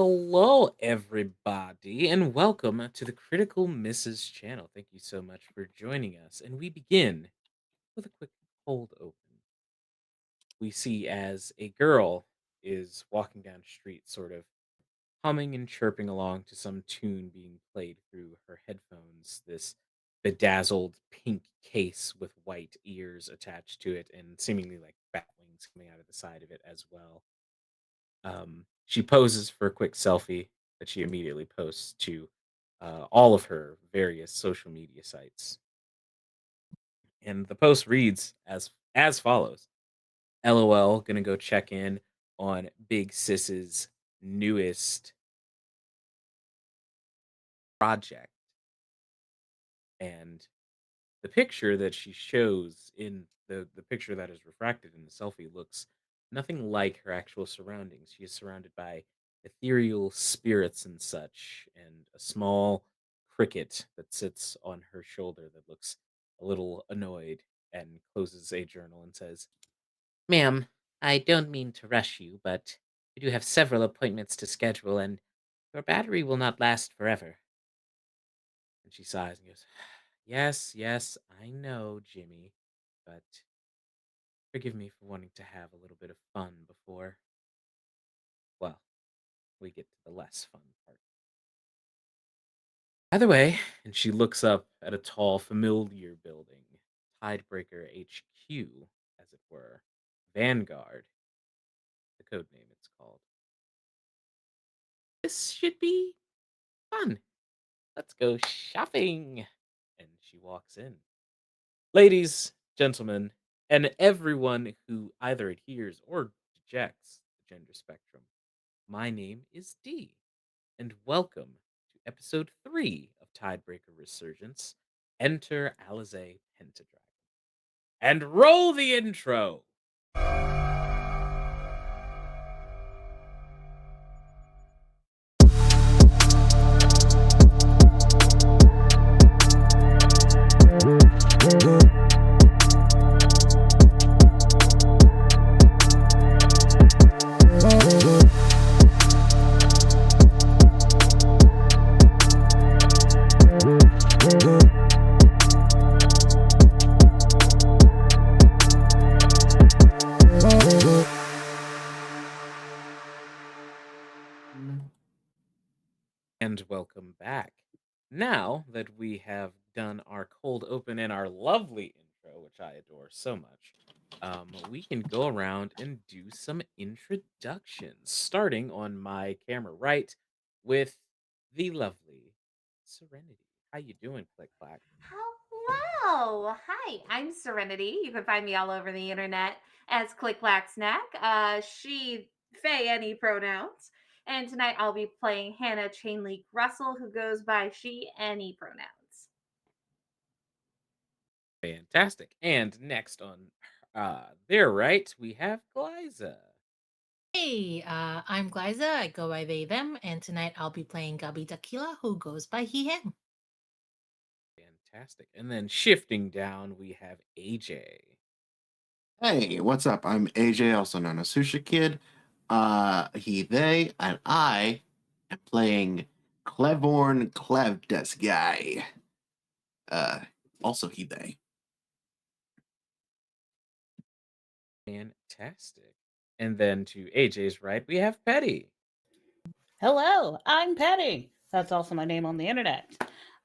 Hello, everybody, and welcome to the Critical Misses channel. Thank you so much for joining us. And we begin with a quick cold open. We see as a girl is walking down the street, sort of humming and chirping along to some tune being played through her headphones. This bedazzled pink case with white ears attached to it and seemingly like bat wings coming out of the side of it as well. She poses for a quick selfie that she immediately posts to all of her various social media sites. And the post reads as follows: "LOL, gonna go check in on Big Sis's newest project." And the picture that she shows in the picture that is refracted in the selfie looks nothing like her actual surroundings. She is surrounded by ethereal spirits and such, and a small cricket that sits on her shoulder that looks a little annoyed and closes a journal and says, "Ma'am, I don't mean to rush you, but we do have several appointments to schedule, and your battery will not last forever." And she sighs and goes, "Yes, yes, I know, Jimmy, but forgive me for wanting to have a little bit of fun before, well, we get to the less fun part." Either way, and she looks up at a tall, familiar building, Tidebreaker HQ, as it were. Vanguard, the code name it's called. "This should be fun. Let's go shopping." And she walks in. Ladies, gentlemen, and everyone who either adheres or rejects the gender spectrum, my name is D, and welcome to episode 3 of Tidebreaker Resurgence. Enter Alizae Pentadragon. And roll the intro! And welcome back. Now that we have done our cold open and our lovely intro, which I adore so much, we can go around and do some introductions, starting on my camera right with the lovely Serenity. How you doing, Click Clack? Hello. Hi, I'm Serenity. You can find me all over the internet as Click Clack Snack. She, Faye, any pronouns. And tonight I'll be playing Hannah Chainleak Russell, who goes by she, any pronouns. Fantastic. And next on their right, we have Glyza. Hey, I'm Glyza. I go by they, them, and tonight I'll be playing Gabi Tequila, who goes by he, him. Fantastic. And then shifting down, we have AJ. Hey, what's up? I'm AJ, also known as Sushi Kid. He, they, and I am playing Clevorn Clevdes guy. Uh, also he, they. Fantastic. And then to AJ's right, we have Petty. Hello, I'm Patty. That's also my name on the internet.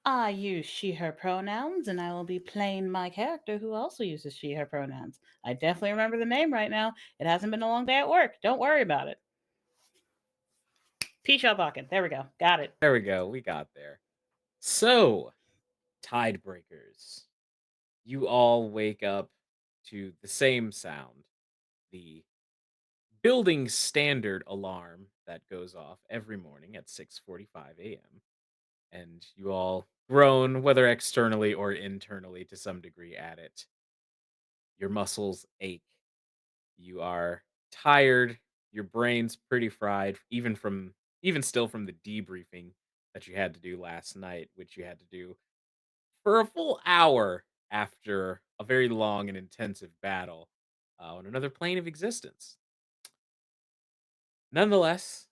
I use she, her pronouns, and I will be playing my character who also uses she, her pronouns. I definitely remember the name right now. It hasn't been a long day at work. Don't worry about it. Pea shell pocket. There we go. Got it. There we go. We got there. So, Tidebreakers. You all wake up to the same sound, the building standard alarm that goes off every morning at 6:45 a.m. And you all groan, whether externally or internally to some degree, at it. Your muscles ache. You are tired. Your brain's pretty fried, even still from the debriefing that you had to do last night, which you had to do for a full hour after a very long and intensive battle on another plane of existence. Nonetheless,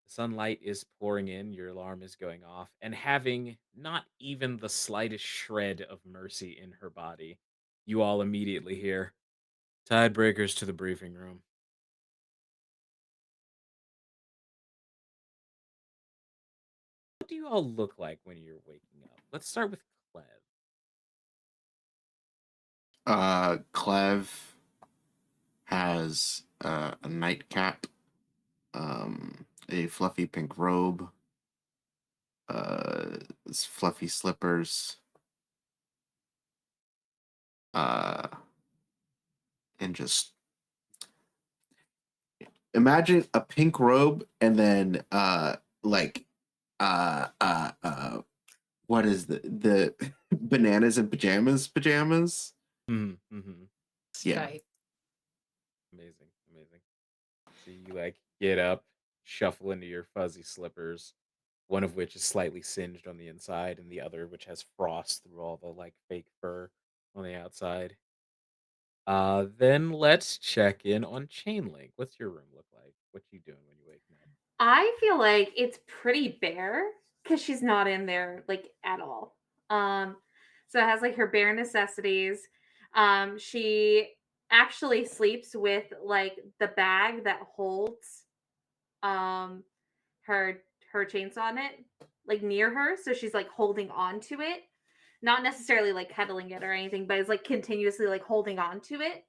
the Sunlight is pouring in, your alarm is going off, and having not even the slightest shred of mercy in her body, you all immediately hear Tidebreakers to the briefing room. What do you all look like when you're waking up? Let's start with Clev. Clev has a nightcap, a fluffy pink robe, fluffy slippers, uh, and just imagine a pink robe and then like uh uh uh what is the bananas and pajamas? Mm-hmm. Yeah. Right. Amazing, amazing. So you like get up, shuffle into your fuzzy slippers, one of which is slightly singed on the inside, and the other which has frost through all the like fake fur on the outside. Then let's check in on Chainlink. What's your room look like? What you doing when you waking up? I feel like it's pretty bare because she's not in there like at all. Um, so it has like her bare necessities. She actually sleeps with like the bag that holds um her her chainsaw in it, like near her. So she's like holding on to it, not necessarily like cuddling it or anything, but it's like continuously like holding on to it,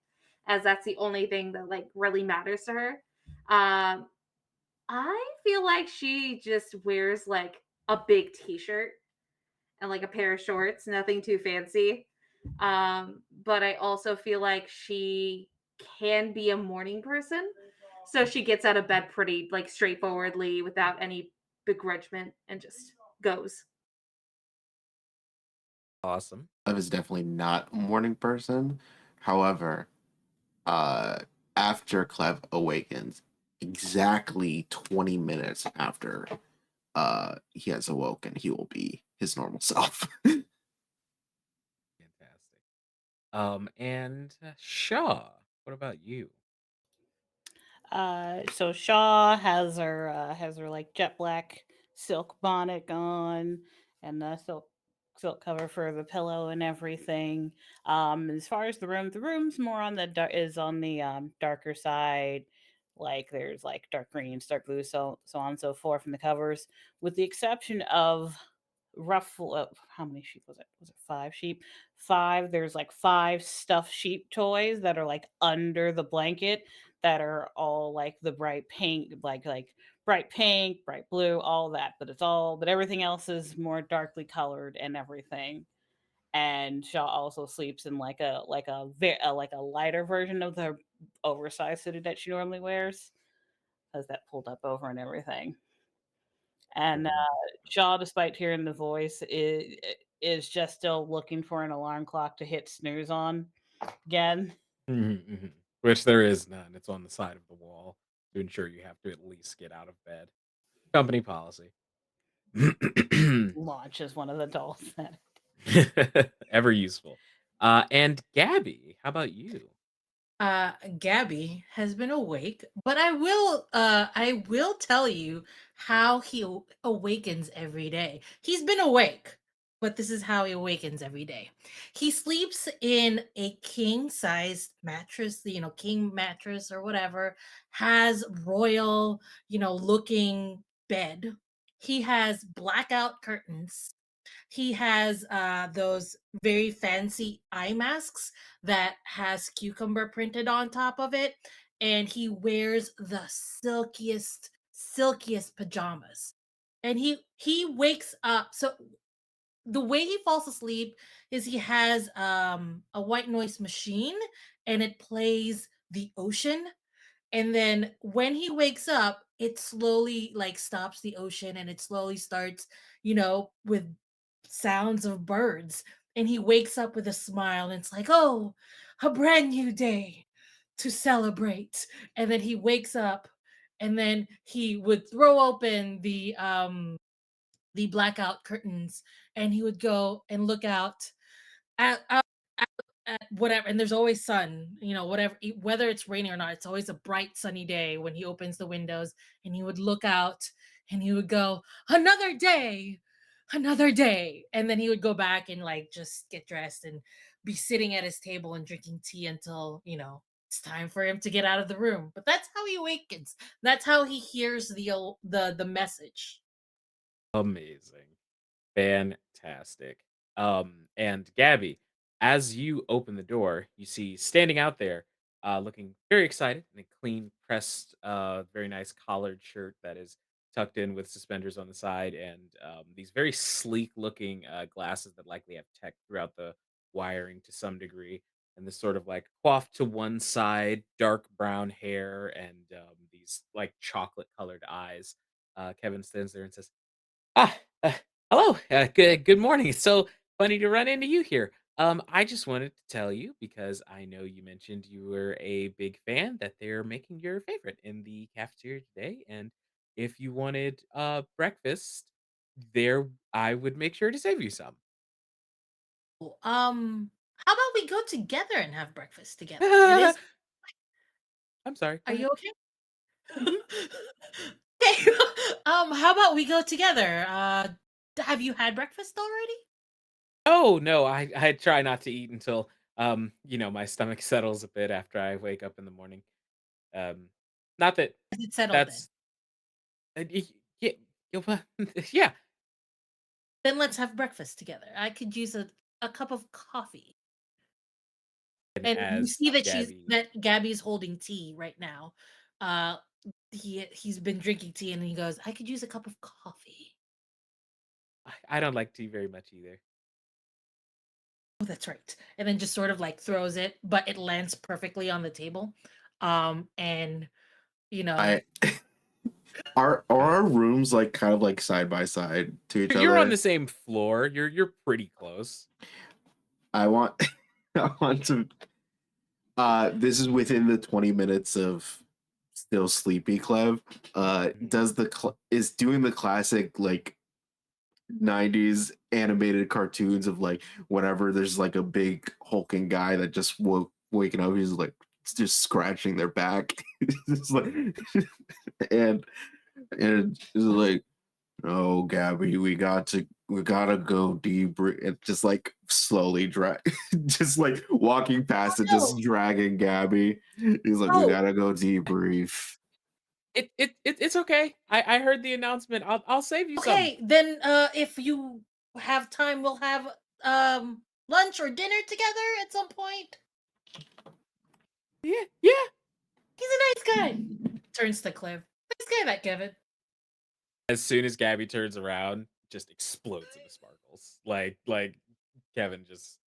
as that's the only thing that like really matters to her. Um, I feel like she just wears like a big t-shirt and like a pair of shorts, nothing too fancy. But I also feel like she can be a morning person. So she gets out of bed pretty like straightforwardly without any begrudgment and just goes. Awesome. Clev is definitely not a morning person. However, uh after Clev awakens, exactly 20 minutes after he has awoken, he will be his normal self. Fantastic. And Shaw, what about you? So Shaw has her like jet black silk bonnet on and the silk cover for the pillow and everything. As far as the room's more on the is on the darker side. Like there's like dark greens, dark blue, so on and so forth in the covers, with the exception of how many sheep was it? Was it five sheep? Five. There's like five stuffed sheep toys that are like under the blanket that are all like the bright pink, like bright pink, bright blue, all that. But everything else is more darkly colored and everything. And Shaw also sleeps in like a lighter version of the oversized hoodie that she normally wears, has that pulled up over and everything. And Mhm. Shaw, despite hearing the voice, is just still looking for an alarm clock to hit snooze on again. Mhm, mhm. Which there is none. It's on the side of the wall to ensure you have to at least get out of bed. Company policy. Launches one of the dolls at Ever useful. And Gabby, how about you? Gabby has been awake, but I will tell you how he awakens every day. He's been awake, but this is how he awakens every day. He sleeps in a king sized mattress, king mattress or whatever, has royal, looking bed. He has blackout curtains. He has those very fancy eye masks that has cucumber printed on top of it, and he wears the silkiest pajamas. And he wakes up. So the way he falls asleep is he has a white noise machine, and it plays the ocean, and then when he wakes up, it slowly like stops the ocean, and it slowly starts, with sounds of birds. And he wakes up with a smile, and it's like, oh, a brand new day to celebrate. And then he wakes up, and then he would throw open the blackout curtains, and he would go and look out at whatever, and there's always sun, whatever, whether it's raining or not, it's always a bright sunny day when he opens the windows, and he would look out and he would go, "Another day, another day," and then he would go back and like just get dressed and be sitting at his table and drinking tea until it's time for him to get out of the room. But that's how he awakens. That's how he hears the message. Amazing. Fantastic. And Gabby, as you open the door, you see standing out there, looking very excited in a clean, pressed, very nice collared shirt that is tucked in with suspenders on the side, and these very sleek looking glasses that likely have tech throughout the wiring to some degree, and this sort of like coiffed to one side, dark brown hair, and these like chocolate colored eyes. Kevin stands there and says, Ah, hello. Good morning. It's so funny to run into you here. I just wanted to tell you because I know you mentioned you were a big fan that they're making your favorite in the cafeteria today, and if you wanted breakfast there, I would make sure to save you some. How about we go together and have breakfast together? It I'm is. sorry. Are Go ahead. you okay? Mhm. Okay. How about we go together? Have you had breakfast already? Oh no, I try not to eat until my stomach settles a bit after I wake up in the morning. Um, not that Is it settled then? that's y yeah, yeah, Then let's have breakfast together. I could use a cup of coffee. and And you as see that Gabby Gabby's holding tea right now. Uh he's been drinking tea and he goes, "I could use a cup of coffee." I don't like tea very much either. Oh, that's right. And then just sort of like throws it, but it lands perfectly on the table. And you know, I are our rooms like kind of like side by side to each You're on other? the same floor, you're pretty close. I want I want to this is within the 20 minutes of still sleepy Clev. Mhm. Is doing the classic like 90s animated cartoons of like whenever there's like a big hulking guy that just waking up, he's like just scratching their back. It's like and it's like, oh Gabby, we gotta go deep. And just like slowly drag, just like walking past it, no, just dragging Gabby. He's like, we no. gotta go debrief. It's okay. I heard the announcement. I'll save you some. Okay, then if you have time, we'll have lunch or dinner together at some point. Yeah, yeah. He's a nice guy. Turns to Cliff. Nice guy, that Kevin. As soon as Gabby turns around, just explodes into sparkles. Like Kevin just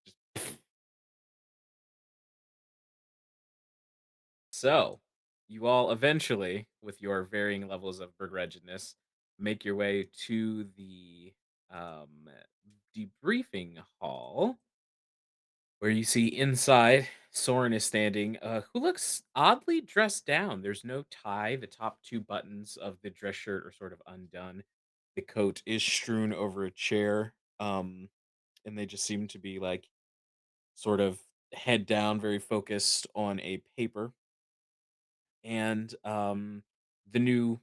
so, you all eventually, with your varying levels of begrudgedness, make your way to the um, debriefing hall, where you see inside Soren is standing, who looks oddly dressed down. There's no tie. The top two buttons of the dress shirt are sort of undone. The coat is strewn over a chair, and they just seem to be like sort of head down, very focused on a paper. And the new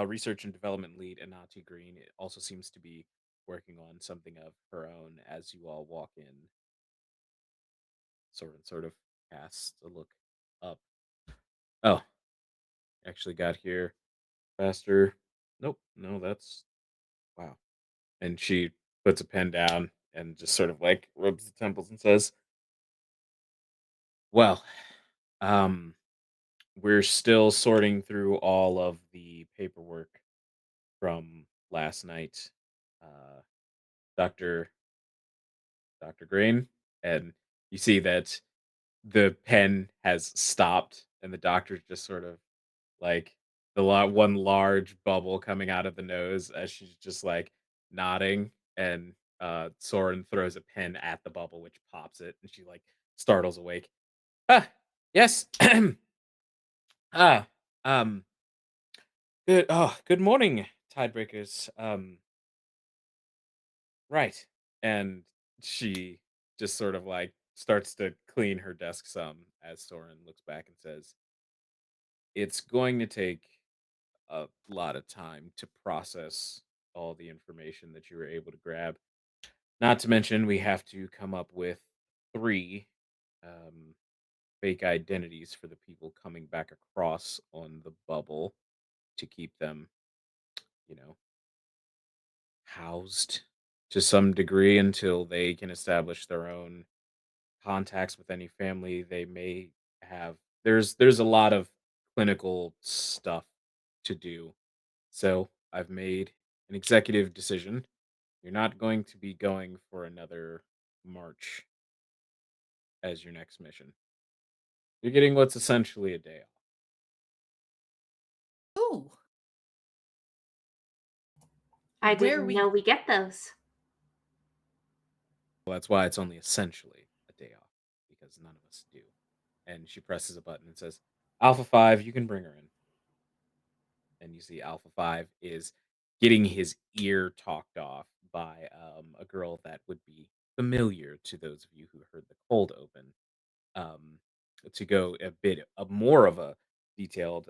research and development lead, Anati Green, it also seems to be working on something of her own as you all walk in. Sort of casts a look up. Oh, actually got here faster. Nope, no, that's wow. And she puts a pen down and just sort of like rubs the temples and says, "Well, um, we're still sorting through all of the paperwork from last night. Uh, Doctor Doctor Green, and you see that the pen has stopped, and the doctor's just sort of like one large bubble coming out of the nose as she's just like nodding, and Soren throws a pen at the bubble, which pops it, and she like startles awake. Ah, yes. ah, um, good morning, Tidebreakers. Right. And she just sort of like starts to clean her desk some as Soren looks back and says, "It's going to take a lot of time to process all the information that you were able to grab. Not to mention, we have to come up with three um, fake identities for the people coming back across on the bubble to keep them, you know, housed to some degree until they can establish their own contacts with any family they may have. There's a lot of clinical stuff to do. So I've made an executive decision. You're not going to be going for another march as your next mission. You're getting what's essentially a day off. Ooh, I where are didn't we? know we get those. Well, that's why it's only essentially a day off because none of us do. And she presses a button and says, Alpha 5, you can bring her in. And you see Alpha 5 is getting his ear talked off by a girl that would be familiar to those of you who heard the cold open. Um, to go a bit of more of a detailed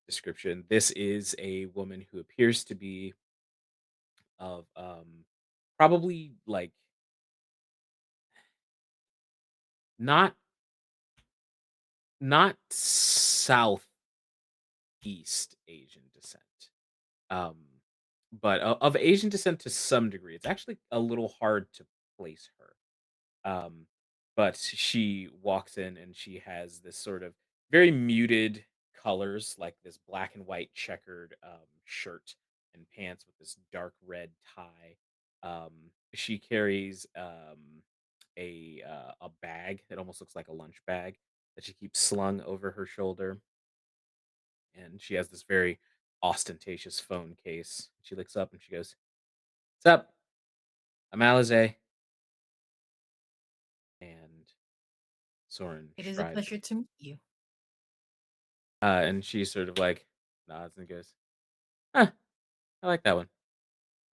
description, this is a woman who appears to be of probably like not not southeast Asian descent. Um, but of Asian descent to some degree. It's actually a little hard to place her. Um, but she walks in and she has this sort of very muted colors, like this black and white checkered shirt and pants with this dark red tie. She carries a bag that almost looks like a lunch bag that she keeps slung over her shoulder, and she has this very ostentatious phone case. She looks up and she goes, "What's up? I'm Alizae." And Soren It is a strides pleasure in. to meet you. And she sort of like nods and goes, "Huh, I like that one."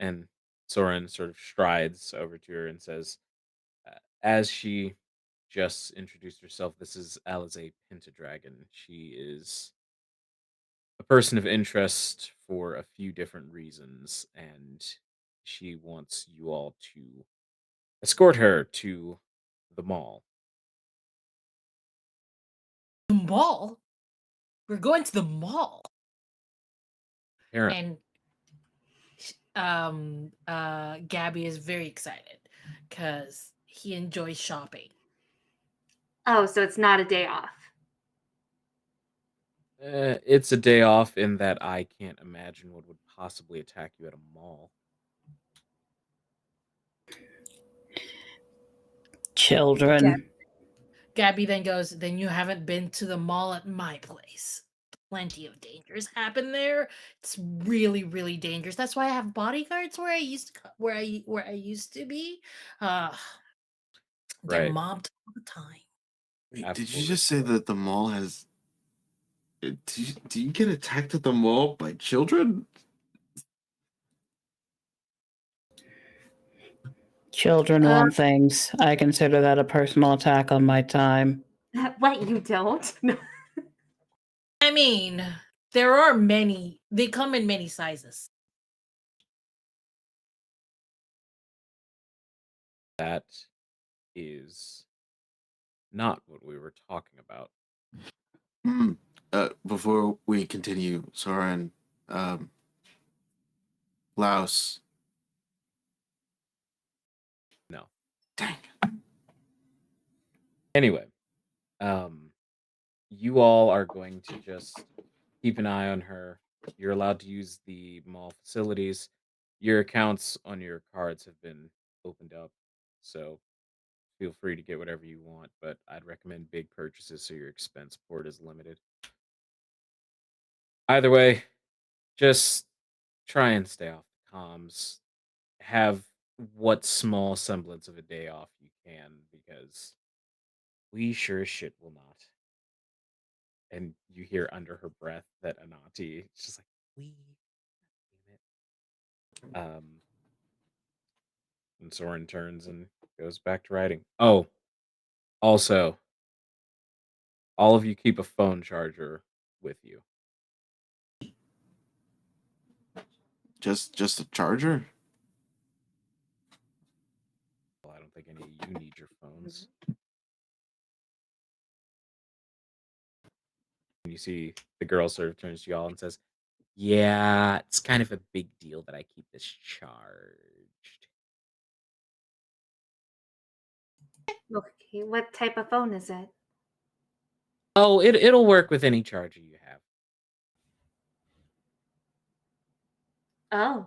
And Soren sort of strides over to her and says, as she just introduced herself, this is Alizae Pentadragon. She is a person of interest for a few different reasons, and she wants you all to escort her to the mall. The mall? We're going to the mall. Apparently, And Gabby is very excited because he enjoys shopping. Oh, so it's not a day off. it's a day off in that I can't imagine what would possibly attack you at a mall. Gab- Children. Gabby then goes, "Then you haven't been to the mall at my place. Plenty of dangers happen there. It's really, really dangerous. That's why I have bodyguards where I used to where I used to be. Uh get Right. mobbed all the time." Wait, did you Absolutely. just say that the mall has? Do you get attacked at the mall by children? Children Uh, want things. I consider that a personal attack on my time. What, you don't? No. I mean, there are many. They come in many sizes. That is not what we were talking about. Hmm. Before we continue, Soren, um, Laos. No. Dang. Anyway, um, you all are going to just keep an eye on her. You're allowed to use the mall facilities. Your accounts on your cards have been opened up, so feel free to get whatever you want, but I'd recommend big purchases so your expense port is limited. Either way, just try and stay off the comms. Have what small semblance of a day off you can because we sure as shit will not. And you hear under her breath that Anati is just like, we damn it. And Soren turns and goes back to writing. Oh, also, all of you keep a phone charger with you. Just a charger? Well, I don't think any of you need your phones. And you see the girl sort of turns to y'all and says, "Yeah, it's kind of a big deal that I keep this charged." Okay, what type of phone is it? Oh, it'll work with any charger you have. Oh,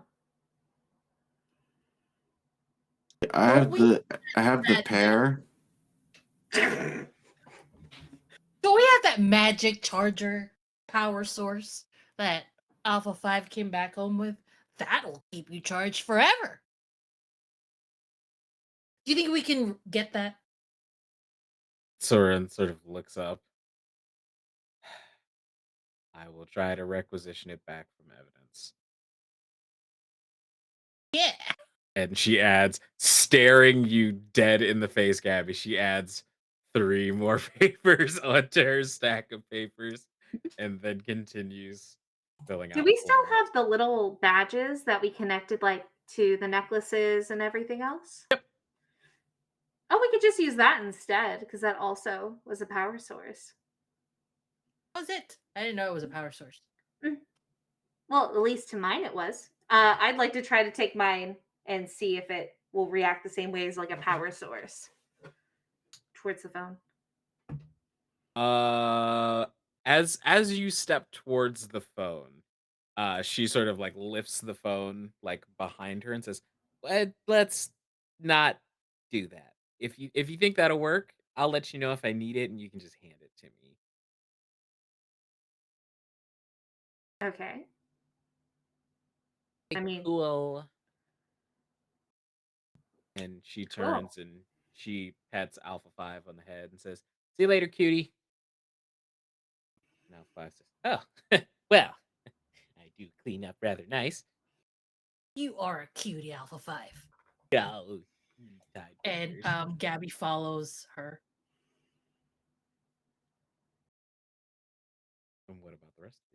Don't we I have the that pair. don't we have that magic charger power source that Alpha 5 came back home with? That'll keep you charged forever. Do you think we can get that? Soren sort of looks up. I will try to requisition it back from evidence. Yeah. And she adds, staring you dead in the face, Gabby, she adds 3 more papers onto her stack of papers and then continues filling do out we still forms. have the little badges that we connected like to the necklaces and everything else? Oh, we could just use that instead because that also was a power source. That was it. I didn't know it was a power source. Mm. Well, at least to mine it was. I'd like to try to take mine and see if it will react the same way as like a power source towards the phone. Uh, as you step towards the phone, she sort of like lifts the phone like behind her and says, Let's not do that. If you think that'll work, I'll let you know if I need it, and you can just hand it to me." Okay. I Like, mean, cool. And she cool. turns and she pats Alpha 5 on the head and says, "See you later, cutie." Now 5 says, "Oh, well, I do clean up rather nice." You are a cutie, Alpha 5. Oh, you tied And fingers. Gabby follows her. And what about the rest of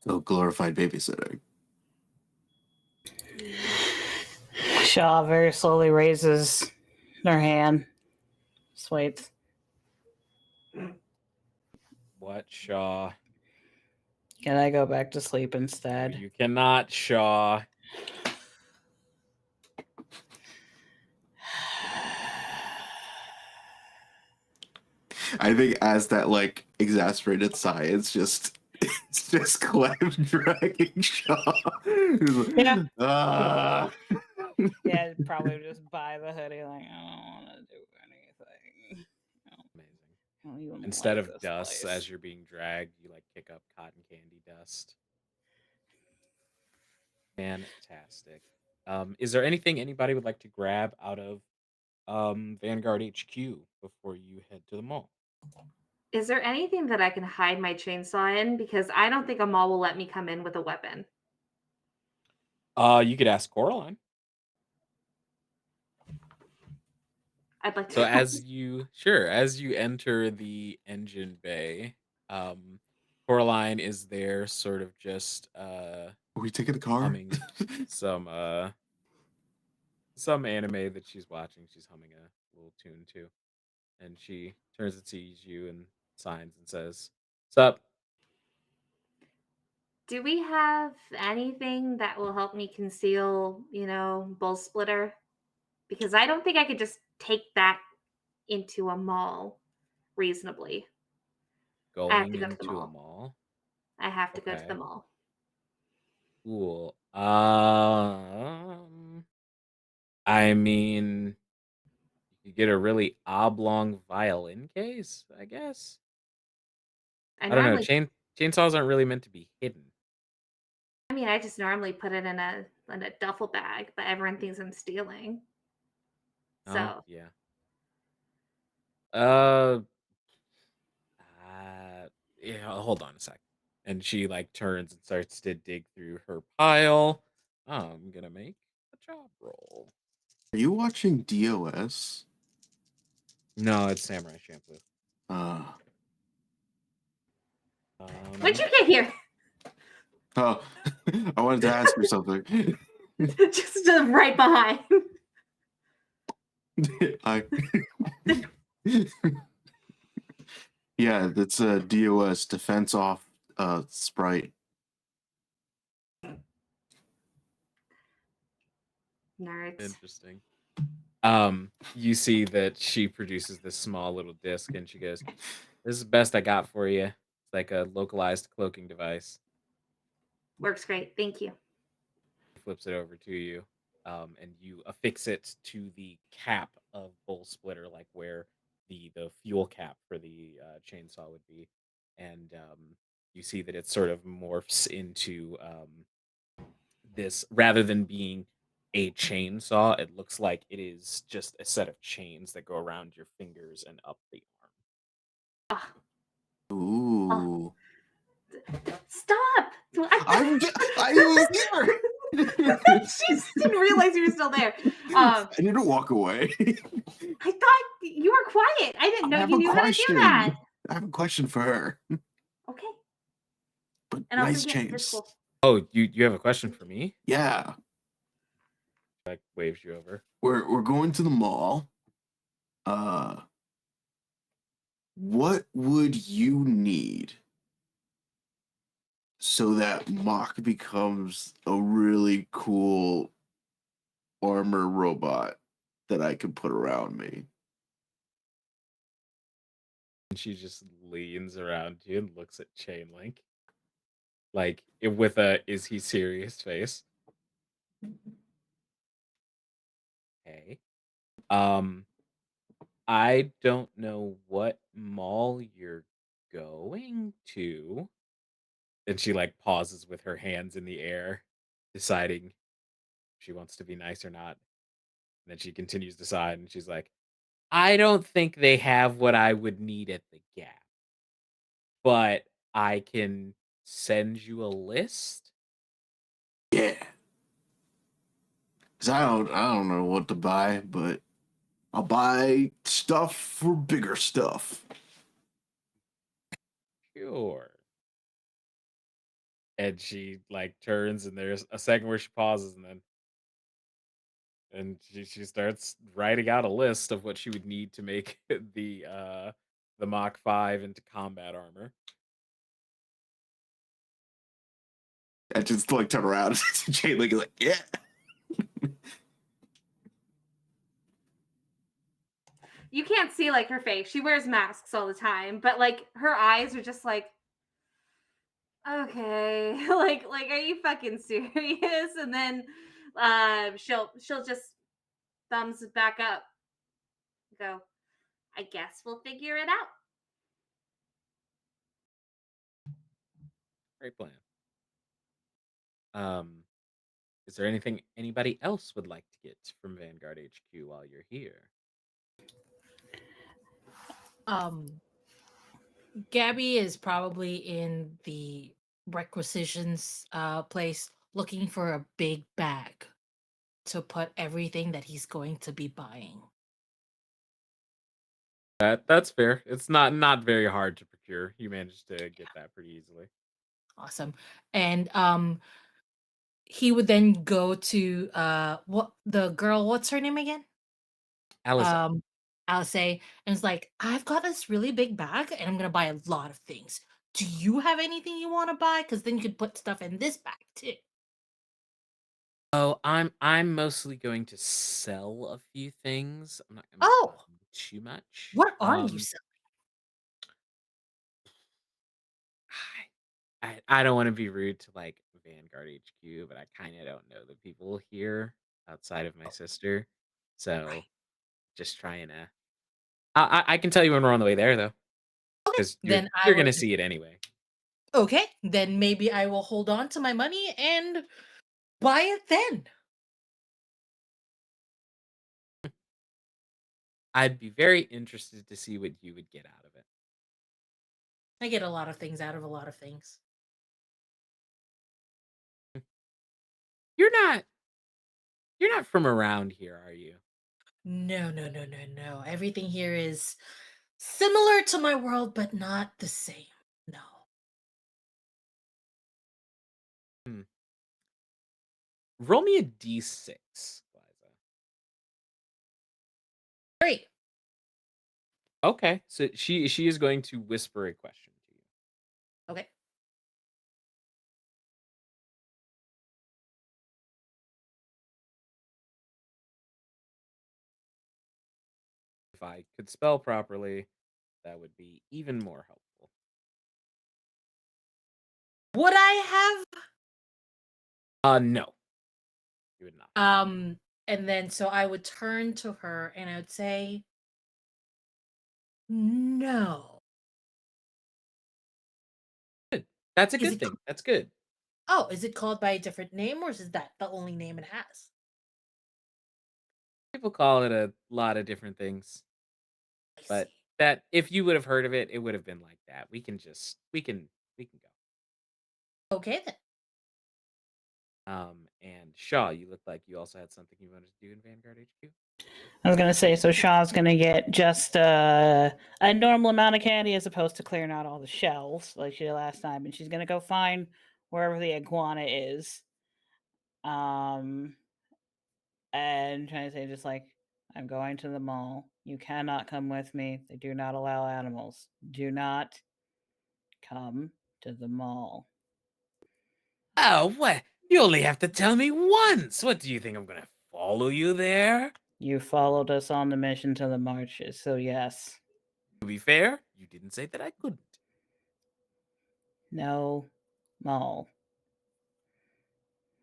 So glorified babysitting. Shaw very slowly raises her hand. Just waits. you? What, Shaw? Can I go back to sleep No, instead? you cannot, Shaw. I think as that like exasperated sigh, it's just Clem dragging Shaw. Yeah. Ah. Yeah, probably just buy the hoodie. Like, I don't want to do anything. Amazing. I don't even Instead like of this dust place. as you're being dragged, you like pick up cotton candy dust. Fantastic. Is there anything anybody would like to grab out of Vanguard HQ before you head to the mall? Is there anything that I can hide my chainsaw in? Because I don't think a mall will let me come in with a weapon. You could ask Coraline. I'd like So to. as you enter the engine bay, Coraline is there sort of just Are we taking the car? humming some some anime that she's watching. She's humming a little tune too. And she turns and sees you and signs and says, "Sup?" Do we have anything that will help me conceal, bull splitter? Because I don't think I could just take that into a mall reasonably. I have to Going go to the into a mall. mall. I have to go to the Okay. mall. Cool. I mean, you could get a really oblong violin case, I guess. I I don't know. normally Chainsaws aren't really meant to be hidden. I mean, I just normally put it in a duffel bag, but everyone thinks I'm stealing. Oh, So, yeah. Uh, yeah. Hold on a sec. And she like turns and starts to dig through her pile. I'm gonna make a job roll. Are you watching DOS? No, it's Samurai Shampoo. Uh when'd Um, you get here? oh, I wanted to ask her something. Just right behind. I yeah, that's a DOS defense off sprite. Nerds. Interesting. You see that she produces this small little disc and she goes, "This is the best I got for you." It's like a localized cloaking device. Works great. Thank you. Flips it over to you, and you affix it to the cap of Bull Splitter, like where the fuel cap for the chainsaw would be, and you see that it sort of morphs into this rather than being a chainsaw. It looks like it is just a set of chains that go around your fingers and up the arm. Ah, oh, Ooh. stop! I was here. She just didn't realize you were still there. I didn't walk away. I thought you were quiet. I didn't I know have you a knew how to do that. question. I have a question for her. Okay, But and I'll nice forget. It's chains. cool. Oh, you have a question for me? Yeah. Like waves you over. We're going to the mall. What would you need so that Mach becomes a really cool armor robot that I could put around me? And she just leans around you and looks at Chain Link, like with a "Is he serious?" face. Okay. Um, I don't know what mall you're going to. And she like pauses with her hands in the air, deciding if she wants to be nice or not. And then she continues to sigh and she's like, I don't think they have what I would need at the Gap, but I can send you a list. Yeah. Cause I don't know what to buy, but I'll buy stuff for bigger stuff. Sure. And she like turns and there's a second where she pauses and she starts writing out a list of what she would need to make the Mach 5 into combat armor. I just like turn around and Jane like, yeah. You can't see like her face. She wears masks all the time, but like her eyes are just like, okay, like are you fucking serious? And then she'll just thumbs back up. Go. I guess we'll figure it out. Great plan. Um, is there anything anybody else would like to get from Vanguard HQ while you're here? Um, Gabby is probably in the requisitions place looking for a big bag to put everything that he's going to be buying. That's fair. It's not very hard to procure. You managed to get that pretty easily. Awesome. And he would then go to what the girl, what's her name again? Alizae. Um Alizae, and it's like, I've got this really big bag and I'm gonna buy a lot of things. Do you have anything you want to buy? Because then you could put stuff in this bag too. Oh, I'm mostly going to sell a few things. I'm not gonna be Oh, buying too much. what are you selling? I don't want to be rude to like Vanguard HQ, but I kind of don't know the people here outside of my sister. So Right. just trying to. I can tell you when we're on the way there though, Okay. because you're Then I you're gonna would see it anyway. okay, then maybe I will hold on to my money and buy it then. I'd be very interested to see what you would get out of it. I get a lot of things out of a lot of things. You're not you're not from around here, are you? No, no, no, no, no. Everything here is similar to my world, but not the same. No. Hmm. Roll me a d6, Liza. 3. Okay, so she is going to whisper a question to you. Okay. If I could spell properly, that would be even more helpful. Would I No, you would not. have and then so I would turn to her and I would say, "No." Good. That's a Is good it thing. That's good. is it called by a different name or is that the only name it has? People call it a lot of different things, I but see. that if you would have heard of it, it would have been like that. We can go. Okay then. And Shaw, you look like you also had something you wanted to do in Vanguard HQ. I was gonna say, so Shaw's gonna get just a normal amount of candy as opposed to clearing out all the shelves like she did last time, and she's gonna go find wherever the iguana is. Um, and trying to say just like, I'm going to the mall. You cannot come with me. They do not allow animals. Do not come to the mall. Oh, what? You only have to tell me once. What do you think? I'm gonna follow you there? You followed us on the mission to the marches, so yes. To be fair, you didn't say that I couldn't. No mall.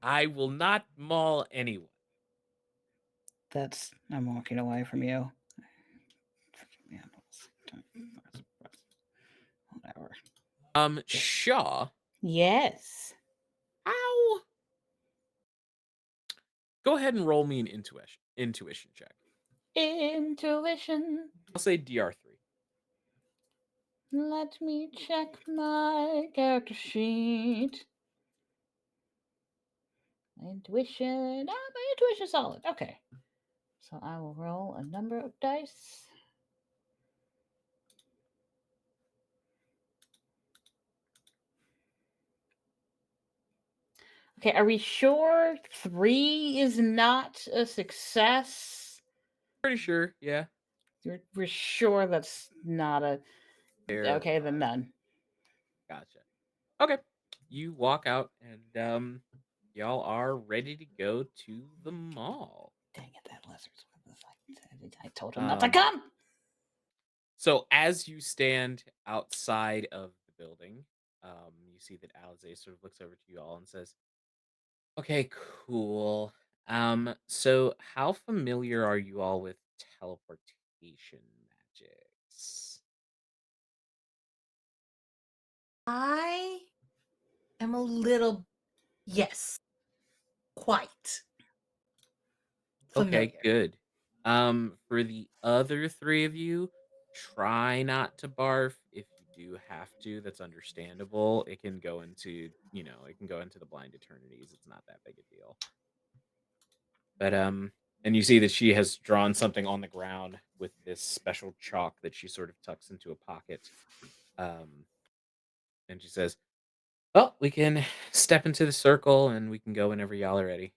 I will not maul anyone. I'm walking away from you. Whatever. Shaw, Yes. how? Go ahead and roll me an intuition check. Intuition. I'll say DR3. Let me check my character sheet. My intuition. My intuition's solid. Okay. So I will roll a number of dice. Okay, are we sure 3 is not a success? Pretty sure, yeah. We're sure that's not a. Fair. Okay, then none. Gotcha. Okay. You walk out and y'all are ready to go to the mall. Dang it, that lizard's with us. I told him not to Um, come. so as you stand outside of the building, you see that Alizae sort of looks over to you all and says, "Okay, cool. So how familiar are you all with teleportation magics?" I am a little, yes, quite Okay, familiar. good. For the other three of you, try not to barf. If you do have to, that's understandable. It can go into, it can go into the blind eternities. It's not that big a deal. But and you see that she has drawn something on the ground with this special chalk that she sort of tucks into a pocket. Um, and she says, "Well, we can step into the circle and we can go whenever y'all are ready."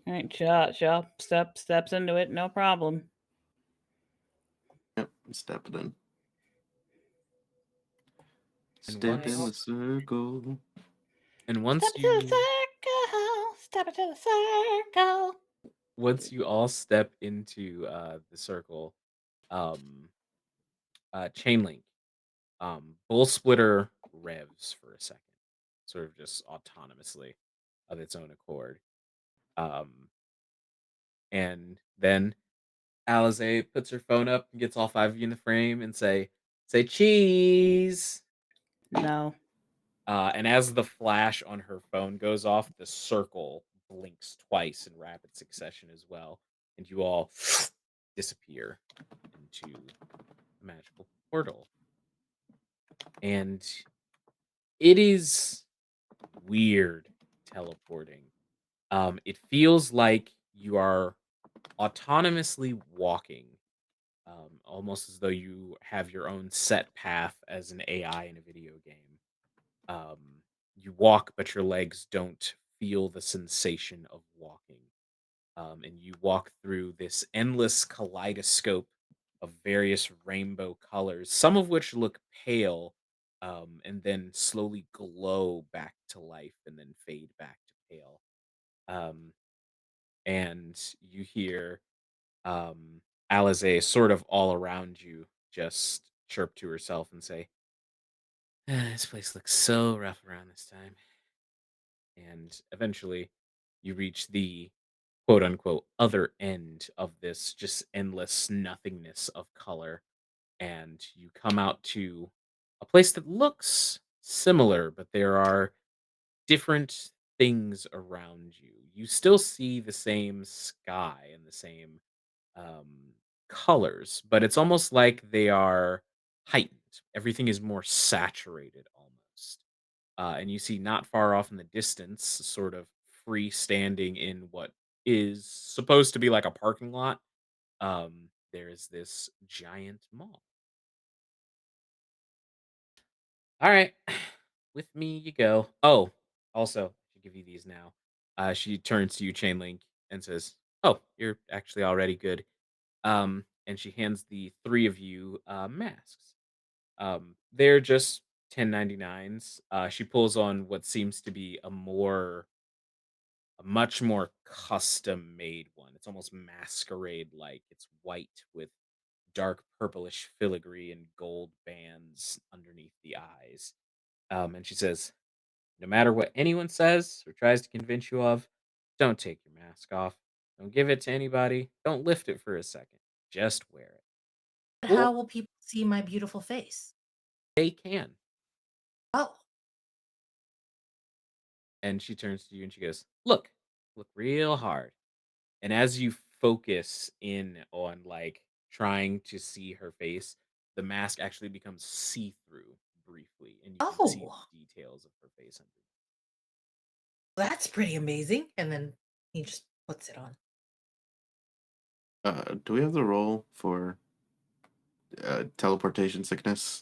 All right, Shaw steps into it, no problem. Yep, step it in. And Step in the once circle. and Step once into the you circle. Step into the circle. once you all step into the circle, um chain link, bull splitter revs for a second, sort of just autonomously of its own accord. Um and then Alizae puts her phone up and gets all five of you in the frame and say cheese. No. And as the flash on her phone goes off, the circle blinks twice in rapid succession as well, and you all disappear into a magical portal. And it is weird teleporting. It feels like you are autonomously walking almost as though you have your own set path as an AI in a video game. Um, you walk, but your legs don't feel the sensation of walking. And you walk through this endless kaleidoscope of various rainbow colors, some of which look pale, and then slowly glow back to life and then fade back to pale. Um, and you hear um, Alizae sort of all around you just chirp to herself and say, This place looks so rough around this time." And eventually you reach the quote unquote other end of this just endless nothingness of color. And you come out to a place that looks similar, but there are different things around you. You still see the same sky and the same um, colors, but it's almost like they are heightened. Everything is more saturated almost. And you see not far off in the distance, sort of freestanding in what is supposed to be like a parking lot, there is this giant mall. All right, with me you go. Oh, also, I should give you these now. She turns to you, Chain Link, and says, "Oh, you're actually already good." And she hands the three of you masks. They're just 10.99s. She pulls on what seems to be a much more custom made one. It's almost masquerade like. It's white with dark purplish filigree and gold bands underneath the eyes. And she says, "No matter what anyone says or tries to convince you of, don't take your mask off. Don't give it to anybody. Don't lift it for a second. Just wear it." How Or will people see my beautiful face? they can. Oh, And she turns to you and she goes, look real hard." And as you focus in on like trying to see her face, the mask actually becomes see through briefly, and you can see oh, the details of her face underneath. that's pretty amazing. And then he just puts it on. Do we have the role for teleportation sickness?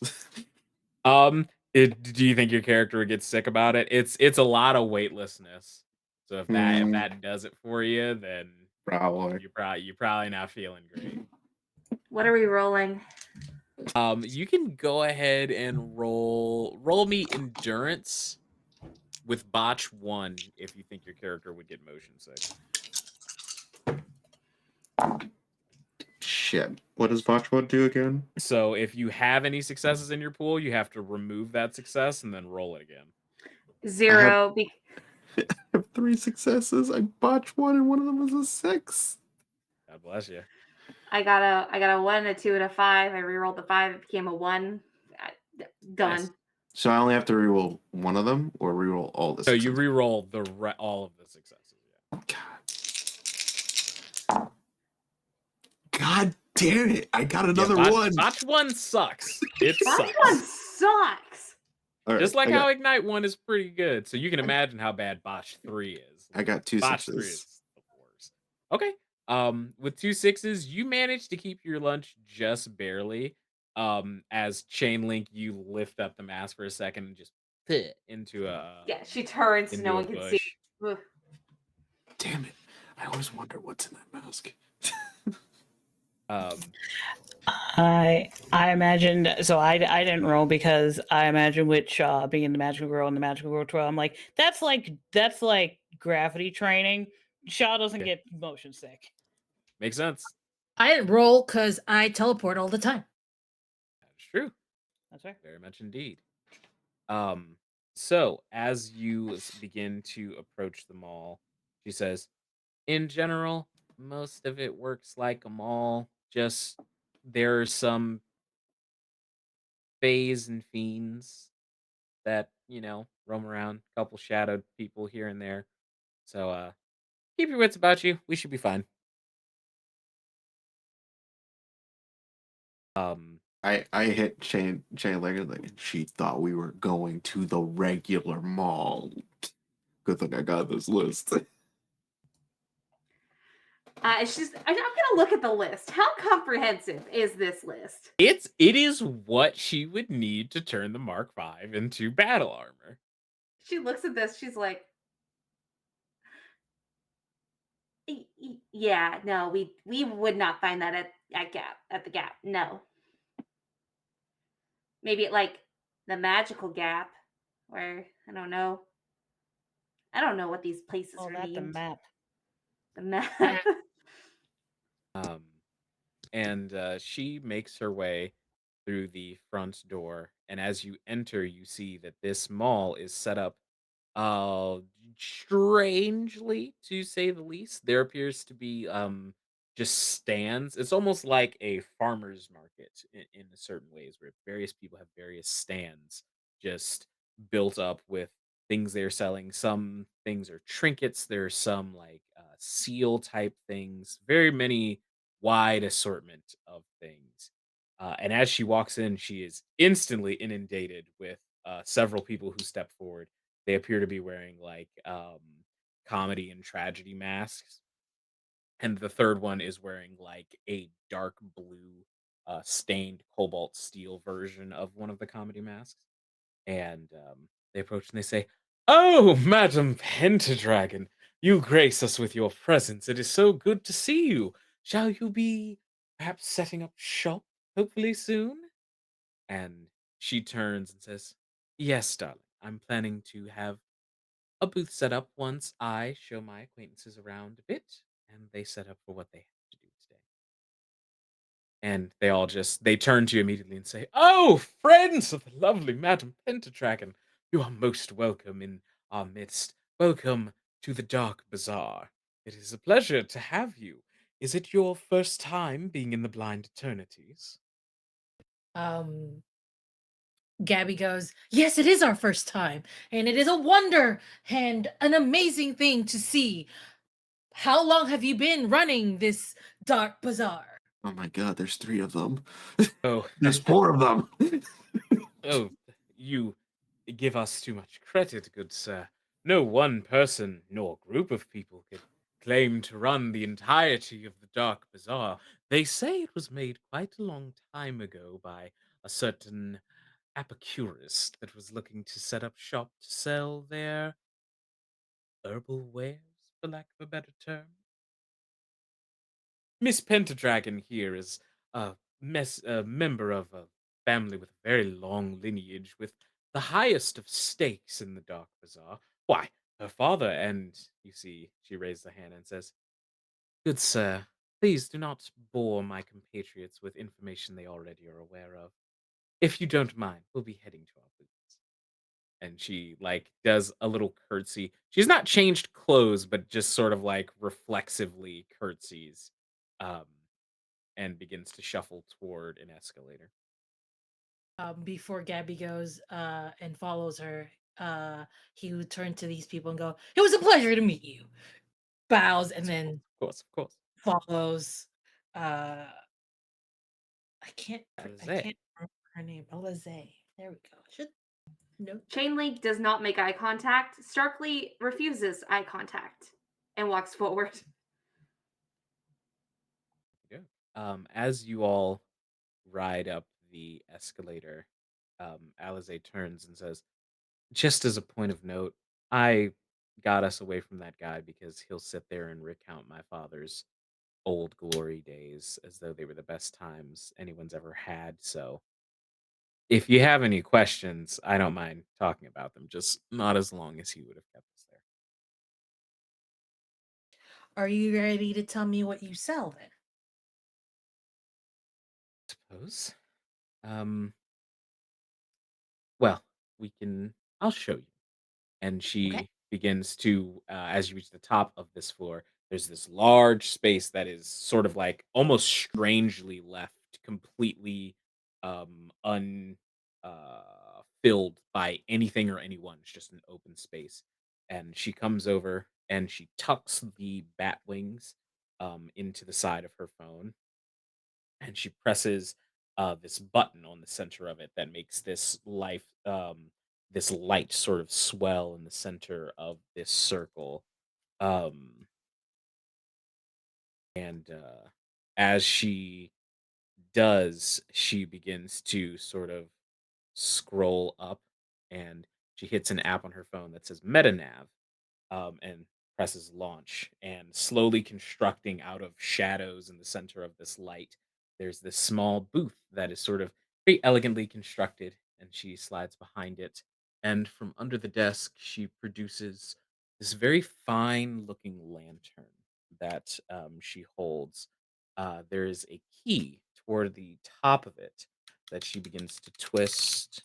Do you think your character would get sick about it? It's a lot of weightlessness. So if Hmm, that does it for you, then probably. you're probably not feeling great. What are we rolling? You can go ahead and roll me endurance with botch 1 if you think your character would get motion sick. Shit. What does Botchwood do again? So if you have any successes in your pool, you have to remove that success and then roll it again. I have, 0. I have 3 successes. I botched one, and one of them was a 6. God bless you. I got a 1, a 2, and a 5. I rerolled the 5. It became a 1. Nice. Done. So I only have to reroll one of them, or reroll all the So you successes. re-roll all of the successes. Yeah. God damn it! I got Yeah, another one. botch 1 sucks. It That one sucks. sucks. All right, Just like how Ignite 1 is pretty good. So you can imagine how bad botch 3 is. I got 2 Botch 3 sixes. is the worst. Okay. With 2 6s, you managed to keep your lunch just barely. As Chain Link, you lift up the mask for a second and just fit Yeah, she turns so no into a one can see. bush. Ugh. Damn it! I always wonder what's in that mask. Um, I imagined, so I didn't roll because I imagine with Shaw being the magical girl and the magical girl 12. I'm like, that's like gravity training. Shaw doesn't yeah, get motion sick. makes sense. I didn't roll because I teleport all the time. That's true. That's right. Very much indeed. Um, so as you begin to approach the mall, she says, "In general, most of it works like a mall. Just there are some fays and fiends that, roam around, couple shadowed people here and there. So keep your wits about you. We should be fine." Um I hit chain leg like she thought we were going to the regular mall. Good thing I got this list. I'm gonna look at the list. How comprehensive is this list? It is what she would need to turn the Mark V into battle armor. She looks at this. She's like, Yeah, no, we would not find that at the Gap. No, maybe at like the Magical Gap, where I don't know. I don't know what these places Call are that the named. map. The map. Yeah. Um, and she makes her way through the front door. And as you enter, you see that this mall is set up uh strangely, to say the least. There appears to be just stands. It's almost like a farmer's market in certain ways, where various people have various stands just built up with things they're selling. Some things are trinkets, there's some like seal type things, very many wide assortment of things. And as she walks in, she is instantly inundated with several people who step forward. They appear to be wearing like comedy and tragedy masks, and the third one is wearing like a dark blue stained cobalt steel version of one of the comedy masks. And they approach and they say, "Oh, Madam Pentadragon, you grace us with your presence. It is so good to see you. Shall you be perhaps setting up shop hopefully soon?" And she turns and says, "Yes, darling. I'm planning to have a booth set up once I show my acquaintances around a bit, and they set up for what they have to do today." And they all just they turn to you immediately and say, "Oh, friends of the lovely Madam Pentadragon, you are most welcome in our midst. Welcome to the Dark Bazaar. It is a pleasure to have you. Is it your first time being in the Blind Eternities?" Um, Gabby goes, "Yes, it is our first time, and it is a wonder and an amazing thing to see. How long have you been running this dark bazaar?" Oh my god, there's three of them. Oh, There's four of them. oh, you give us too much credit, good sir. No one person nor group of people could claim to run the entirety of the Dark Bazaar. They say it was made quite a long time ago by a certain apicurist that was looking to set up shop to sell their herbal wares, for lack of a better term. Miss Pentadragon here is a member of a family with a very long lineage, with the highest of stakes in the Dark Bazaar. Why, her father and you see, she raised a hand and says, "Good sir, please do not bore my compatriots with information they already are aware of. If you don't mind, we'll be heading to our booths." And she like does a little curtsy. She's not changed clothes, but just sort of like reflexively curtsies. Um, and begins to shuffle toward an escalator. Before Gabby goes and follows her, he would turn to these people and go, "It was a pleasure to meet you." Bows and Yes, of course, then of course, of course. follows. Uh, I Alizae. can't remember her name. Alizae. There we go. Should note that. Chain Link does not make eye contact. Starkly refuses eye contact and walks forward. Yeah. As you all ride up the escalator, Alizae turns and says, "Just as a point of note, I got us away from that guy because he'll sit there and recount my father's old glory days as though they were the best times anyone's ever had. So if you have any questions, I don't mind talking about them, just not as long as he would have kept us there." Are you ready to tell me what you sell then? Suppose. Um, well, I'll show you. And Okay. she begins to, as you reach the top of this floor, there's this large space that is sort of like almost strangely left completely un filled by anything or anyone. It's just an open space. And she comes over and she tucks the bat wings into the side of her phone, and she presses this button on the center of it that makes this light sort of swell in the center of this circle. Um, And as she does, she begins to sort of scroll up, and she hits an app on her phone that says MetaNav, and presses launch. And slowly constructing out of shadows in the center of this light, there's this small booth that is sort of very elegantly constructed, and she slides behind it. And from under the desk, she produces this very fine looking lantern that she holds. There is a key toward the top of it that she begins to twist,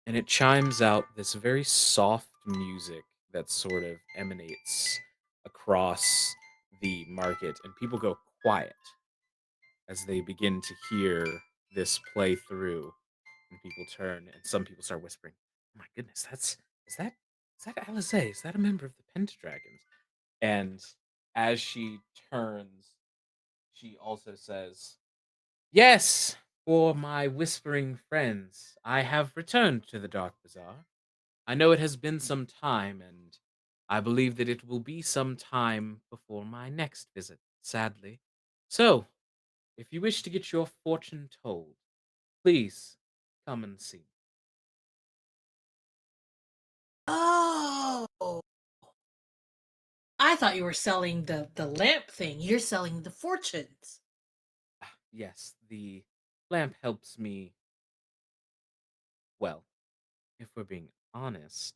and it chimes out this very soft music that sort of emanates across the market, and people go quiet as they begin to hear this play through, and people turn, and some people start whispering, "Oh my goodness, that's is that is that Alizae? Is that a member of the Pentadragons?" And as she turns, she also says, "Yes, for my whispering friends, I have returned to the Dark Bazaar. I know it has been some time, and I believe that it will be some time before my next visit, sadly. So, if you wish to get your fortune told, please come and see me." Oh, I thought you were selling the lamp thing. You're selling the fortunes. Yes, the lamp helps me, well, if we're being honest,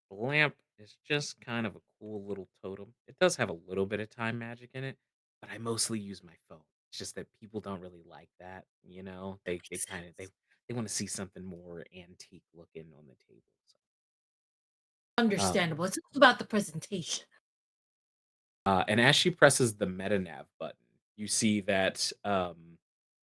the lamp is just kind of a cool little totem. It does have a little bit of time magic in it, but I mostly use my phone. It's just that people don't really like that, you know? They Makes kind of sense. they want to see something more antique looking on the table. So, Understandable. It's all about the presentation. and as she presses the MetaNav button, you see that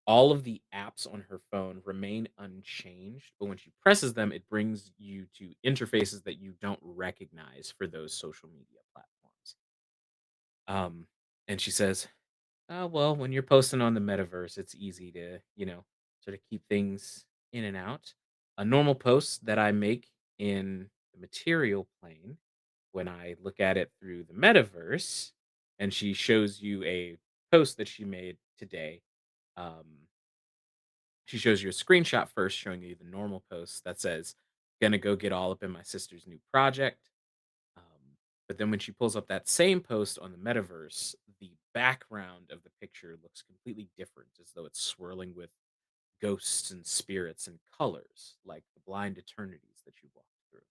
all of the apps on her phone remain unchanged, but when she presses them, it brings you to interfaces that you don't recognize for those social media platforms. Um, and she says, "Oh, well, when you're posting on the metaverse, it's easy to, sort of keep things in and out. A normal post that I make in the material plane, when I look at it through the metaverse," and she shows you a post that she made today. Um, she shows you a screenshot first showing you the normal post that says, "Gonna go get all up in my sister's new project." But then when she pulls up that same post on the metaverse, the background of the picture looks completely different, as though it's swirling with ghosts and spirits and colors, like the blind eternities that you walked through.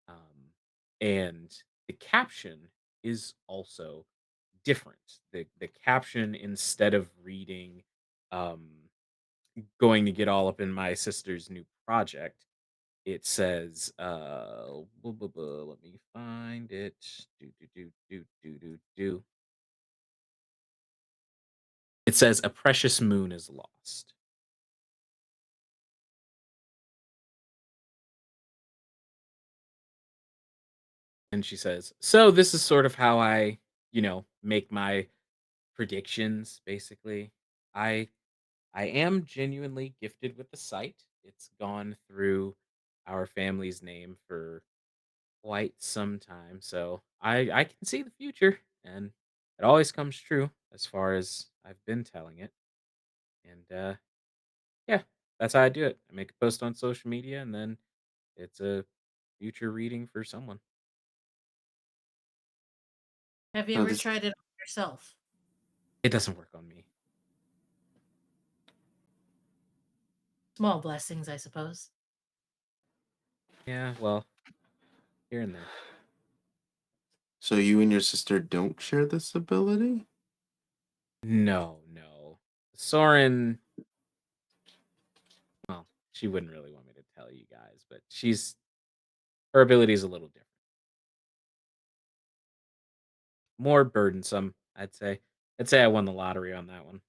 Um, and the caption is also different. The caption, instead of reading, um, "Going to get all up in my sister's new project," it says, let me find it. Do, do, do, do, do, do, do. It says, "A precious moon is lost." And she says, "So this is sort of how I, make my predictions, basically. I I am genuinely gifted with the sight. It's gone through our family's name for quite some time, so I can see the future, and it always comes true as far as I've been telling it. And yeah, that's how I do it. I make a post on social media, and then it's a future reading for someone." Have you No, ever this tried it on yourself? It doesn't work on me. Small blessings, I suppose. Yeah, well, here and there. so you and your sister don't share this ability? No, no. Soren, well, she wouldn't really want me to tell you guys, but her ability is a little different. More burdensome, I'd say. I'd say I won the lottery on that one.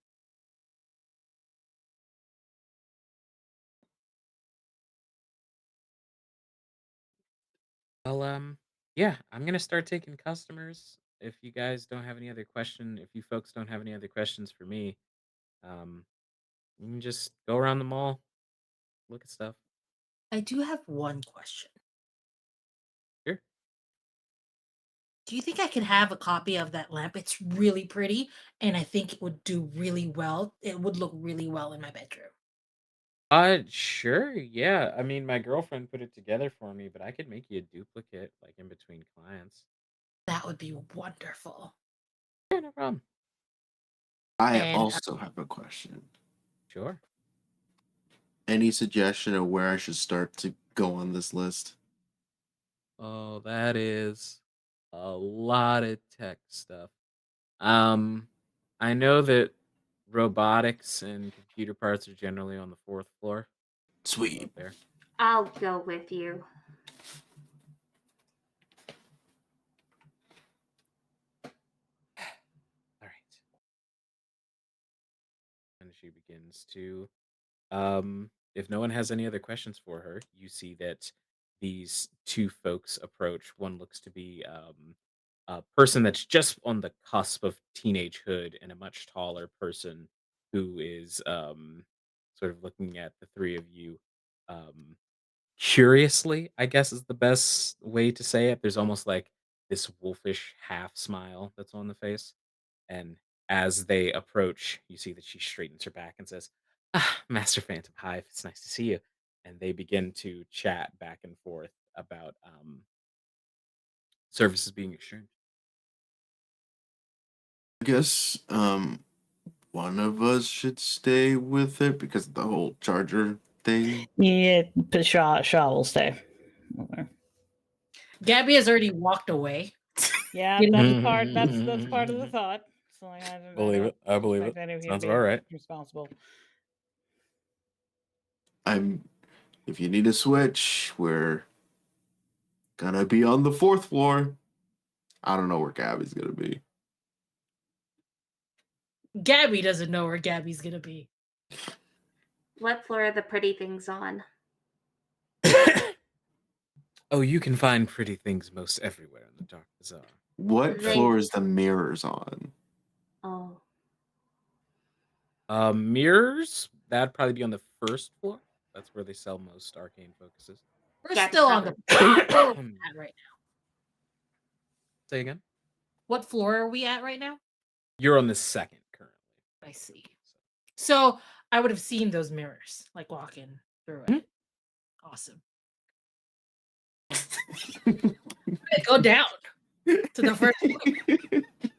Well, yeah, I'm gonna start taking customers. If you guys don't have any other question, if you folks don't have any other questions for me, um, you can just go around the mall, look at stuff. I do have one question. Sure. Do you think I could have a copy of that lamp? It's really pretty, and I think it would do really well. It would look really well in my bedroom. Sure, yeah. I mean, my girlfriend put it together for me, but I could make you a duplicate, like, in between clients. That would be wonderful. Yeah, no problem. I And also have a question. Sure. Any suggestion of where I should start to go on this list? Oh, that is a lot of tech stuff. Um, I know that robotics and computer parts are generally on the 4th floor. I'll go Sweet. up there. I'll go with you. All right. And she begins to if no one has any other questions for her, you see that these two folks approach. One looks to be a person that's just on the cusp of teenagehood, and a much taller person who is sort of looking at the three of you um, curiously, I guess is the best way to say it. There's almost like this wolfish half smile that's on the face. And as they approach, you see that she straightens her back and says, "Ah, Master Phantom Hive, it's nice to see you." And they begin to chat back and forth about services being exchanged. I guess one of us should stay with it because of the whole charger thing. Yeah, but Shaw will stay. Okay. Gabby has already walked away. Yeah, You know, that's part of the thought. So like, I Believe don't it. I believe it. expect any of you to Sounds be about right. responsible. I'm if you need a switch, we're gonna be on the 4th floor. I don't know where Gabby's gonna be. Gabby doesn't know where Gabby's gonna be. What floor are the pretty things on? Oh, you can find pretty things most everywhere in the Dark Bazaar. What They. floor is the mirrors on? Oh, Mirrors, that'd probably be on the 1st floor. That's where they sell most arcane focuses. We're Gabby still on the probably. floor we're at right now. Say again? What floor are we at right now? You're on the 2nd currently. I see. So I would have seen those mirrors, like walking through Mhm. it. Awesome. Go down to the first floor.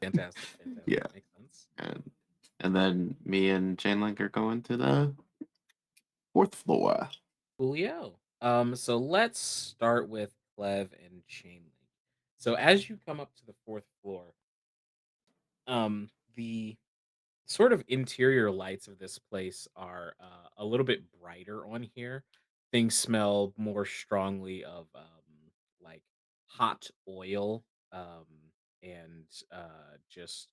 Fantastic. Fantastic. Yeah. Makes sense. And then me and Chainlink are going to the 4th floor. Coolio. So let's start with Clev and Chainlink. So as you come up to the 4th floor, the sort of interior lights of this place are a little bit brighter on here. Things smell more strongly of like hot oil um, and just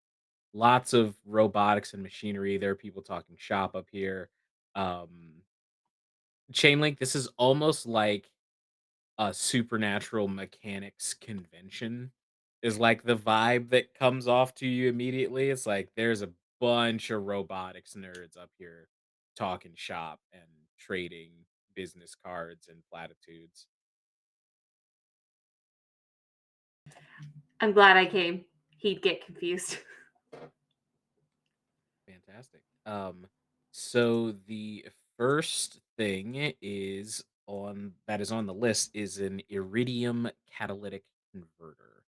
lots of robotics and machinery. There are people talking shop up here. Um, Chainlink, this is almost like a supernatural mechanics convention is like the vibe that comes off to you immediately. It's like there's a bunch of robotics nerds up here talking shop and trading business cards and platitudes. I'm glad I came. He'd get confused. Fantastic. So the first thing is on the list is an iridium catalytic converter.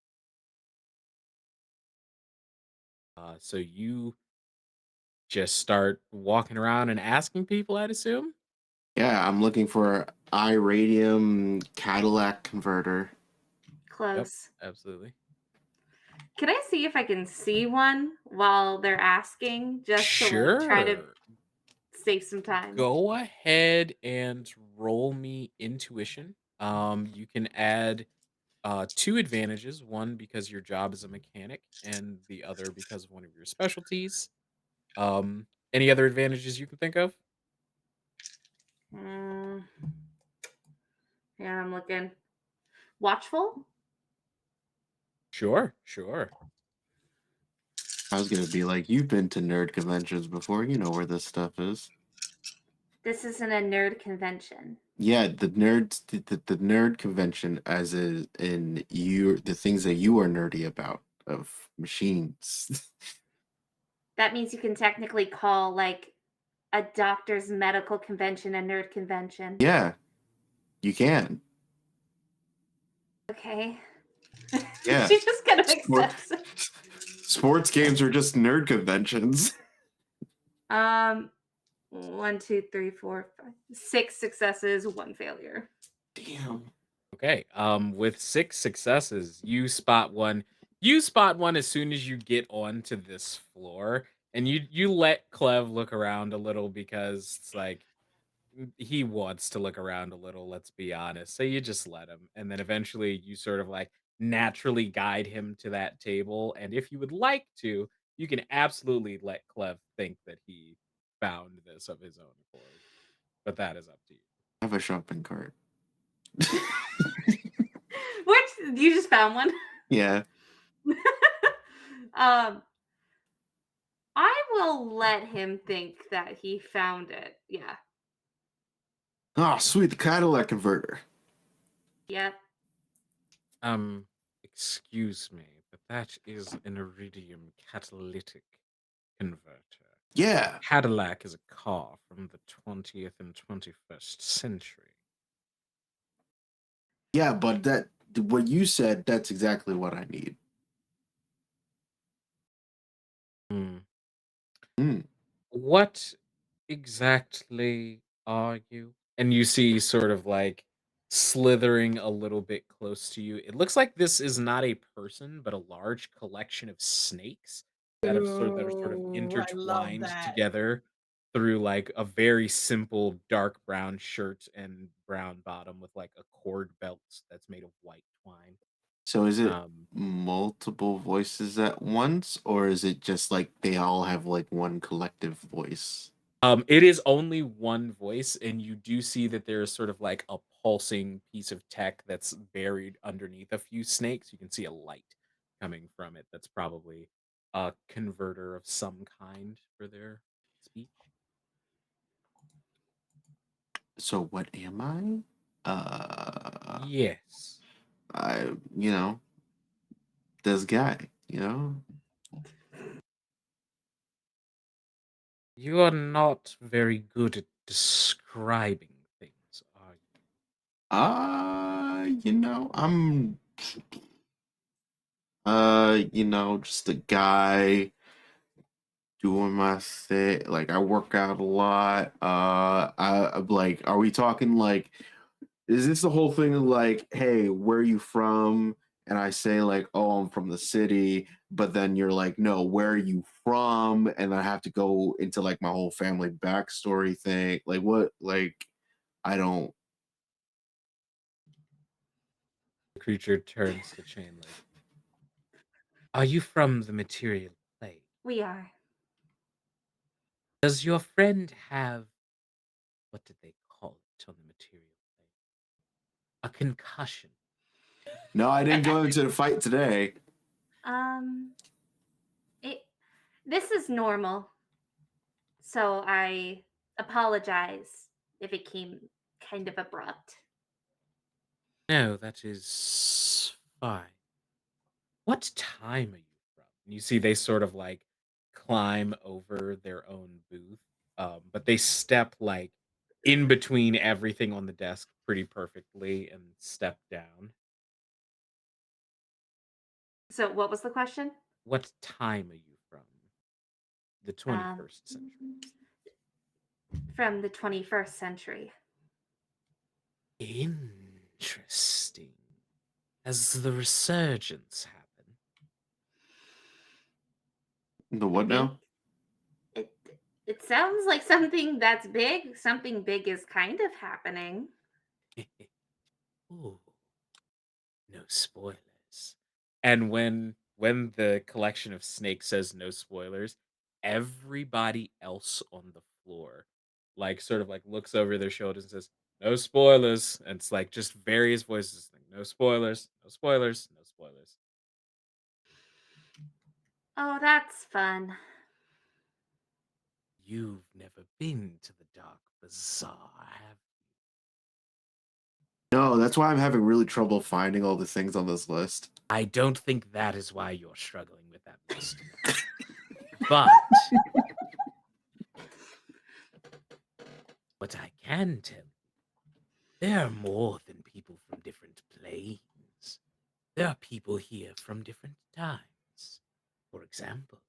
So you just start walking around and asking people, I'd assume? Yeah, I'm looking for iRadium Cadillac converter. Yep, Close. absolutely. Can I see if I can see one while they're asking, just to like try to Sure. save some time? Go ahead and roll me intuition. You can add two advantages, one because your job is a mechanic, and the other because of one of your specialties. Any other advantages you can think of? Mm, yeah, I'm looking. Watchful? Sure, sure. I was gonna be like, you've been to nerd conventions before, you know where this stuff is. This isn't a nerd convention. Yeah, the nerd convention, as is in you, the things that you are nerdy about of machines. That means you can technically call like a doctor's medical convention a nerd convention. Yeah, you can. Okay. Yeah, She just kind of sport, accepts it. sports games are just nerd conventions. Um, one, two, three, four, five, six successes, one failure. Damn. Okay. With six successes, you spot one. You spot one as soon as you get onto this floor, and you let Clev look around a little because it's like he wants to look around a little. Let's be honest. So you just let him, and then eventually you sort of like naturally guide him to that table. And if you would like to, you can absolutely let Clev think that he found this of his own accord, but that is up to you. I have a shopping cart. Which you just found one. Yeah. um, I will let him think that he found it. Yeah. Oh, sweet, the Cadillac converter. Yep. Um, excuse me, but that is an iridium catalytic converter. Yeah. Cadillac is a car from the 20th and 21st century. Yeah, but that what you said, that's exactly what I need. Hmm. Hmm. What exactly are you? And you see sort of like slithering a little bit close to you. It looks like this is not a person, but a large collection of snakes that are sort of Ooh, I love intertwined that. together through like a very simple dark brown shirt and brown bottom with like a cord belt that's made of white twine. So is it Um, multiple voices at once, or is it just like they all have like one collective voice? It is only one voice, and you do see that there is sort of like a pulsing piece of tech that's buried underneath a few snakes. You can see a light coming from it that's probably a converter of some kind for their speech. So what am I? Uh, Yes. I, you know, this guy, You are not very good at describing things, are you? I'm, just a guy doing my thing. Like I work out a lot. I'm like, are we talking like, is this the whole thing of like, hey, where are you from? And I say like, oh, I'm from the city, but then you're like, no, where are you from? And I have to go into like my whole family backstory thing. Like what? Like I don't. The creature turns to Chainlink. Are you from the material plane? We are. Does your friend have what did they call it on the material plane? A concussion. No, I didn't go into the fight today. Um, it. This is normal, so I apologize if it came kind of abrupt. No, that is fine. What time are you from? And you see they sort of like climb over their own booth, but they step like in between everything on the desk pretty perfectly and step down. So, what was the question? What time are you from? The Um, 21st century. from the 21st century. Interesting. Has the resurgence happened? The I what think now? it it sounds like something that's big. Something big is kind of happening. Ooh. No spoilers. And when the collection of snakes says no spoilers, everybody else on the floor like sort of like looks over their shoulders and says, "No spoilers." And it's like just various voices like, "No spoilers, no spoilers, no spoilers." Oh, that's fun. You've never been to the dark Bazaar, have No, that's why I'm having really trouble finding all the things on this list. I don't think that is why you're struggling with that list. But what I can tell you, there are more than people from different planes. There are people here from different times. For example,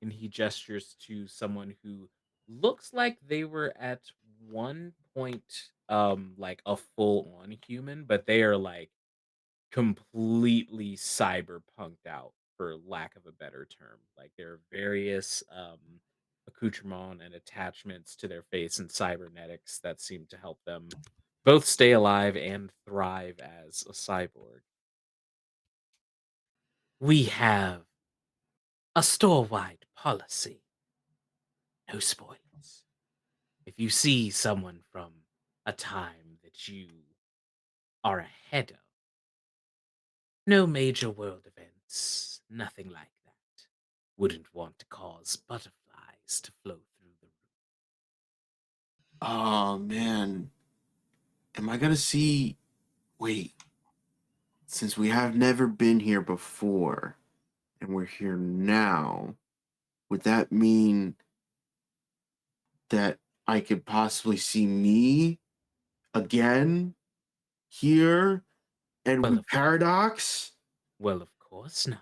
and he gestures to someone who looks like they were at one point like a full-on human, but they are like completely cyberpunked out, for lack of a better term. Like there are various accoutrements and attachments to their face and cybernetics that seem to help them both stay alive and thrive as a cyborg. We have a store-wide policy. No spoilers. If you see someone from a time that you are ahead of, no major world events, nothing like that. Wouldn't want to cause butterflies to flow through the room. Oh man, am I gonna see? Wait, since we have never been here before and we're here now, would that mean that I could possibly see me again here and Well, we of paradox? well, of course not.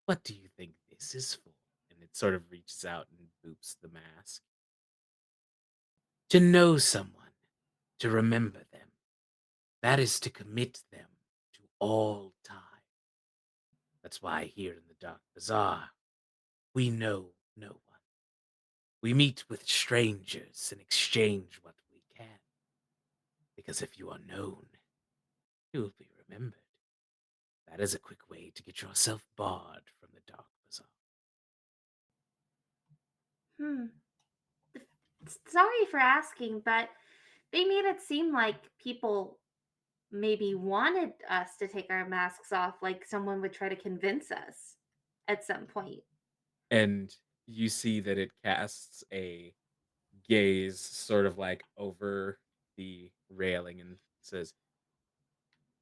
What do you think this is for? And it sort of reaches out and boops the mask. To know someone, to remember them, that is to commit them to all time. That's why here in the Dark Bazaar, we know no one. We meet with strangers and exchange what we can. Because if you are known, you will be remembered. That is a quick way to get yourself barred from the Dark Bazaar. Hmm. Sorry for asking, but they made it seem like people maybe wanted us to take our masks off, like someone would try to convince us at some point. And you see that it casts a gaze sort of like over the railing and says,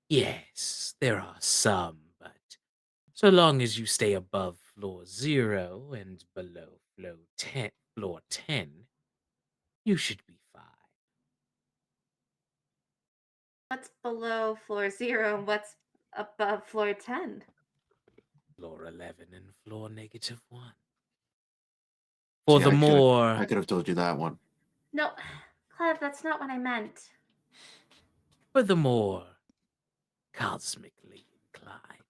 yes, there are some, but so long as you stay above floor 0 and below floor 10, you should be fine. What's below floor 0 and what's above floor 10? Floor 11 and floor -1. See, I could have told you that one. No, Clev, that's not what I meant. For the more cosmically inclined.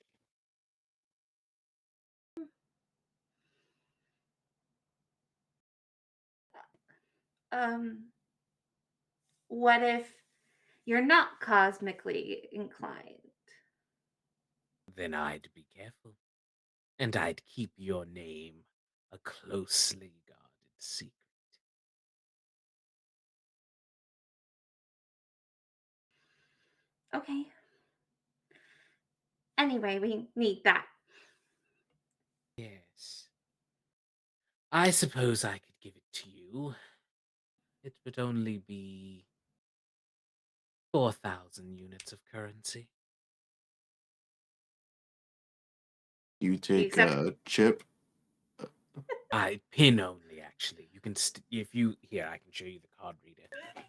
Um, what if you're not cosmically inclined? Then I'd be careful, and I'd keep your name a closely guarded secret. Okay. Anyway, we need that. Yes. I suppose I could give it to you. It would only be 4,000 units of currency. You Do you take accept? a chip. I pin only, actually. You can if you here, I can show you the card reader.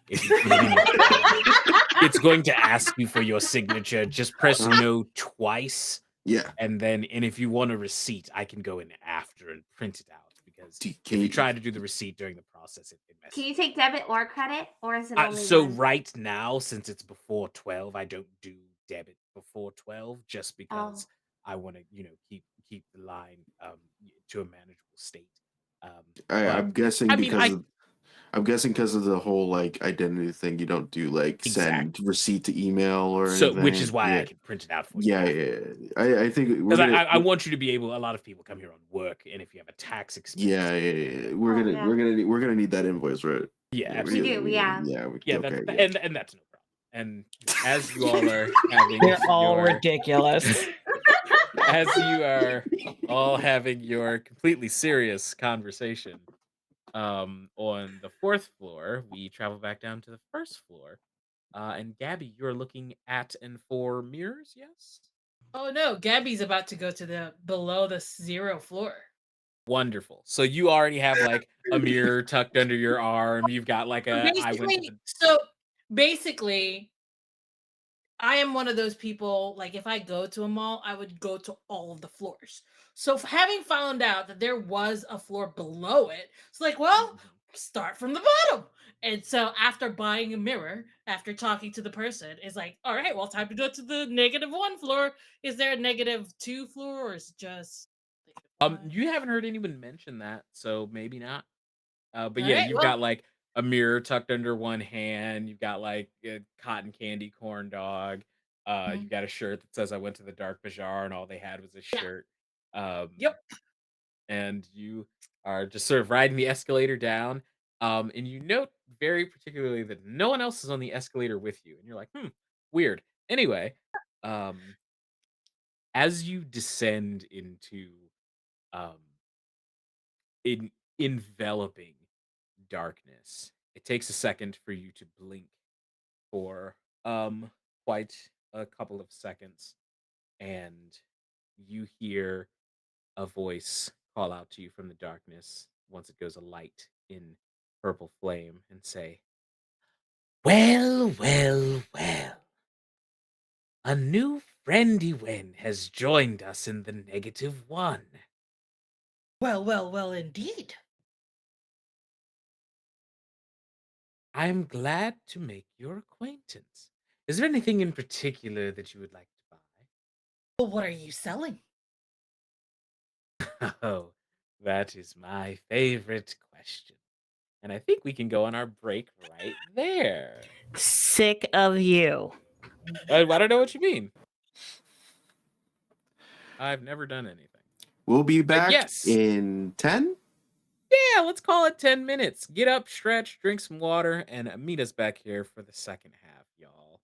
If you put it in your phone, it's going to ask you for your signature. Just press no twice. Yeah. And if you want a receipt, I can go in after and print it out, because if Can you you, try to do the receipt during the process, it messes. Can you take debit or credit, or is it only So one? right now, since it's before 12, I don't do debit before 12, just because Oh, I want to, keep the line to a manageable state. But I'm guessing I mean, I'm guessing because of the whole like identity thing, you don't do like send exactly. receipt to email or So, which anything. is why I Yeah. can print it out for you. Yeah, yeah, yeah. I think we're Because gonna. I want you to be able. A lot of people come here on work, and if you have a tax expense, Yeah, yeah, yeah. We're oh gonna yeah, we're gonna need that invoice, right? yeah, Yeah, we do. absolutely. Yeah. Yeah, okay, that's yeah. and that's no problem. And as you all are having They're all your ridiculous. as you are all having your completely serious conversation, On the fourth floor, we travel back down to the first floor. And Gabby, you're looking at and for mirrors, yes? Oh no, Gabby's about to go to the below the zero floor. Wonderful. So you already have like a mirror tucked under your arm. You've got like So a I went to basically, the so basically, I am one of those people, like if I go to a mall, I would go to all of the floors. So having found out that there was a floor below it, it's like, well, Mhm. start from the bottom. And so after buying a mirror, after talking to the person, it's like, all right, well, time to go to the -1 floor. Is there a -2 floor or is it just -1? You haven't heard anyone mention that, so maybe not. But All yeah, right, you've well, got like a mirror tucked under one hand. You've got like a cotton candy corn dog. mhm, You've got a shirt that says "I went to the dark bazaar" and all they had was a yeah, shirt. Um, yep. and you are just sort of riding the escalator down. And you note very particularly that no one else is on the escalator with you, and you're like, weird. Anyway, um, as you descend into um, in enveloping darkness, it takes a second for you to blink for quite a couple of seconds, and you hear a voice call out to you from the darkness once it goes alight in purple flame and say, "Well, well, well. A new friendy wen has joined us in the -1. Well, well, well, indeed. I'm glad to make your acquaintance. Is there anything in particular that you would like to Well, what are you selling? buy?" Oh, that is my favorite question. And I think we can go on our break right there. Sick of you. I don't know what you mean. I've never done anything. We'll be But back yes, in 10. yeah, let's call it 10 minutes. Get up, stretch, drink some water, and meet us back here for the second half, y'all.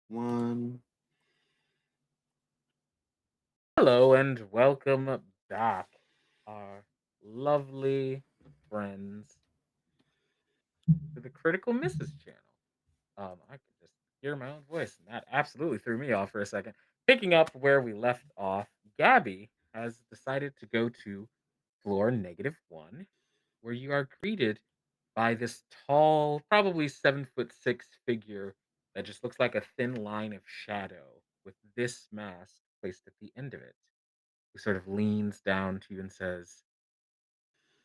One. Hello and welcome back, our lovely friends, to the Critical Misses channel. I could just hear my own voice, and that absolutely threw me off for a second. Picking up where we left off, Gabby has decided to go to floor -1, where you are greeted by this tall, probably 7'6" figure that just looks like a thin line of shadow with this mask placed at the end of it. He sort of leans down to you and says,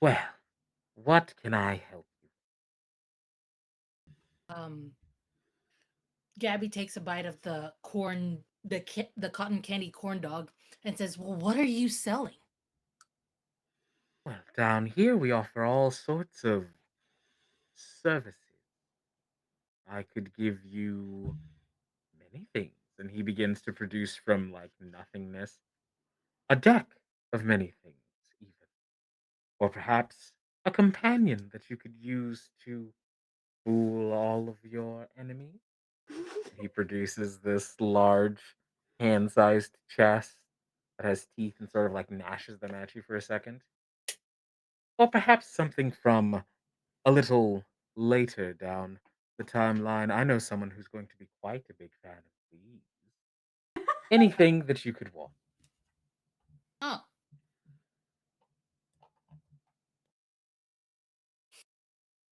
"Well, what can I help you?" Um, Gabby takes a bite of the corn, the cotton candy corn dog, and says, "Well, what are you selling?" Well, down here we offer all sorts of services. I could give you many things. And he begins to produce from like nothingness a deck of many things, even. Or perhaps a companion that you could use to fool all of your enemies. He produces this large, hand sized chest that has teeth and sort of like gnashes them at you for a second. Or perhaps something from a little later down the timeline. I know someone who's going to be quite a big fan of these. Anything that you could want. Oh,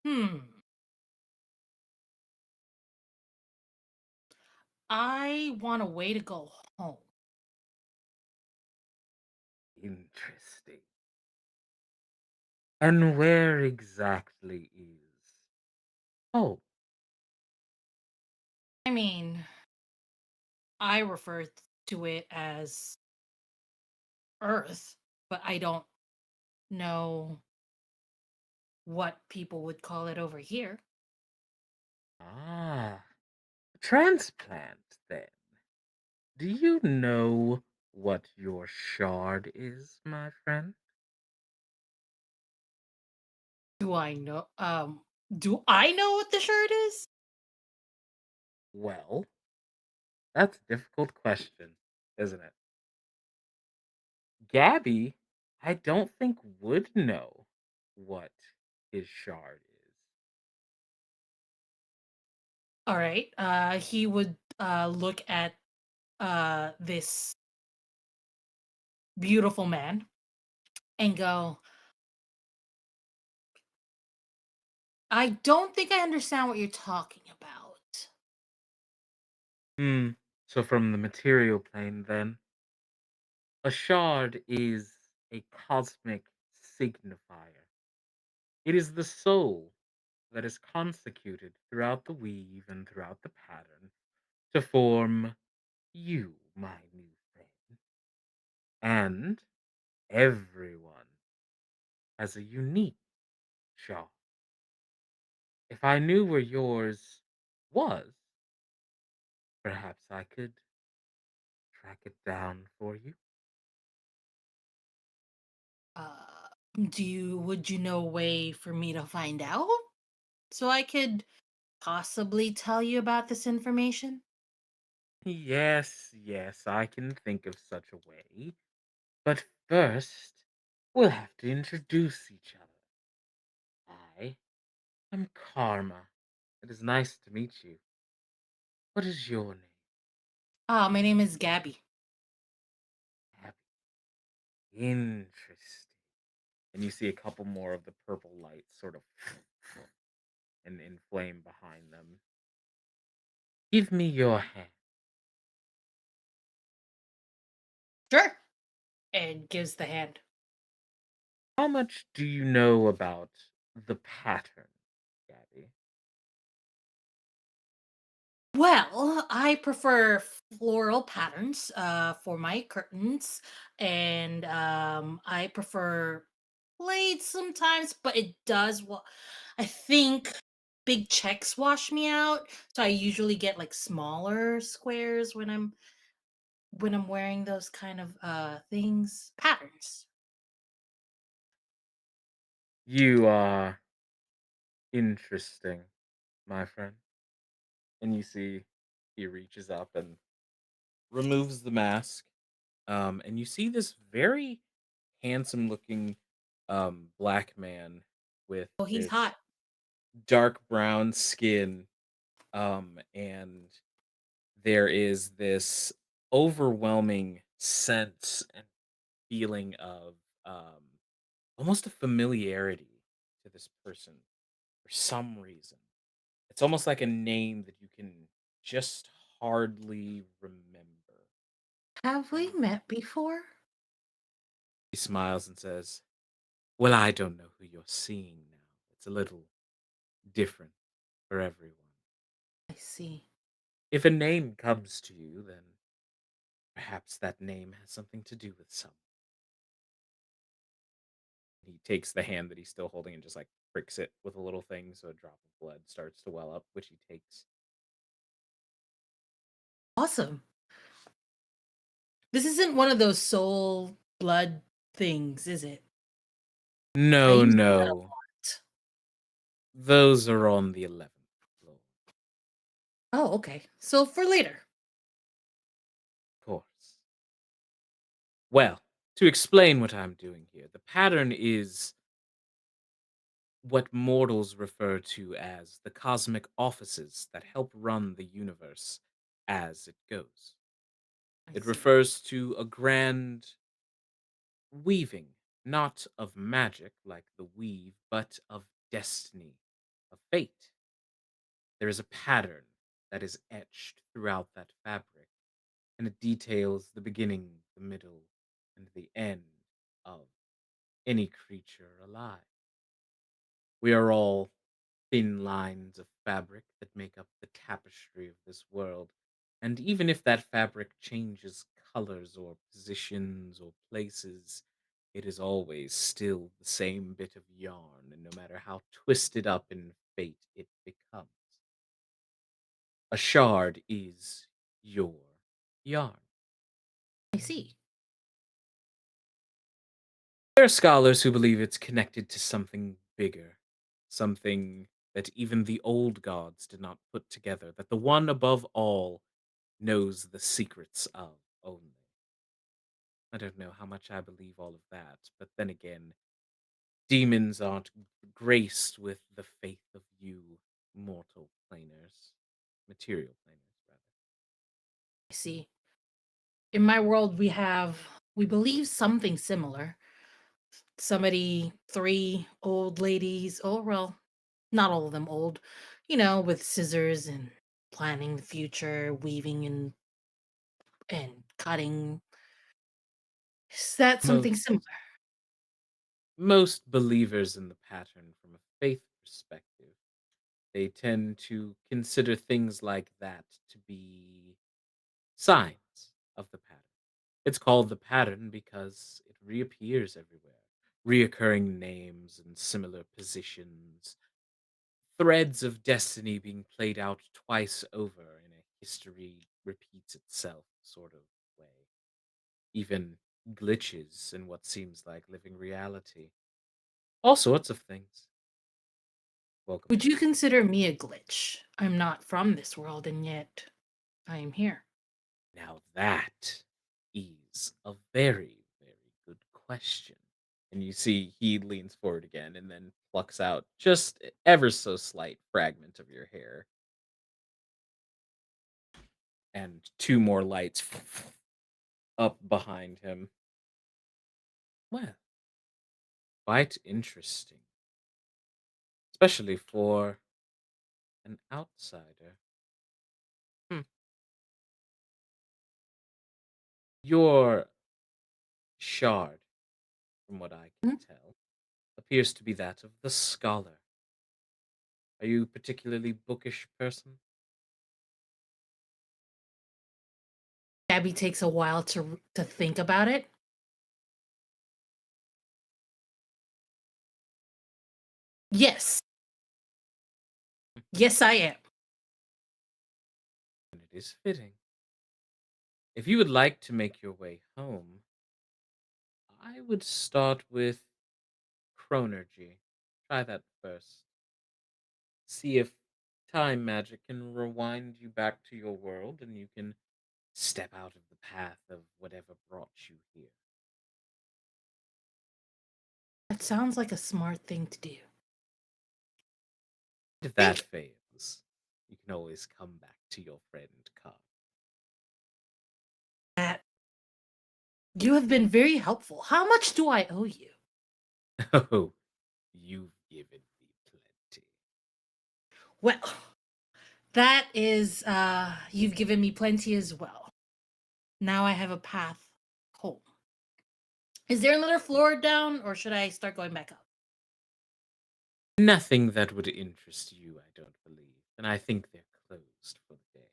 hmm. I want a way to go home. Interesting. And where exactly is? Oh, I mean, I refer to it as Earth, but I don't know what people would call it over here. ah, transplant then. Do you know what your shard is, my friend? Do I know? Do I know what the shirt is? Well, that's a difficult question, isn't it? Gabby, I don't think would know what his shard is. All right. He would look at this beautiful man and go, "I don't think I understand what you're talking about." Hmm. So from the material plane, then, a shard is a cosmic signifier. It is the soul that is consecuted throughout the weave and throughout the pattern to form you, my new friend. And everyone has a unique shard. If I knew where yours was, perhaps I could track it down for you. Uh, would you know a way for me to find out so I could possibly tell you about this information? Yes, yes, I can think of such a way. But first, we'll have to introduce each other. I am Karma. It is nice to meet you. What is your name? Ah, my name is Gabby. Abby. Interesting. And you see a couple more of the purple lights sort of and inflame behind them. Give me your hand. Sure. And gives the hand. How much do you know about the pattern, Gabby? Well, I prefer floral patterns for my curtains, and I prefer plaid sometimes, but it does. I think big checks wash me out, so I usually get like smaller squares when I'm wearing those kind of things patterns. You are interesting, my friend. And you see He reaches up and removes the mask. And you see this very handsome looking black man with Oh, he's this hot. dark brown skin. And there is this overwhelming sense and feeling of um, almost a familiarity to this person for some reason. It's almost like a name that you can just hardly remember. Have we And met before? he smiles and says, "Well, I don't know who you're seeing now. It's a little different for everyone. I see. If a name comes to you, then perhaps that name has something to do with some." He takes the hand that he's still holding and just like pricks it with a little thing so a drop of blood starts to well up, which he takes. Awesome. This isn't one of those soul blood things, is it? I No, use that a no. lot. Those are on the 11th floor, Oh, okay. So for later. of course. Well, to explain what I'm doing here, the pattern is what mortals refer to as the cosmic offices that help run the universe as it goes. I It see. refers to a grand weaving, not of magic like the weave, but of destiny, of fate. There is a pattern that is etched throughout that fabric, and it details the beginning, the middle, and the end of any creature alive. We are all thin lines of fabric that make up the tapestry of this world. And even if that fabric changes colors or positions or places, it is always still the same bit of yarn, and no matter how twisted up in fate it becomes, a shard is your yarn. I see. There are scholars who believe it's connected to something bigger, something that even the old gods did not put together, that the one above all knows the secrets of only. I don't know how much I believe all of that, but then again, demons aren't graced with the faith of you mortal planers, material planers, rather. I see. In my world, we believe something similar. Somebody, three old ladies, oh, well, not all of them old, with scissors and planning the future, weaving and cutting. Is that something Most similar? most believers in the pattern from a faith perspective, they tend to consider things like that to be signs of the pattern. It's called the pattern because it reappears everywhere. Reoccurring names and similar positions, threads of destiny being played out twice over in a history repeats itself sort of way. Even glitches in what seems like living reality. All sorts of things. Welcome Would to you consider me a glitch? I'm not from this world, and yet I am here. now that is a very, very good question. And you see he leans forward again and then plucks out just ever so slight fragment of your hair and two more lights up behind him. Well, quite interesting, especially for an outsider. Hmm. Your shard, from what I can Mhm. tell, appears to be that of the scholar. Are you a particularly bookish person? Abby takes a while to think about it. Yes, yes, I am. And it is fitting. If you would like to make your way home, I would start with chronergy. Try that first. See if Time magic can rewind you back to your world, and you can step out of the path of whatever brought you here. That sounds like a smart thing to do. If that Thank fails, you can always come back to your friend Carl. you. You have been very helpful. How much do I owe you? Oh, you've given me plenty. Well, that is you've given me plenty as well. Now I have a path home. Is there another floor down or should I start going back up? Nothing that would interest you, I don't believe, and I think they're closed for the day.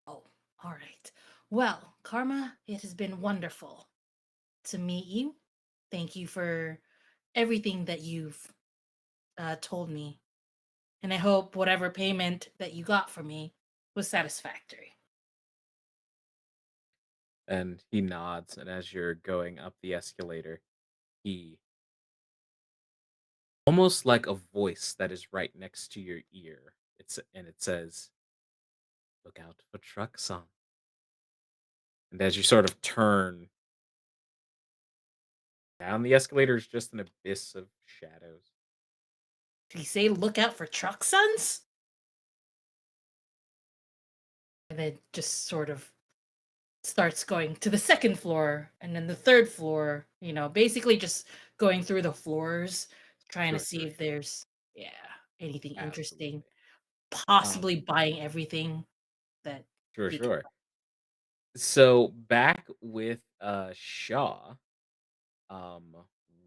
Oh, all right. Well, Karma, it has been wonderful to meet you. Thank you for everything that you've told me. And I hope whatever payment that you got from me was satisfactory. And he nods, and as you're going up the escalator, he almost like a voice that is right next to your ear. It says, "Look out for trucks on." And as you sort of turn down the escalator is just an abyss of shadows. Did he say look out for truck sons? And then just sort of starts going to the second floor and then the third floor, basically just going through the floors, trying to Sure, see sure, if sure. there's, yeah, anything interesting, Absolutely. Um, possibly buying everything that sure, he can. sure. So back with Shaw, um,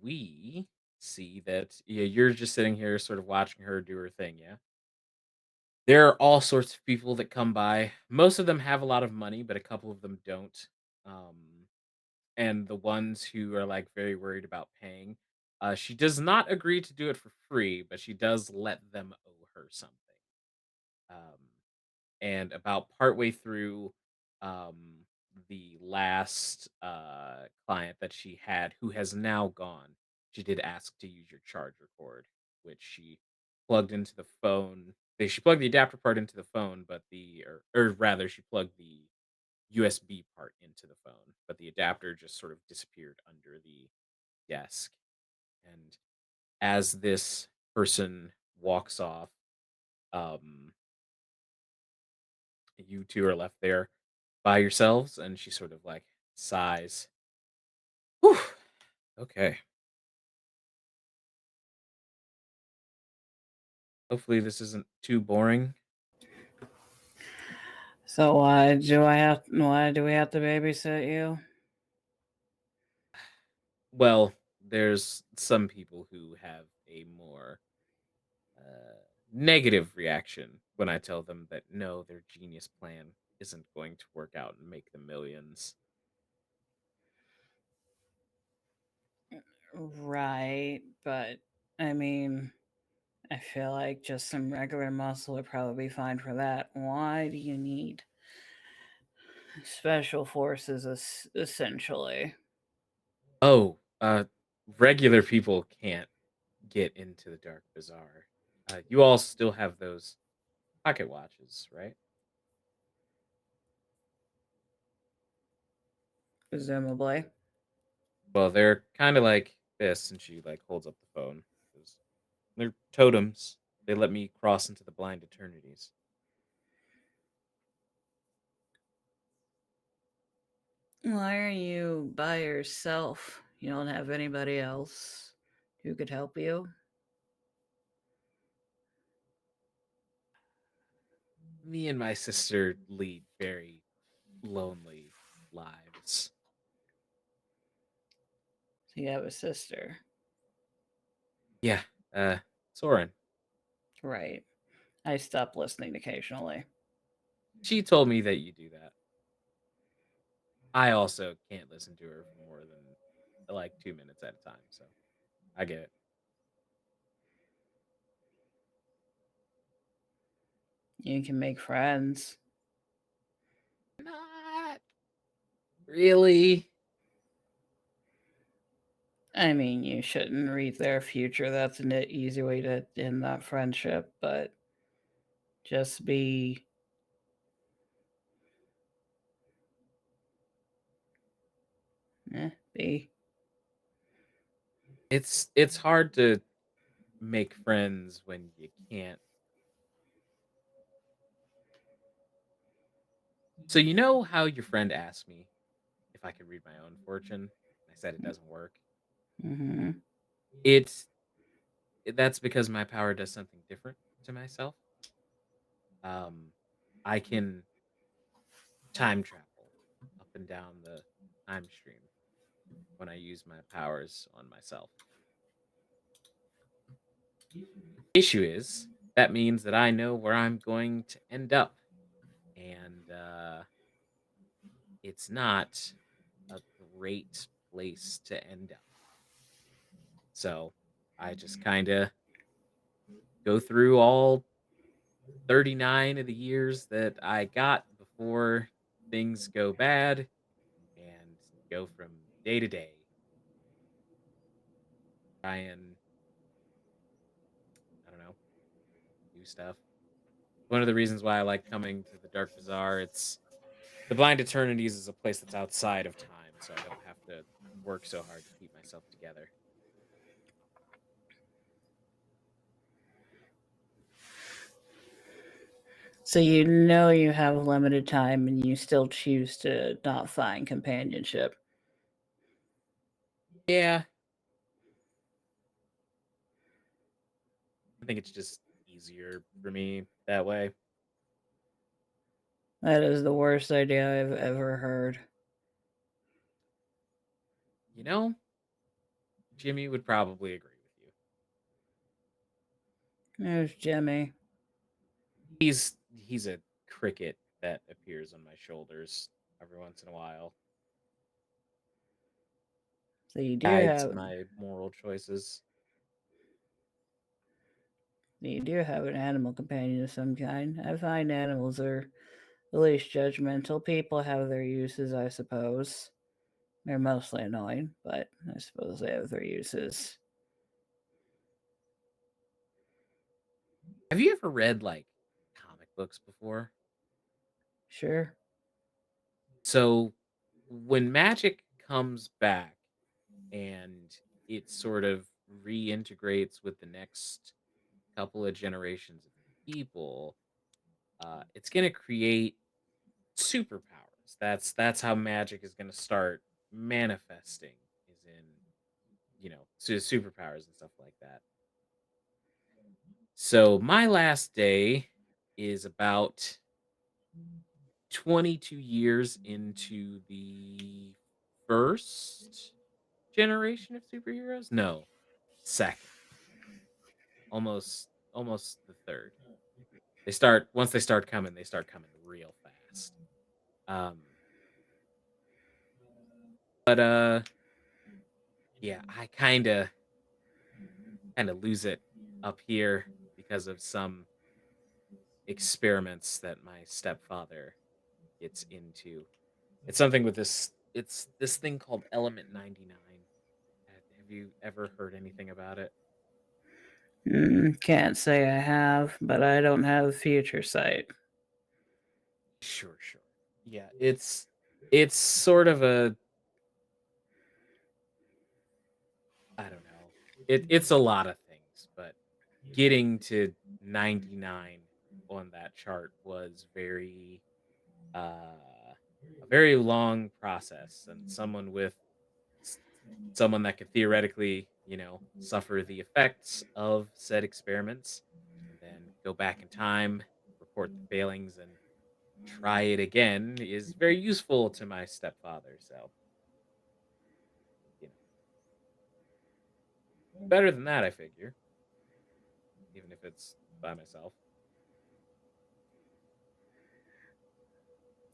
we see that yeah, you're just sitting here sort of watching her do her thing, yeah. There are all sorts of people that come by. Most of them have a lot of money, but a couple of them don't. Um, and the ones who are like very worried about paying, she does not agree to do it for free, but she does let them owe her something. Um, and about partway through um, the last client that she had, who has now gone, she did ask to use your charger cord, which she plugged into the phone. She plugged the adapter part into the phone, but or rather, she plugged the USB part into the phone, but the adapter just sort of disappeared under the desk. And as this person walks off, um, you two are left there by yourselves, and she sort of like sighs. Whew. Okay. Hopefully this isn't too boring. So why do we have to babysit you? Well, there's some people who have a more negative reaction when I tell them that no, their genius plan isn't going to work out and make them millions. Right, but I mean, I feel like just some regular muscle would probably be fine for that. Why do you need special forces essentially? Oh, regular people can't get into the Dark Bazaar. You all still have those pocket watches, right? Presumably. Well, they're kind of like this, and she like holds up the phone. 'Cause they're totems. They let me cross into the blind eternities. Why are you by yourself? You don't have anybody else who could help you? Me and my sister lead very lonely lives. So you have a sister. Yeah, Soren. Right. I stop listening occasionally. She told me that you do that. I also can't listen to her for more than like 2 minutes at a time, so I get it. You can make friends. Not really. I mean, you shouldn't read their future. That's an easy way to end that friendship, but Just be be. It's hard to make friends when you can't. So you know how your friend asked me if I could read my own fortune? I said it doesn't work. Mm-hmm. It's that's because my power does something different to myself. Um, I can time travel up and down the time stream when I use my powers on myself. Issue is that means that I know where I'm going to end up, and it's not a great place to end up. So I just kind of go through all 39 of the years that I got before things go bad and go from day to day, try and, I don't know, do stuff. One of the reasons why I like coming to the Dark Bazaar, it's the Blind Eternities is a place that's outside of time, so I don't have to work so hard to keep myself together. So you know you have limited time and you still choose to not find companionship. Yeah, I think it's just easier for me that way. That is the worst idea I've ever heard. You know, Jimmy would probably agree with you. There's Jimmy. He's a cricket that appears on my shoulders every once in a while. So Guides my moral choices. you do have an animal companion of some kind. I find animals are the least judgmental. People have their uses, I suppose. They're mostly annoying, but I suppose they have their uses. Have you ever read like comic books before? Sure. So when magic comes back and it sort of reintegrates with the next couple of generations of people, it's going to create superpowers. That's how magic is going to start manifesting. Is in superpowers and stuff like that. So my last day is about 22 years into the first generation of superheroes. No, second. Almost the third. They start once they start coming real fast. Um but yeah, I kind of lose it up here because of some experiments that my stepfather gets into. It's something with this it's this thing called Element 99. Have you ever heard anything about it? Can't say I have, but I don't have future sight. Sure, sure. Yeah, it's sort of a I don't know. It's a lot of things, but getting to 99 on that chart was a very long process, and s- someone that could theoretically, suffer the effects of said experiments and then go back in time, report the failings and try it again is very useful to my stepfather. So, you know, better than that, I figure, even if it's by myself.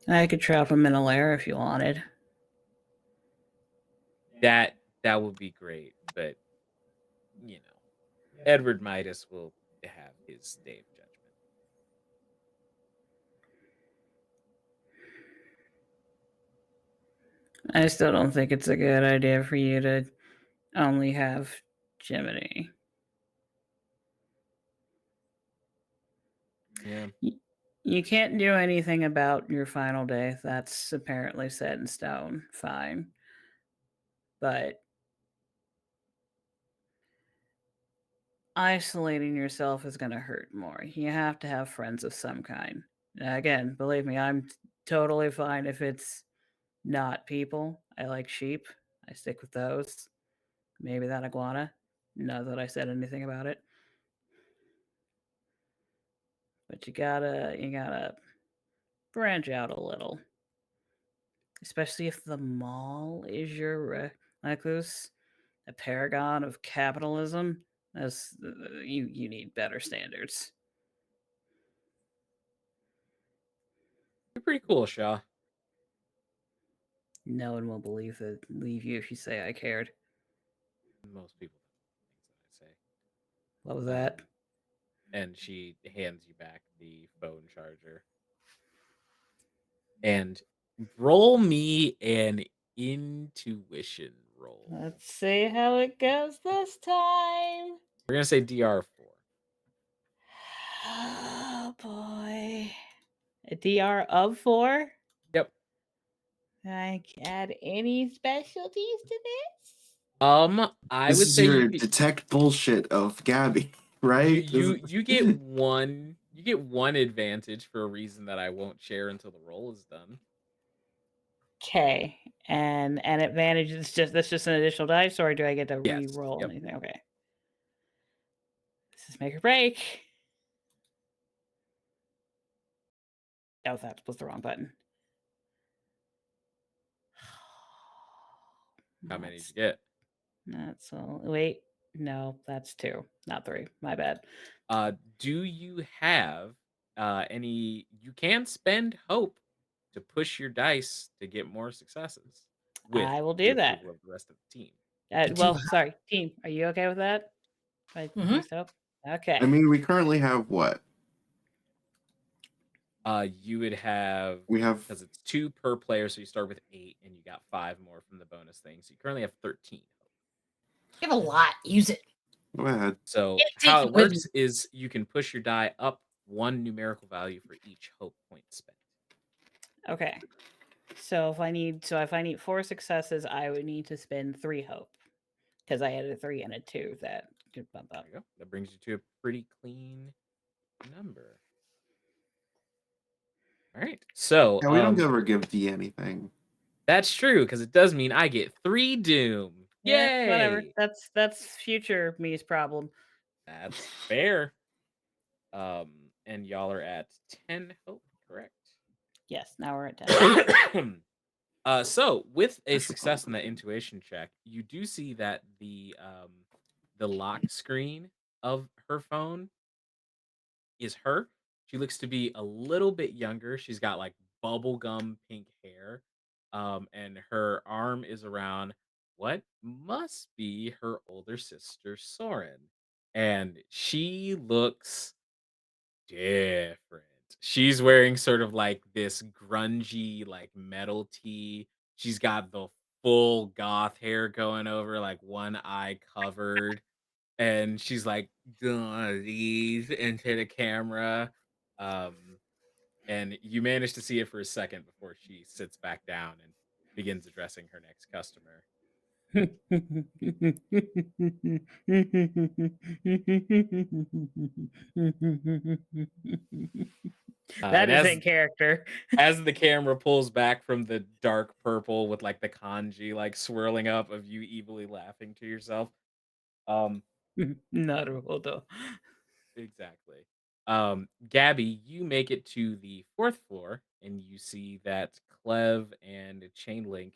I could trap him in a lair if you wanted. That would be great, but Edward Midas will have his day of judgment. I still don't think it's a good idea for you to only have Jiminy. Yeah. You can't do anything about your final day. That's apparently set in stone. Fine. But isolating yourself is going to hurt more. You have to have friends of some kind. Again, believe me, I'm totally fine if it's not people. I like sheep. I stick with those. Maybe that iguana. Not that I said anything about it. But you gotta branch out a little. Especially if the mall is your recluse, a paragon of capitalism. That's you need better standards. You're pretty cool, Shaw. No one will believe you if you say I cared. Most people don't things What was that I say. that? And she hands you back the phone charger. And roll me an intuition roll. Let's see how it goes this time. We're gonna say DR4. Oh boy. A DR of 4? Yep. I add any specialties to this? I This would is say your detect bullshit of Gabby, right? you get one advantage for a reason that I won't share until the roll is done. Okay. And an advantage is that's just an additional dice, or do I get to Yes. re-roll Yep. anything? Okay. This is make or break. Oh, that was the wrong button. How many did That's you get? that's all. Wait, no, that's 2, not 3. My bad. Do you have any? You can spend hope to push your dice to get more successes with I will the do that. approval of the rest of the team. Well, sorry, team. Are you okay with that? I Mhm. used hope. Okay. I mean, we currently have what? You would have We have because it's 2 per player, so you start with 8, and you got 5 more from the bonus thing. So you currently have 13. You have a lot. Use it. go ahead. So Can't take how it it with you. works is you can push your die up 1 numerical value for each hope point spent. Okay. So if I need 4 successes, I would need to spend 3 hope because I had a 3 and a 2 that could bump There up. you go. That brings you to a pretty clean number. All right. So Yeah, we don't ever give D anything. that's true because it does mean I get 3 doom. Yeah, whatever. Yay! That's future me's problem. That's fair. And y'all are at 10 hope, correct? Yes, now we're at 10. So with a Special success in that problem. intuition check, you do see that the lock screen of her phone is her. She looks to be a little bit younger. She's got like bubblegum pink hair. And her arm is around what must be her older sister Soren. And she looks different. She's wearing sort of like this grungy, like metal tee. She's got the full goth hair going over, like one eye covered. And she's like doing these into the camera. Um, and you manage to see it for a second before she sits back down and begins addressing her next customer. That And is in character. as the camera pulls back from the dark purple with like the kanji like swirling up of you evilly laughing to yourself. Um, Naruhodo. exactly. Gabby, you make it to the 4th floor and you see that Clev and Chainlink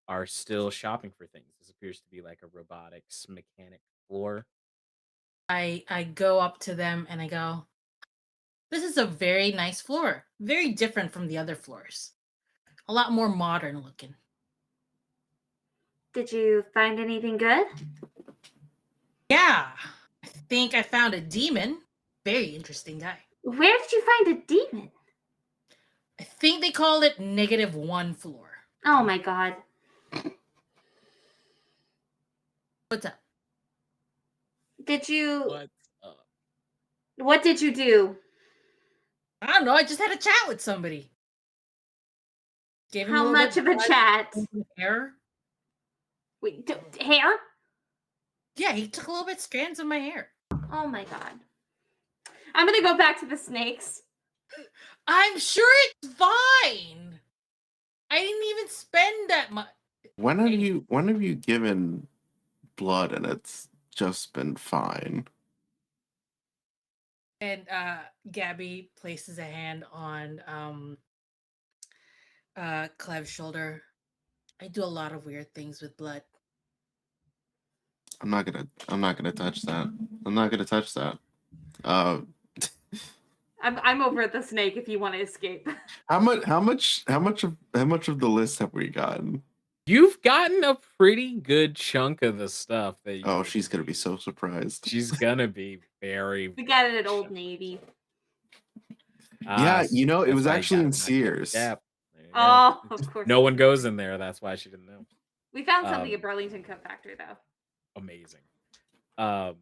are still shopping for things. This appears to be like a robotics mechanic floor. I go up to them and I go, "This is a very nice floor. Very different from the other floors. A lot more modern looking." Did you find anything good? Yeah. I think I found a demon. Very interesting guy. Where did you find a demon? I think they call it -1 floor. Oh my god. What's up? Did you What's up? what did you do? I don't know. I just had a chat with somebody. Gave him a How little much bit of a blood, chat? hair. Wait, hair? Yeah, he took a little bit strands of my hair. Oh my god. I'm gonna go back to the snakes. I'm sure it's fine. I didn't even spend that much. Anyway, When have you given blood and it's just been fine? and Gabby places a hand on Clev's shoulder. I do a lot of weird things with blood. I'm not gonna touch that. I'm not gonna touch that. Uh I'm over at the snake if you want to escape. how much of the list have we gotten? You've gotten a pretty good chunk of the stuff that you Oh, would she's gonna be use. so surprised. She's gonna be very, We got it very at Old shocked. Navy. Ah, Yeah, you know, it that's was why you actually gotta in not go to Sears. Gap. There you go. Oh, of course No it one was. goes in there. That's why she didn't know. We found something at Um, Burlington Coat Factory though. amazing. Um,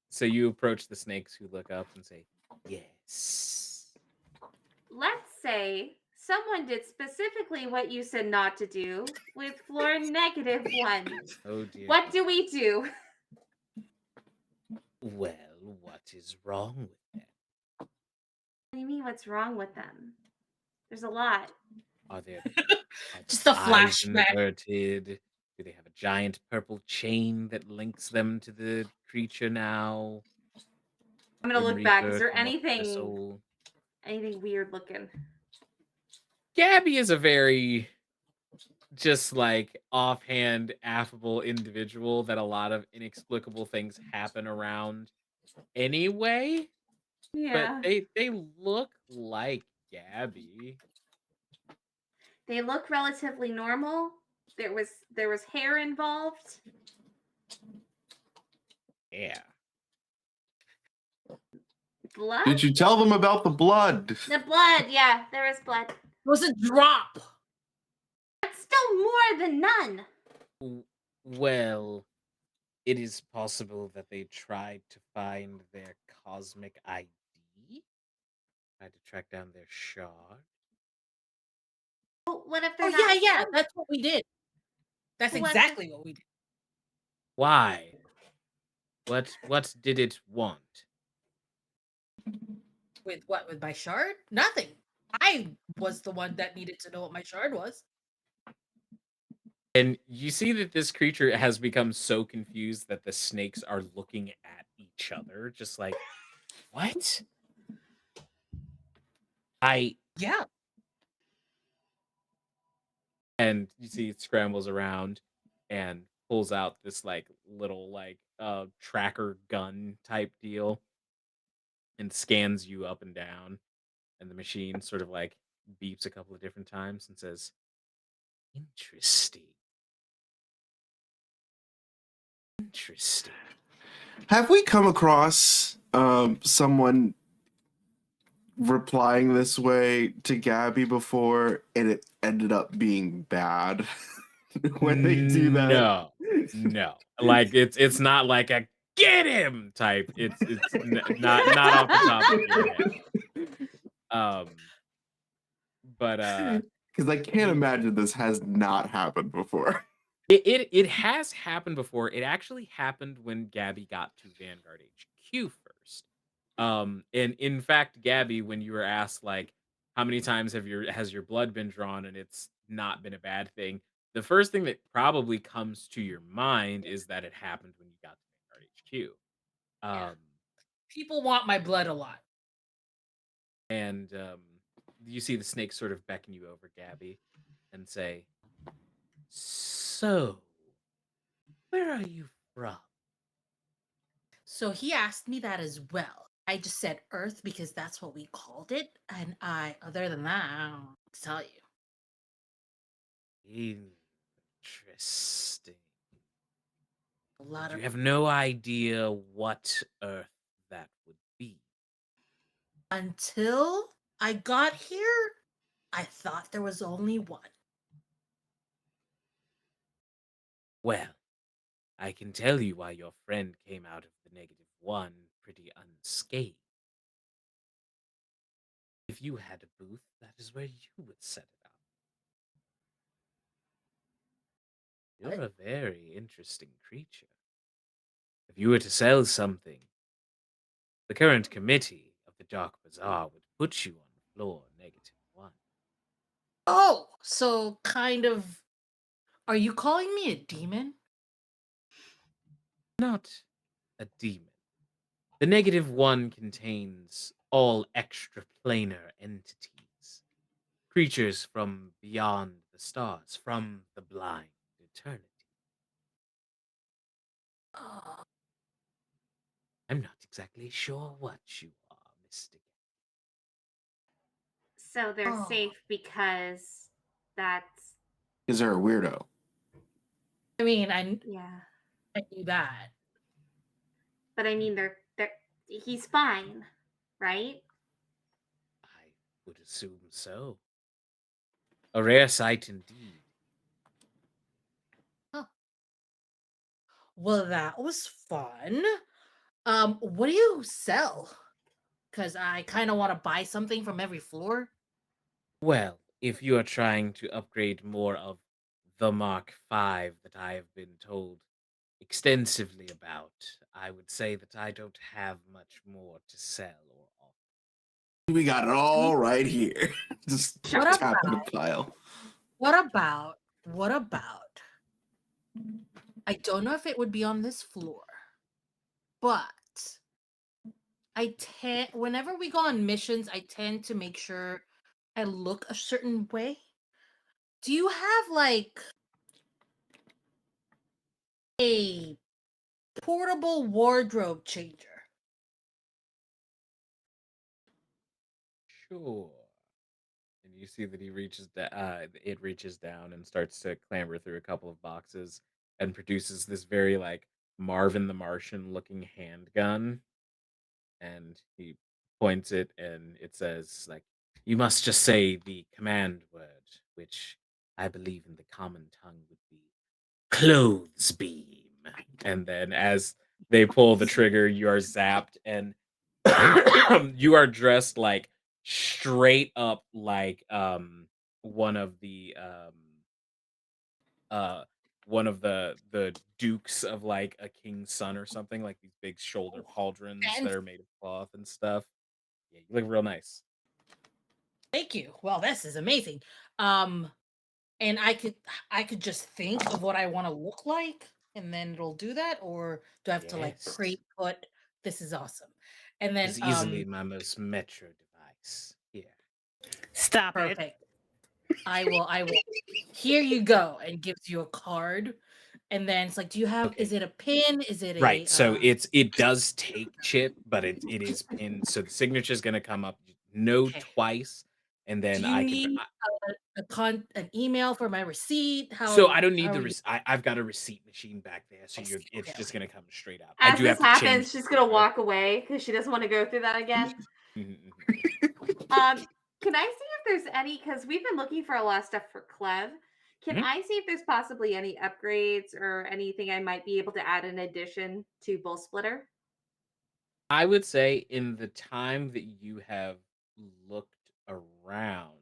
so you approach the snakes who look up and say, "Yes." Let's say someone did specifically what you said not to do with floor -1. Oh dear What God. do we do? Well, what is wrong with them? What do you mean what's wrong with them? There's a lot. Are their are their Just a eyes flashback. inverted? Do they have a giant purple chain that links them to the creature now? I'm gonna Grim look back. Is Reaper there can watch their anything soul. weird looking? Gabby is a very just like offhand, affable individual that a lot of inexplicable things happen around anyway. But Yeah. they look like Gabby. They look relatively normal. There was hair involved. Yeah. Blood? Did you tell them about the blood? The blood, yeah, there was blood. It was a drop. That's still more than none. W- Well, it is possible that they tried to find their cosmic ID, tried to track down their shard. Well, what if Oh they're yeah, not yeah. sure? That's what we did. That's What if exactly what we did. Why? What did it want? With what? With my shard? Nothing. I was the one that needed to know what my shard was. And you see that this creature has become so confused that the snakes are looking at each other, just like, what? I Yeah. and you see it scrambles around and pulls out this like little like tracker gun type deal and scans you up and down, and the machine sort of like beeps a couple of different times and says, interesting, interesting. Have we come across someone replying this way to Gabby before and it ended up being bad when they do that? No, no. Like it's not like a get him type. Not off the top of your head. Um, but Because I can't you imagine this has not happened before. it has happened before. It actually happened when Gabby got to Vanguard HQ first. And in fact, Gabby, when you were asked like how many times has your blood been drawn and it's not been a bad thing, the first thing that probably comes to your mind is that it happened when you got to Vanguard HQ. Yeah. Um, People want my blood a lot. and you see the snake sort of beckon you over, Gabby, and say, "So, where are you from?" So he asked me that as well. I just said Earth because that's what we called it. And other than that, I don't know what to tell you. Interesting. A And lot you of have no idea what Earth that would be. until I got here, I thought there was only one. Well, I can tell you why your friend came out of the -1 pretty unscathed. if you had a booth, that is where you would set it up. You're a very interesting creature. If you were to sell something, the current committee of the Dark Bazaar would put you on floor -1. Oh, so kind of. Are you calling me a demon? Not a demon. The -1 contains all extraplanar entities, creatures from beyond the stars, from the blind eternity. Oh, I'm not exactly sure what you are, Mr. So they're oh. safe because that's Is there a weirdo? I mean, yeah. I knew that. But I mean, they're he's fine, right? I would assume so. A rare sight indeed. Huh. Well, that was fun. What do you sell? Because I kind of want to buy something from every floor. Well, if you are trying to upgrade more of the Mark V that I have been told extensively about, I would say that I don't have much more to sell or offer. We got it all right here. Just What Sure. tapping the about? pile. What about? What about? I don't know if it would be on this floor, but I tend whenever we go on missions, I tend to make sure I look a certain way. Do you have like a portable wardrobe changer? Sure. And you see that it reaches down and starts to clamber through a couple of boxes and produces this very like Marvin the Martian looking handgun. And he points it and it says like, you must just say the command word, which I believe in the common tongue would be clothes beam. And then as they pull the trigger, you are zapped and you are dressed like straight up like one of the uh one of the dukes of like a king's son or something, like these big shoulder pauldrons And that are made of cloth and stuff. Yeah, you look real nice. thank you. Well, this is amazing. Um, and I could just think of what I want to look like, and then it'll do that, or do I have to like Yes. pre-put? This is awesome. And then Is easily my most metro device. Here. Stop it. perfect. I will. Here you go, and gives you a card, and then it's like, do you have? Is Okay. it a pin? Is it Right. a? So it does take chip, but it is pinned. So the signature is gonna come up no Okay. twice, and Do then you I can. need an email for my receipt? So I don't need How the are you? I've got a receipt machine back there, so I you're see. it's Okay, just okay. gonna come straight out. I As do this have to change happens, the she's gonna paper. walk away because she doesn't want to go through that again. Mhm, mhm. Can I see if there's any? Because we've been looking for a lot of stuff for Clev. Can Mhm. I see if there's possibly any upgrades or anything I might be able to add in addition to Bull Splitter? I would say in the time that you have looked around,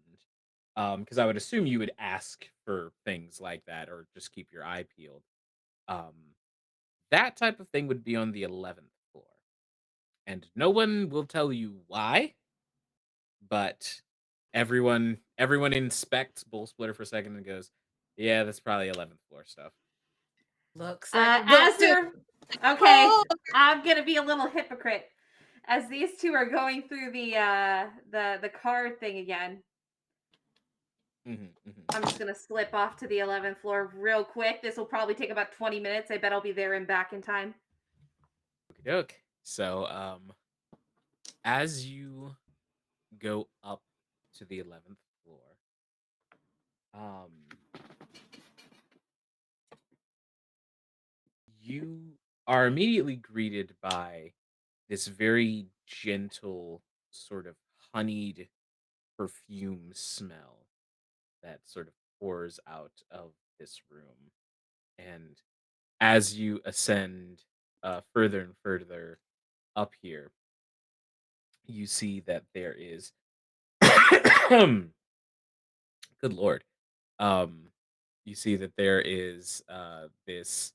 because I would assume you would ask for things like that or just keep your eye peeled. Um, that type of thing would be on the 11th floor, and no one will tell you why, but everyone inspects Bull Splitter for a second and goes, "Yeah, that's probably 11th floor stuff." Looks like we're going As to. they're okay, Oh, I'm gonna be a little hypocrite as these two are going through the card thing again. Mhm, mhm. I'm just gonna slip off to the 11th floor real quick. This will probably take about 20 minutes. I bet I'll be there and back in time. Okey doke. So, as you go up to the 11th floor, um, you are immediately greeted by this very gentle, sort of honeyed perfume smell that sort of pours out of this room. And as you ascend further and further up here, you see that there is Good lord. Um, you see that there is this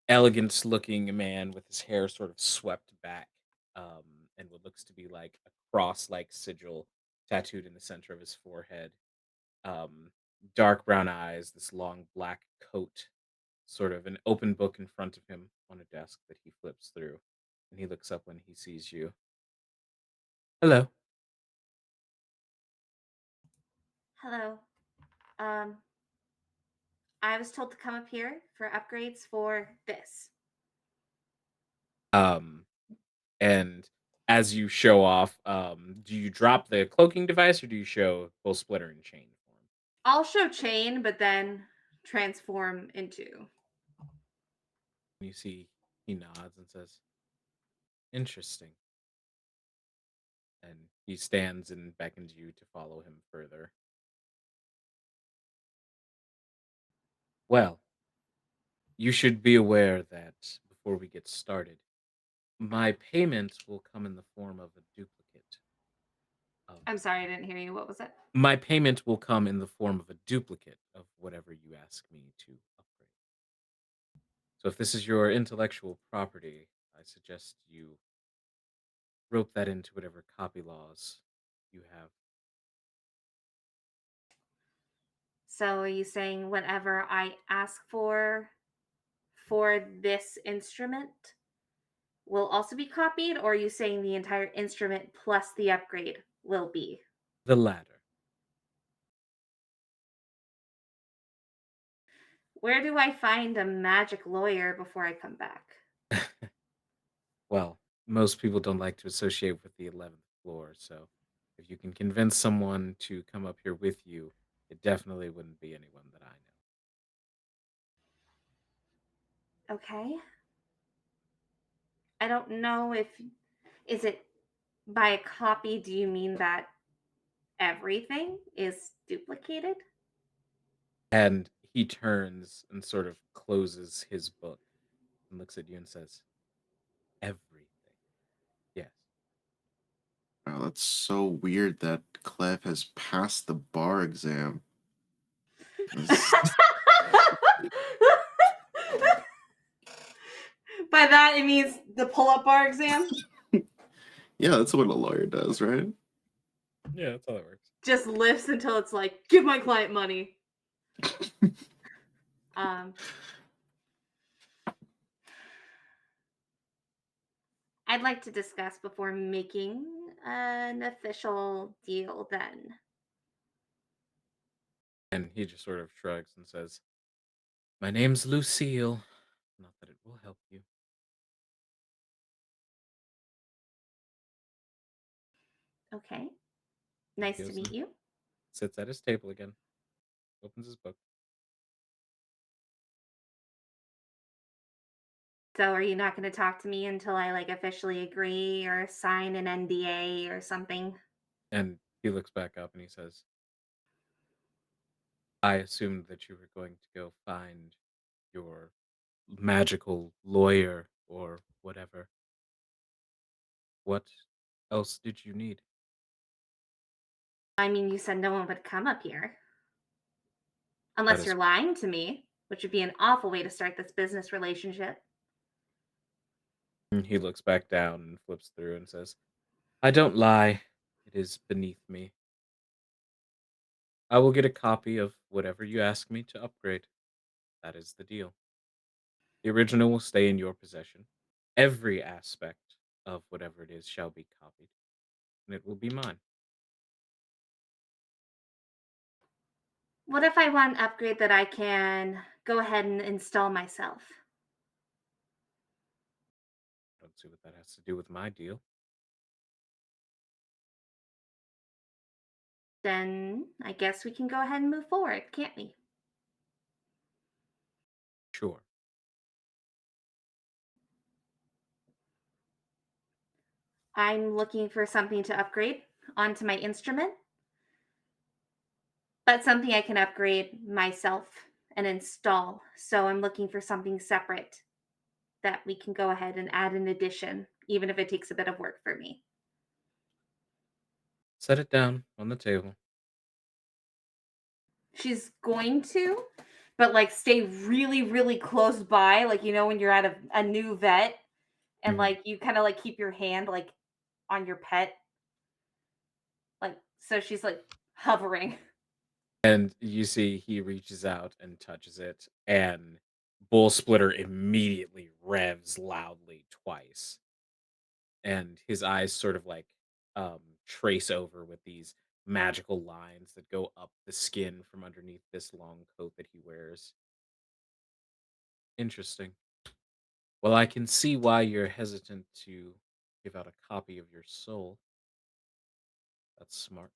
elegant looking man with his hair sort of swept back, um, and what looks to be like a cross like sigil tattooed in the center of his forehead. Um, Dark brown eyes, this long black coat, sort of an open book in front of him on a desk that he flips through. And he looks up when he sees you. Hello. Hello. Um, I was told to come up here for upgrades for this. Um, and as you show off, do you drop the cloaking device or do you show full splitter and chain form? I'll show chain, but then transform into. And you see he nods and says, interesting. And he stands and beckons you to follow him further. Well, you should be aware that before we get started, my payment will come in the form of a duplicate of I'm sorry, I didn't hear you. What was it? my payment will come in the form of a duplicate of whatever you ask me to upgrade. So if this is your intellectual property, I suggest you rope that into whatever copy laws you have. So are you saying whatever I ask for this instrument will also be copied, or are you saying the entire instrument plus the upgrade will be? The latter. Where do I find a magic lawyer before I come back? Well, most people don't like to associate with the 11th floor, so if you can convince someone to come up here with you, it definitely wouldn't be anyone that I know. Okay. I don't know if is it by a copy, do you mean that everything is duplicated? And he turns and sort of closes his book and looks at you and says, everything. Yes. Wow, that's so weird that Clef has passed the bar exam. 'Cause- By that, it means the pull up bar exam yeah, that's what a lawyer does, right? Yeah, that's how it works. just lifts until it's like, give my client money. Um, I'd like to discuss before making an official deal then. And he just sort of shrugs and says, my name's Lucille. Not that it will help you. Okay. And he Nice to goes meet and you. sits at his table again, opens his book. So are you not going to talk to me until I like officially agree or sign an NDA or something? And he looks back up and he says, I assumed that you were going to go find your magical lawyer or whatever. What else did you need? I mean, you said no one would come up here That unless is, you're lying to me, which would be an awful way to start this business relationship. and he looks back down and flips through and says, I don't lie. It is beneath me. I will get a copy of whatever you ask me to upgrade. That is the deal. The original will stay in your possession. Every aspect of whatever it is shall be copied, and it will be mine. What if I want an upgrade that I can go ahead and install myself? I don't see what that has to do with my deal. Then I guess we can go ahead and move forward, can't we? Sure. I'm looking for something to upgrade onto my instrument, but something I can upgrade myself and install. So I'm looking for something separate that we can go ahead and add an addition, even if it takes a bit of work for me. Set it down on the table. she's going to, but like stay really, really close by. Like, when you're at a new vet and Mhm. like you kind of like keep your hand like on your pet, like, so she's like hovering. And you see he reaches out and touches it, and Bull Splitter immediately revs loudly twice, and his eyes sort of like trace over with these magical lines that go up the skin from underneath this long coat that he wears. Interesting. Well, I can see why you're hesitant to give out a copy of your soul. That's smart.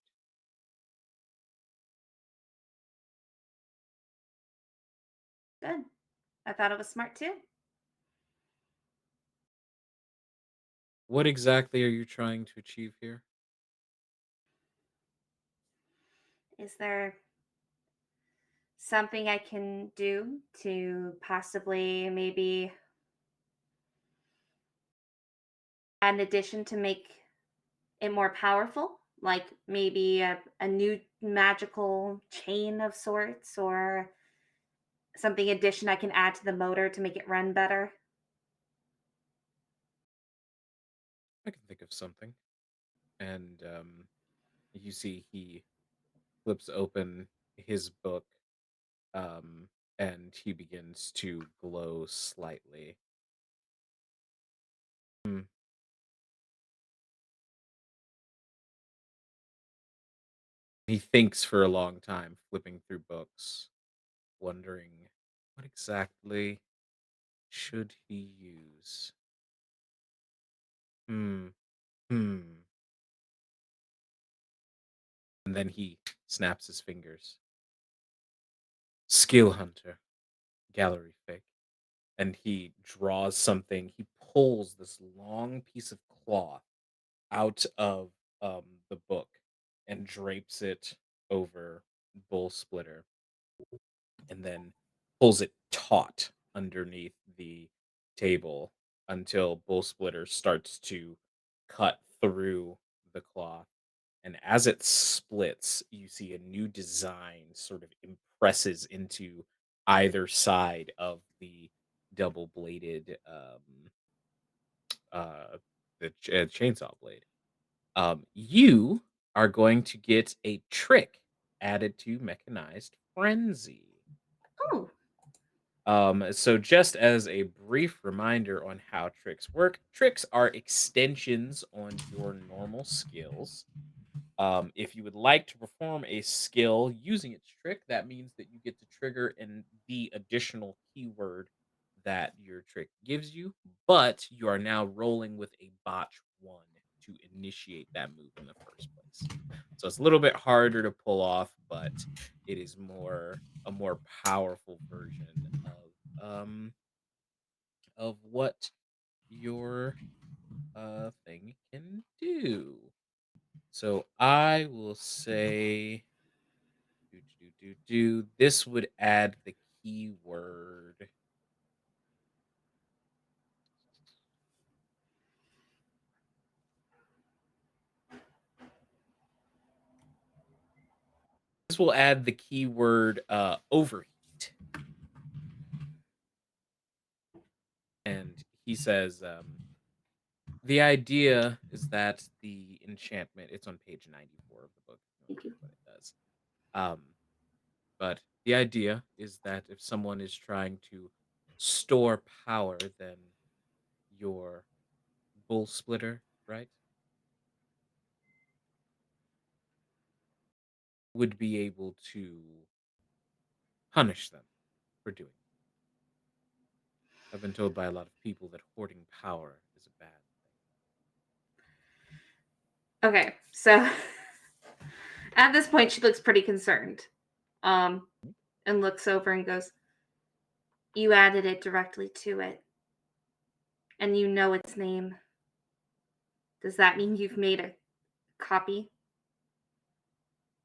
Good. I thought it was smart too. What exactly are you trying to achieve here? Is there something I can do to possibly maybe add an addition to make it more powerful? Like maybe a new magical chain of sorts or something addition I can add to the motor to make it run better? I can think of something. And you see he flips open his book, um, and he begins to glow slightly. Hmm. He thinks for a long time, flipping through books, wondering what exactly should he use. Hmm. Hmm. And then he snaps his fingers. Skill hunter, gallery fake. And he draws something. He pulls this long piece of cloth out of the book and drapes it over Bull Splitter, and then pulls it taut underneath the table until Bull Splitter starts to cut through the cloth. And as it splits, you see a new design sort of impresses into either side of the double bladed uh, chainsaw blade. You are going to get a trick added to mechanized frenzy. Oh, So just as a brief reminder on how tricks work, tricks are extensions on your normal skills. If you would like to perform a skill using its trick, that means that you get to trigger the additional keyword that your trick gives you, but you are now rolling with a botch one to initiate that move in the first place. So it's a little bit harder to pull off, but it is a more powerful version of what your thing can do. So I will say this would add the keyword. This will add the keyword overheat. And he says, the idea is that the enchantment, it's on page 94 of the book, if you want thank to you. read what it does. Um, but the idea is that if someone is trying to store power, then your bull splitter, right, would be able to punish them for doing it. I've been told by a lot of people that hoarding power is a bad thing. Okay, so at this point, she looks pretty concerned, um, and looks over and goes, "You added it directly to it, and you know its name. Does that mean you've made a copy?"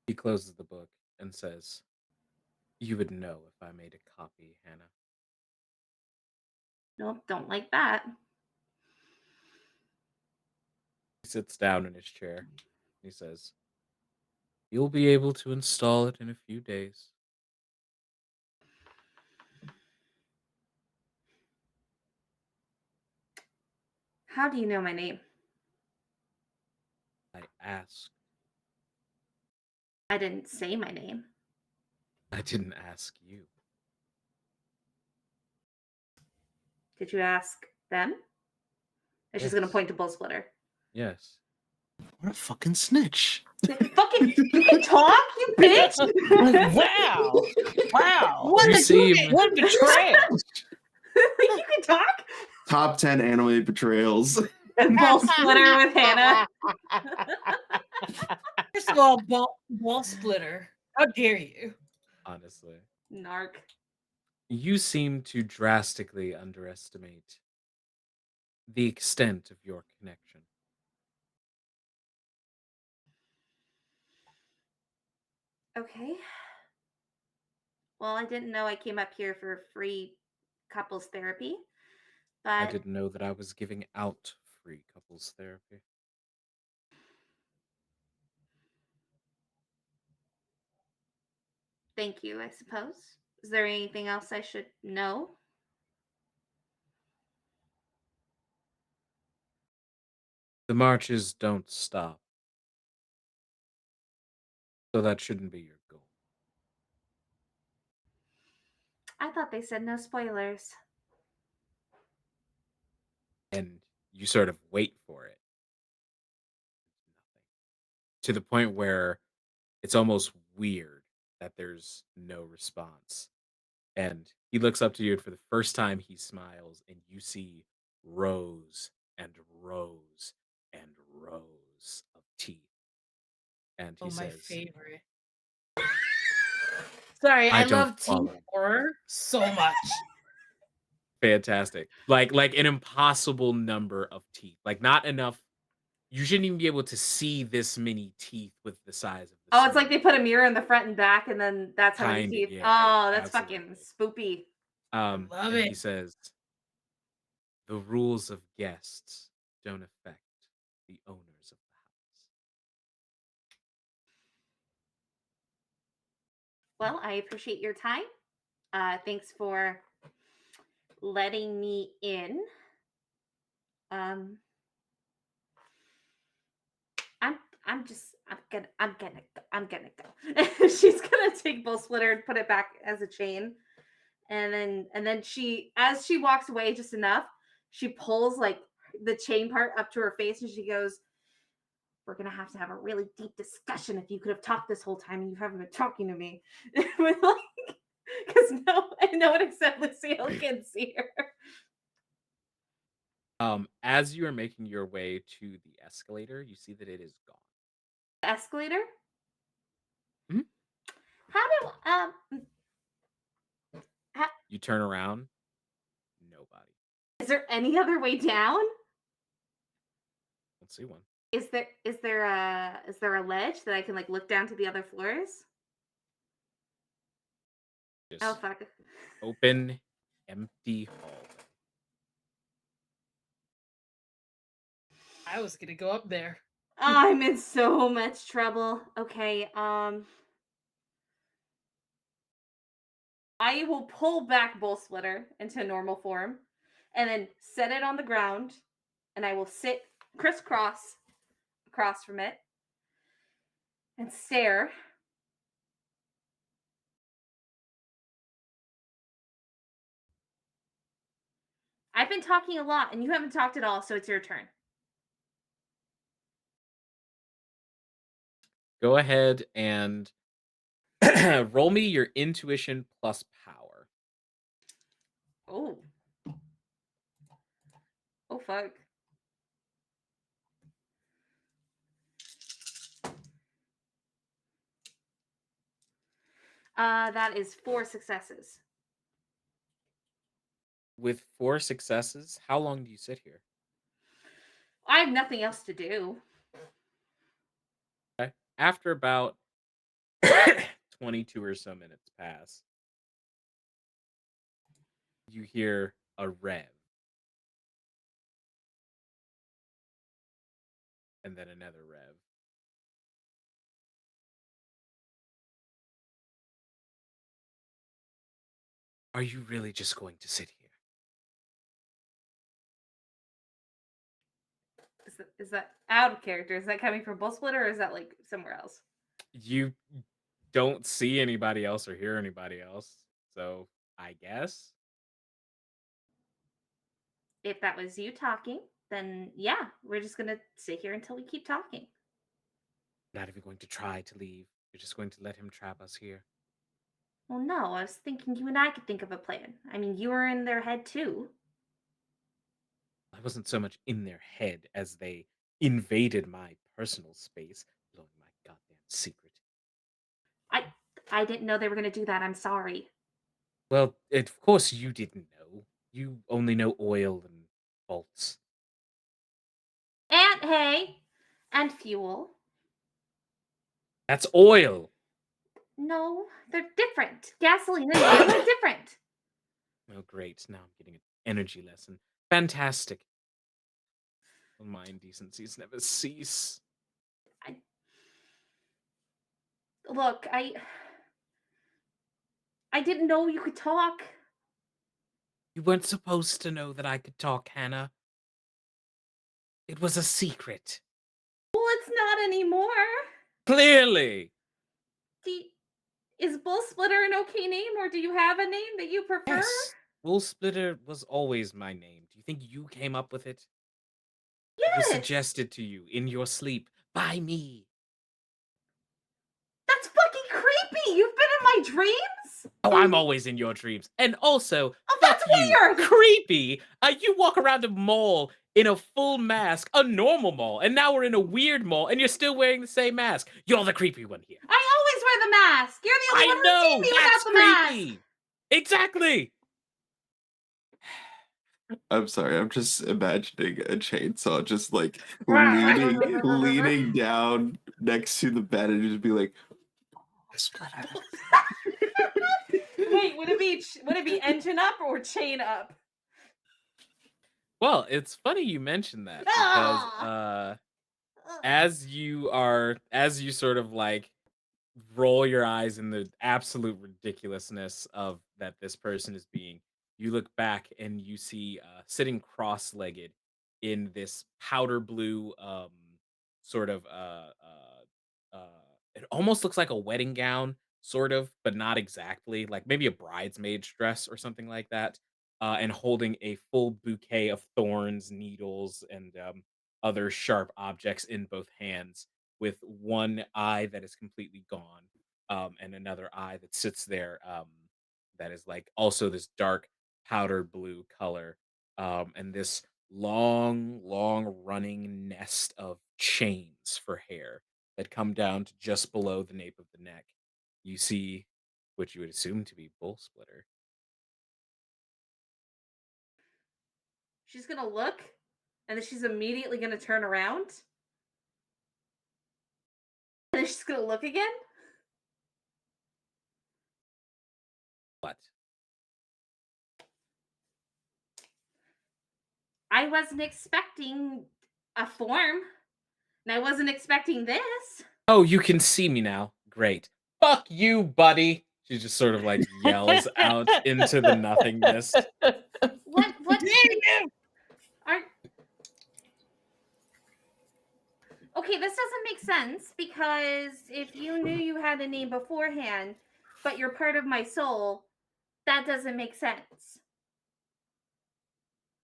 He closes the book and says, "You would know if I made a copy, Hannah." Nope, don't like that. He sits down in his chair. He says, "You'll be able to install it in a few days. How do you know my name? I asked. I didn't say my name. I didn't ask you. Did you ask them? And she's gonna Yes. point to Bull Splitter. Yes. What a fucking snitch. Fucking, you can talk, you bitch. Wow. Wow. What You the seem What betrayal. You can talk. Top 10 anime betrayals. And Bull Splitter with Hannah. First of all, ball splitter. How dare you? honestly. Narc. You seem to drastically underestimate the extent of your connection. Okay. Well, I didn't know I came up here for free couples therapy, I but didn't know that I was giving out free couples therapy. thank you, I suppose. Is there anything else I should know? The marches don't stop, so that shouldn't be your goal. I thought they said no spoilers. And you sort of wait for it. Nothing. To the point where it's almost weird that there's no response. And he looks up to you, and for the first time, he smiles, and you see rows and rows and rows of teeth. And he Oh, my says, favorite. Sorry, I I don't love teen follow. horror so much. Fantastic. Like an impossible number of teeth. Like not enough. You shouldn't even be able to see this many teeth with the size of the Oh, it's like smile. they put a mirror in the front and back, and then that's how many Kind of, teeth. yeah, yeah, Oh, that's fucking absolutely. spoopy. I love And it. he says, the rules of guests don't affect the owners of the house. Well, I appreciate your time. Thanks for letting me in. Um, I'm I'm gonna go. She's gonna take Bull Splitter and put it back as a chain, and then she, as she walks away just enough, she pulls like the chain part up to her face, and she goes, "We're gonna have to have a really deep discussion if you could have talked this whole time and you haven't been talking to me." Because no one except Lucille can see her. As you are making your way to the escalator, you see that it is gone. Escalator. Mhm. How do ha- You turn around, nobody. is there any other way down? Let's see one. Is there a ledge that I can like look down to the other floors? Oh Just fuck. open, empty hallway. I was gonna go up there. I'm in so much trouble. Okay, I will pull back Bull Splitter into normal form and then set it on the ground, and I will sit crisscross across from it and stare. I've been talking a lot and you haven't talked at all, so it's your turn. Go ahead and roll me your intuition plus power. Oh. Oh fuck. That is 4 successes. With 4 successes, how long do you sit here? I have nothing else to do. Okay. After about 22 or so minutes pass, you hear a rev and then another rev. Are you really just going to sit here? Is that out of character? Is that coming from Bull Splitter or is that like somewhere else? You don't see anybody else or hear anybody else. So I guess If that was you talking, then yeah, we're just gonna sit here until we keep talking. not even going to try to leave. You're just going to let him trap us here. Well, no, I was thinking you and I could think of a plan. I mean, you were in their head too. I wasn't so much in their head as they invaded my personal space, blowing my goddamn secret. I I didn't know they were gonna do that. I'm sorry. Well, of course you didn't know. You only know oil and bolts. And hay and fuel. That's oil. No, they're different. Gasoline and oil are different. Oh, great. Now I'm getting an energy lesson. Fantastic. Well, my indecencies never cease. I look, I didn't know you could talk. You weren't supposed to know that I could talk, Hannah. It was a secret. Well, it's not anymore. Clearly. Do you- is Bull Splitter an okay name, or do you have a name that you prefer? Yes. Wool Splitter was always my name. Do you think you came up with it? It was Yes. suggested to you in your sleep by me. That's fucking creepy. You've been in my dreams? Oh, I'm always in your dreams. And also, Oh, fuck that's you. weird. Creepy. You walk around a mall in a full mask, a normal mall, and now we're in a weird mall, and you're still wearing the same mask. You're the creepy one here. I always wear the mask. You're the only I one who's seen know. me That's without the mask. creepy. Exactly. I'm sorry, I'm just imagining a chainsaw just like leaning down next to the bed and just be like, Wait, would it be engine up or chain up? Well, it's funny you mentioned that because Ah! as you sort of like roll your eyes in the absolute ridiculousness of that this person is being, you look back and you see sitting cross-legged in this powder blue sort of it almost looks like a wedding gown sort of, but not exactly, like maybe a bridesmaid's dress or something like that, and holding a full bouquet of thorns, needles, and other sharp objects in both hands, with one eye that is completely gone, and another eye that sits there, that is like also this dark powder blue color, and this long running nest of chains for hair that come down to just below the nape of the neck. You see what you would assume to be Bull Splitter. She's gonna look, and then she's immediately gonna turn around, and then she's gonna look again. What? I wasn't expecting a form, and I wasn't expecting this. Oh, you can see me now. Great. Fuck you, buddy. She just sort of like yells out into the nothingness. What are okay, this doesn't make sense because if you knew you had a name beforehand, but you're part of my soul, that doesn't make sense.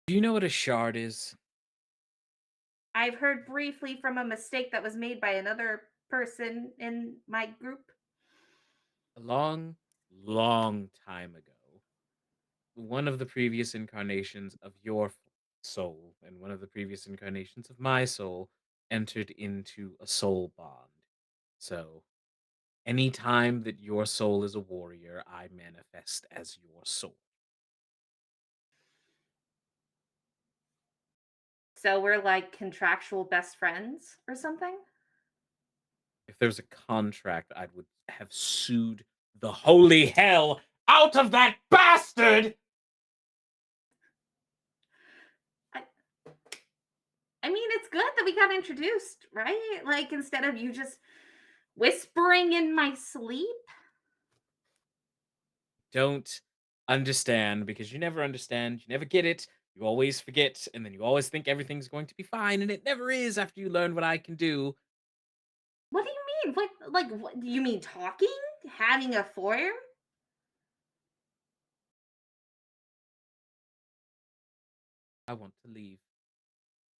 Do you know what a shard is? I've heard briefly from a mistake that was made by another person in my group. A long time ago, one of the previous incarnations of your soul and one of the previous incarnations of my soul entered into a soul bond. So, anytime that your soul is a warrior, I manifest as your soul. So we're like contractual best friends or something? If there's a contract, I would have sued the holy hell out of that bastard. I I mean, it's good that we got introduced, right? Like instead of you just whispering in my sleep. Don't understand because you never understand, you never get it. You always forget, and then you always think everything's going to be fine, and it never is after you learn what I can do. What do you mean? What do you mean talking? Having a form? I want to leave.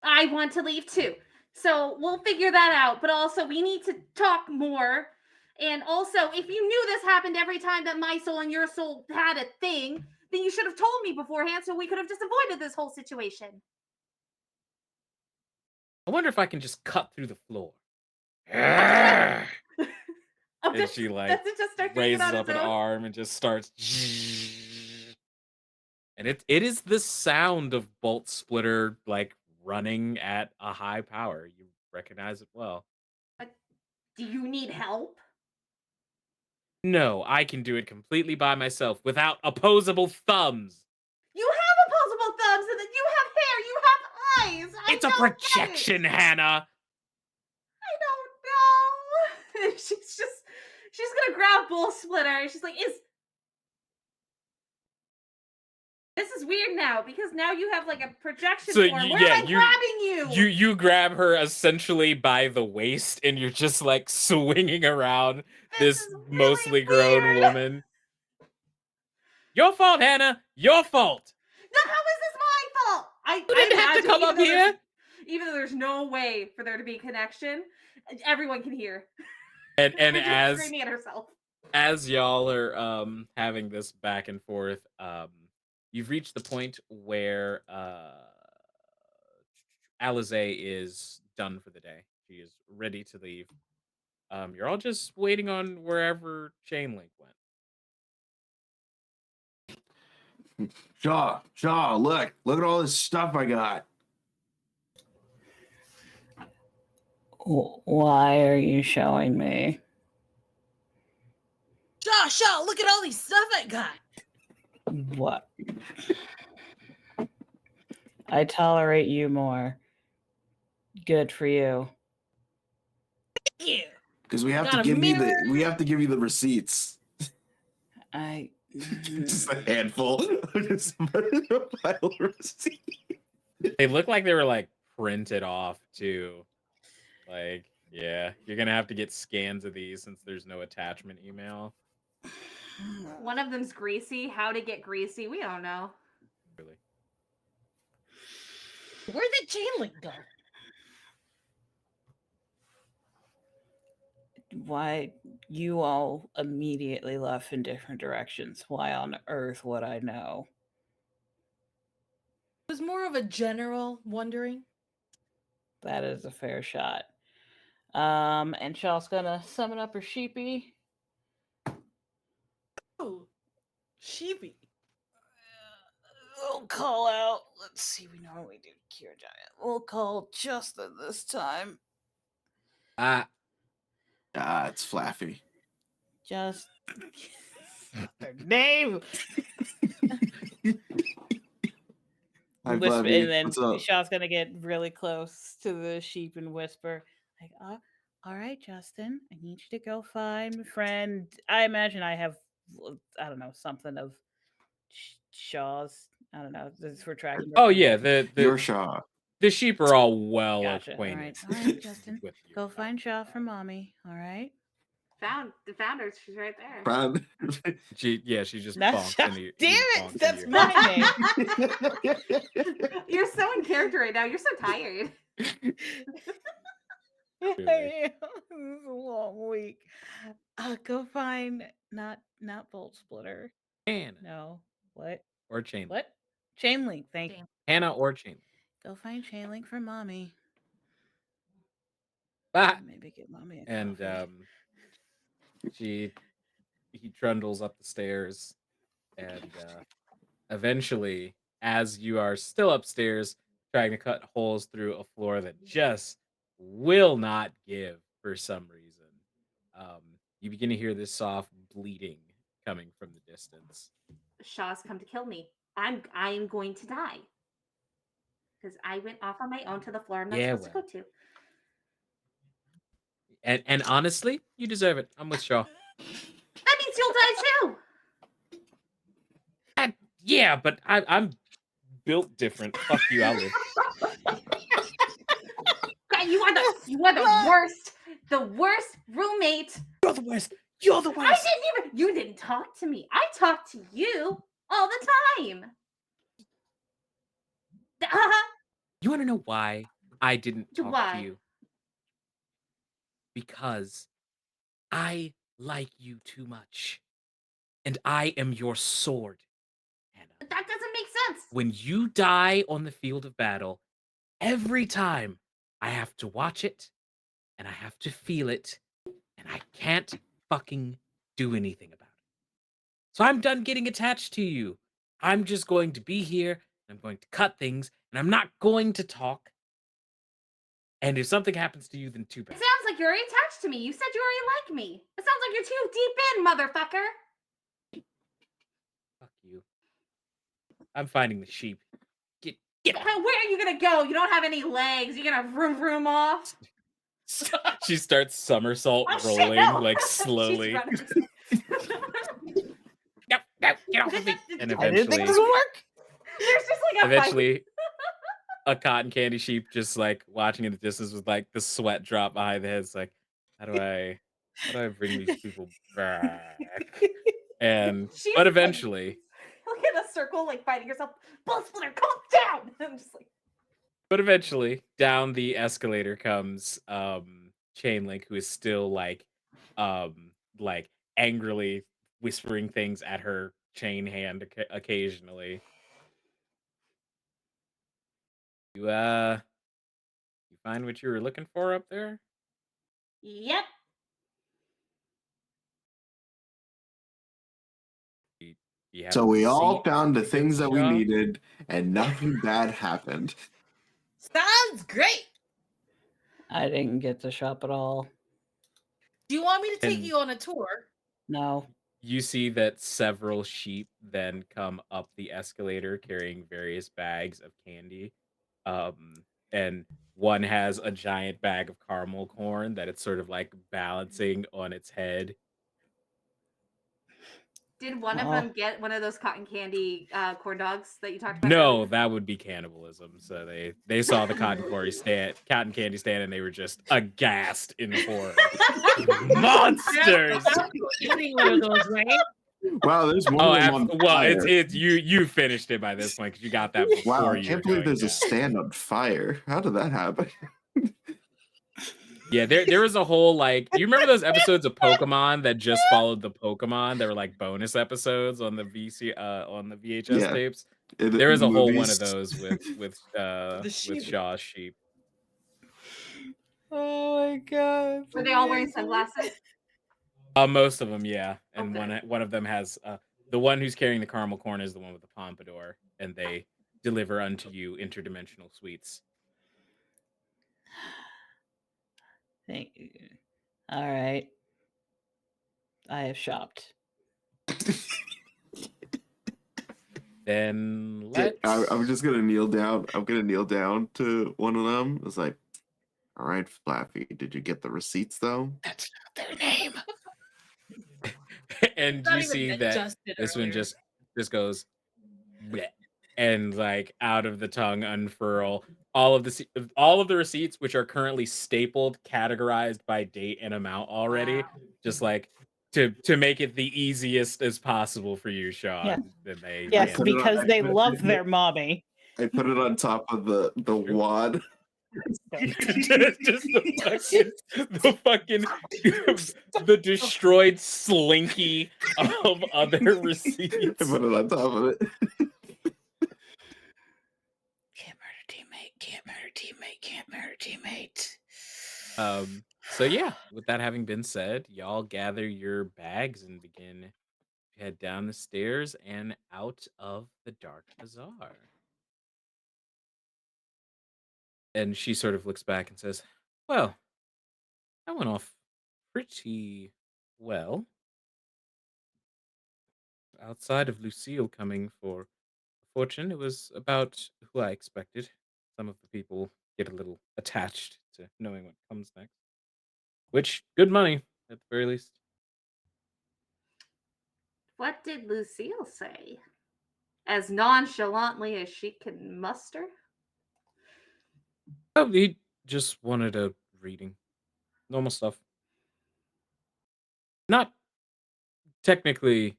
I want to leave too. So we'll figure that out. But also, we need to talk more. And also, if you knew this happened every time that my soul and your soul had a thing, then you should have told me beforehand so we could have just avoided this whole situation. I wonder if I can just cut through the floor. Oh, And she does it just start doing it raises on up its an own? arm and just starts. And it is the sound of Bolt Splitter like running at a high power. You recognize it well. Do you need help? No, I can do it completely by myself without opposable thumbs. You have opposable thumbs and then you have hair, you have eyes. I It's a don't get it. projection, Hannah. I don't know. She's gonna grab Bull Splitter. She's like, this is weird now because now you have like a projection So form. Where am I grabbing you? you grab her essentially by the waist, and you're just like swinging around This this is mostly really grown weird. woman. Your fault, Hannah. Your fault. No, how is this my fault? You didn't have to imagine, come up here. even though there's no way for there to be connection, everyone can hear. And Her just as screaming at herself. y'all are having this back and forth, you've reached the point where Alizae is done for the day. She is ready to leave. You're all just waiting on wherever Chainlink went. Shaw, look at all this stuff I got. Why are you showing me? Shaw, look at all these stuff I got. What? I tolerate you more. Good for you. Thank you. Because we have Got to a give you mirror. we have to give you the receipts. I Just a handful. Just a pile of receipts. They look like they were like printed off too. Like, yeah, you're gonna have to get scans of these since there's no attachment email. One of them's greasy. How to get greasy? We don't know. Really. Where'd the chain link go? Why you all immediately left in different directions? Why on earth would I know? It was more of a general wondering. That is a fair shot. And Shaw's gonna summon up her sheepy. Oh, sheepy. We'll call out. Let's see. We normally do Cure Giant. We'll call Justin this time. It's Flaffy. Just their name. Hi, Whisper, Flaffy. and then What's up? Shaw's gonna get really close to the sheep and whisper, like, all right, Justin, I need you to go find my friend. I imagine I have, I don't know, something of Shaw's. I don't know. This is for tracking. Oh yeah, Your Shaw. the sheep are all well Gotcha. acquainted. All right, Justin, with you. go find Shaw for mommy. All right. Found the founders. She's right there. Proud. She just Not bonks Shaw. into you. Damn just it! bonks into That's your my name. You're so in character right now. You're so tired. Really? This is a long week. Go find not Bolt Splitter. Hannah No. What? or Chainlink. What? Chain Link. Thank you. Hannah or Chainlink. Go find Chain Link for mommy. Ah! Maybe get mommy a And coffee. he trundles up the stairs, and eventually, as you are still upstairs trying to cut holes through a floor that just will not give for some reason, you begin to hear this soft bleeding coming from the distance. Shaw's come to kill me. I'm going to die. Because I went off on my own to the floor I'm not supposed to go to. And honestly, you deserve it. I'm with Shaw. That means you'll die too. Yeah, but I'm built different. Fuck you, I'll live. God, you are the worst roommate. You're the worst. You're the worst. You didn't talk to me. I talked to you all the time. You want to know why I didn't talk to Why? you? Because I like you too much. And I am your sword, Hannah. That doesn't make sense. When you die on the field of battle, every time I have to watch it and I have to feel it and I can't fucking do anything about it. So I'm done getting attached to you. I'm just going to be here, I'm going to cut things, and I'm not going to talk. And if something happens to you, then too It bad. sounds like you're already attached to me. You said you already like me. It sounds like you're too deep in, motherfucker. Fuck you. I'm finding the sheep. Get off. Where are you gonna go? You don't have any legs. You're gonna vroom off. She starts somersault Oh, shit, rolling, no. like She's slowly. running. No, get off of me. And I didn't think eventually, this would work. There's just like a fight. eventually, a cotton candy sheep just like watching in the distance with like the sweat drop behind the head. It's like, how do I bring these people back? And She's but like, eventually, look at a circle, like fighting herself. Bull splitter, calm down. I'm just like, down the escalator comes Chainlink, who is still like angrily whispering things at her chain hand occasionally. You find what you were looking for up there? yep. You have So a we all receipt found the to get things that we Shaw? needed, and nothing bad happened. Sounds great. I didn't get to shop at all. Do you want me to take And you on a tour? No. you see that several sheep then come up the escalator carrying various bags of candy. And one has a giant bag of caramel corn that it's sort of like balancing on its head. Did one of Oh. them get one of those cotton candy corn dogs that you talked about No, earlier? that would be cannibalism. So they saw the cotton candy stand, and they were just aghast in horror. Monsters! Eating one of those, right? Wow, there's one Oh, of them on well, fire. it's you finished it by this point because you got that before Wow, I you were can't believe going there's a down. stand on fire. How did that happen? Yeah, there was a whole like you remember those episodes of Pokemon that just followed the Pokemon? They were like bonus episodes on the on the VHS Yeah, tapes. in There the was a whole one of movies. those The with sheep. Shaw's sheep. Oh my god. Were they all wearing sunglasses? Most of them, yeah, and Okay. one of them has the one who's carrying the caramel corn is the one with the pompadour, and they deliver unto you interdimensional sweets. Thank you. All right. I have shopped. Then Yeah, let's. I'm just gonna kneel down. I'm gonna kneel down to one of them. It's like, all right, Flaffy, did you get the receipts though? That's not their name. And Not you even see that adjusted this one earlier. just goes bleh, and like out of the tongue unfurl all of the receipts, which are currently stapled, categorized by date and amount already, Wow. just like to make it the easiest as possible for you, Sean. Yeah. Then they Yes, hand put it on- because I they put it- love their mommy. I put it on top of the wad. just the fucking the destroyed slinky of other I receipts. put it on top of it. Can't murder teammate. Can't murder teammate. Can't murder teammate. So yeah, with that having been said, y'all gather your bags and begin to head down the stairs and out of the dark bazaar. And she sort of looks back and says, "Well, that went off pretty well. Outside of Lucille coming for a fortune, it was about who I expected. Some of the people get a little attached to knowing what comes next, which good money at the very least." What did Lucille say? as nonchalantly as she can muster. Oh, he just wanted a reading. Normal stuff. Not technically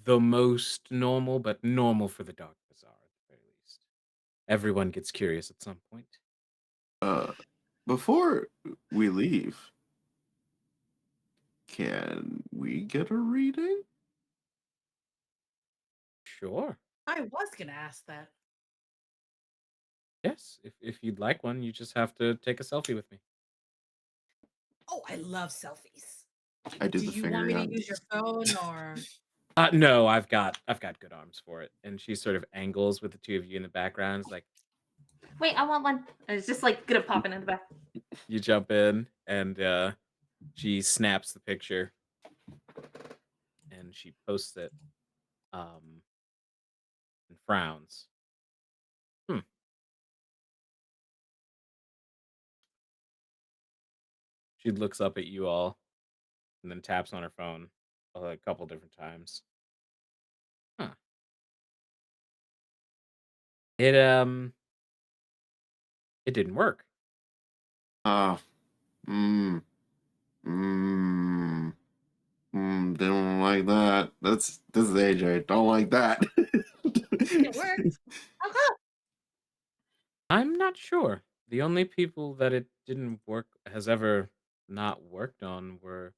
the most normal, but normal for the Dark Bazaar at the very least. Everyone gets curious at some point. Uh, before we leave, can we get a reading? Sure. I was gonna ask that. Yes. If you'd like one, you just have to take a selfie with me. Oh, I love selfies. I do Do the you want me finger to use your phone or? No, I've got good arms for it. And she sort of angles with the two of you in the background. It's like Wait, I want one. And it's just like gonna pop into the back. you jump in and she snaps the picture and she posts it and frowns. Hmm. She looks up at you all and then taps on her phone a couple different times. Huh. It it didn't work. Uh, mm, mm, don't like that. This is AJ. Don't like that. It worked. How come? I'm not sure. The only people that it didn't work has ever not worked on were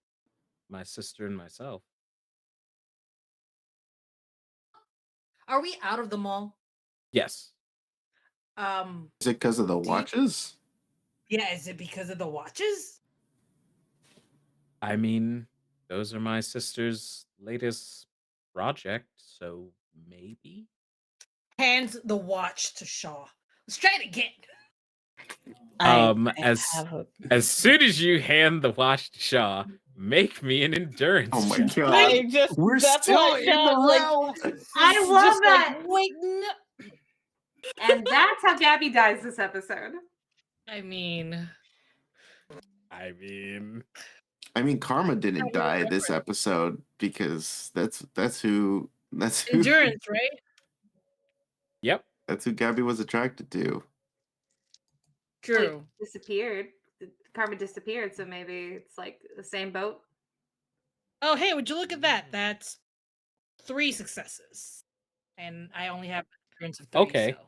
my sister and myself. Are we out of the mall? Yes. Is it because of the Do you, watches? yeah, is it because of the watches? I mean, those are my sister's latest project, so maybe. Hands the watch to Shaw. Let's try it again. I As have a as soon as you hand the watch to Shaw, make me an Oh endurance my check. god. I just We're that's still why in the Sean like realm. I It's love just that. like, wait, no. And that's how Gabby dies this episode. I mean, I mean, Karma didn't I will die this reference episode because that's who endurance, right? yep. that's who Gabby was attracted to. Well, he True. disappeared. Karma disappeared, so maybe it's like the same boat. Oh, hey, would you look at that? That's 3 successes. And I only have endurance of 3, Okay. so.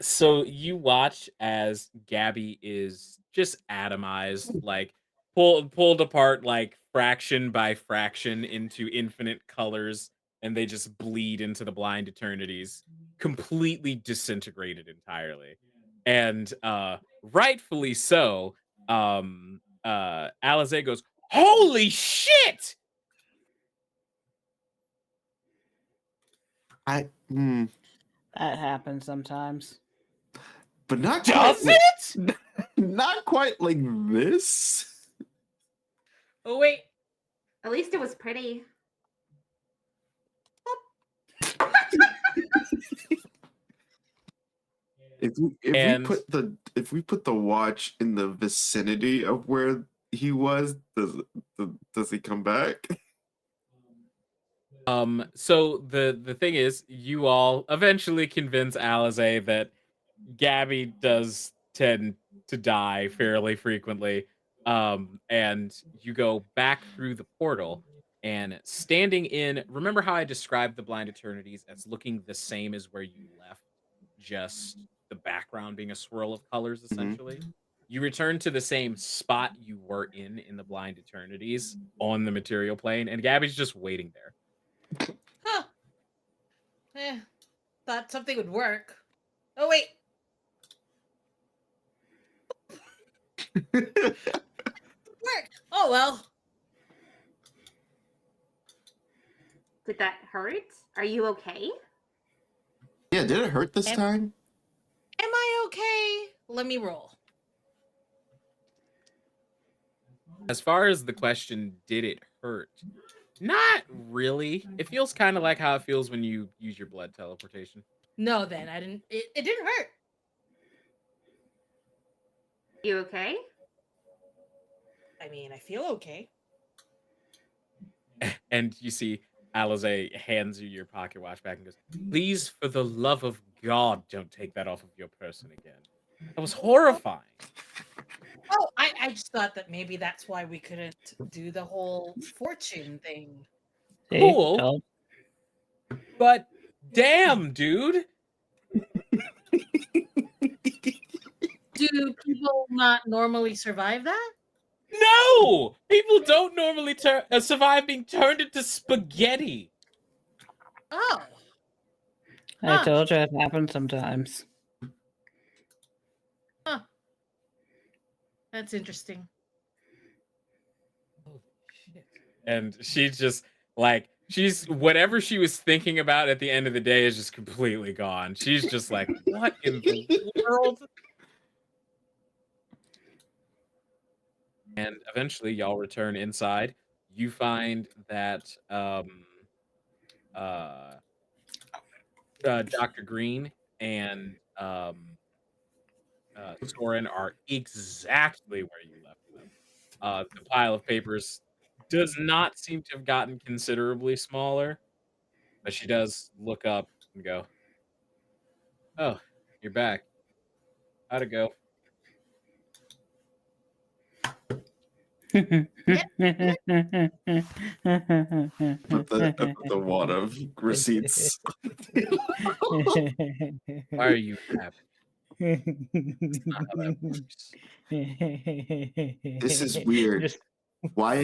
So you watch as Gabby is just atomized, like pulled apart like fraction by fraction into infinite colors, and they just bleed into the blind eternities, completely disintegrated entirely. And rightfully so, Alizae goes, "Holy shit!" I hmm, that happens sometimes. but not quite Does it? not quite like this. Oh, wait. At least it was pretty. And If we put the watch in the vicinity of where he was, does he come back? so the thing is, you all eventually convince Alizae that Gabby does tend to die fairly frequently. And you go back through the portal and standing in. Remember how I described the blind eternities as looking the same as where you left, just the background being a swirl of colors, Mhm. essentially. You return to the same spot you were in the blind eternities on the material plane, and Gabby's just waiting there. Huh. Thought something would work. Oh, wait. Work. Oh, well. Did that hurt? Are you okay? Yeah, did it hurt this Am, time? am I okay? Let me roll. As far as the question, did it hurt? Not really. It feels kind of like how it feels when you use your blood teleportation. No, then. I didn't. It didn't hurt. You okay? I mean, I feel okay. And you see Alizae hands you your pocket watch back and goes, "Please, for the love of God, don't take that off of your person again. That was horrifying." Oh, I just thought that maybe that's why we couldn't do the whole fortune thing. See, Cool, told. but damn, dude. Do people not normally survive that? No! People don't normally survive being turned into spaghetti. Oh, I huh, told you it happens sometimes. huh. That's interesting. Holy shit. And she's just like, she's whatever she was thinking about at the end of the day is just completely gone. She's just like, what in the world? And eventually y'all return inside. You find that uh Dr. Green and Soren are exactly where you left them. The pile of papers does not seem to have gotten considerably smaller, but she does look up and go, "Oh, you're back. How'd it go?" Yeah. I put the wad of receipts. Why are you happy? That's not how that works. This is weird. Just Why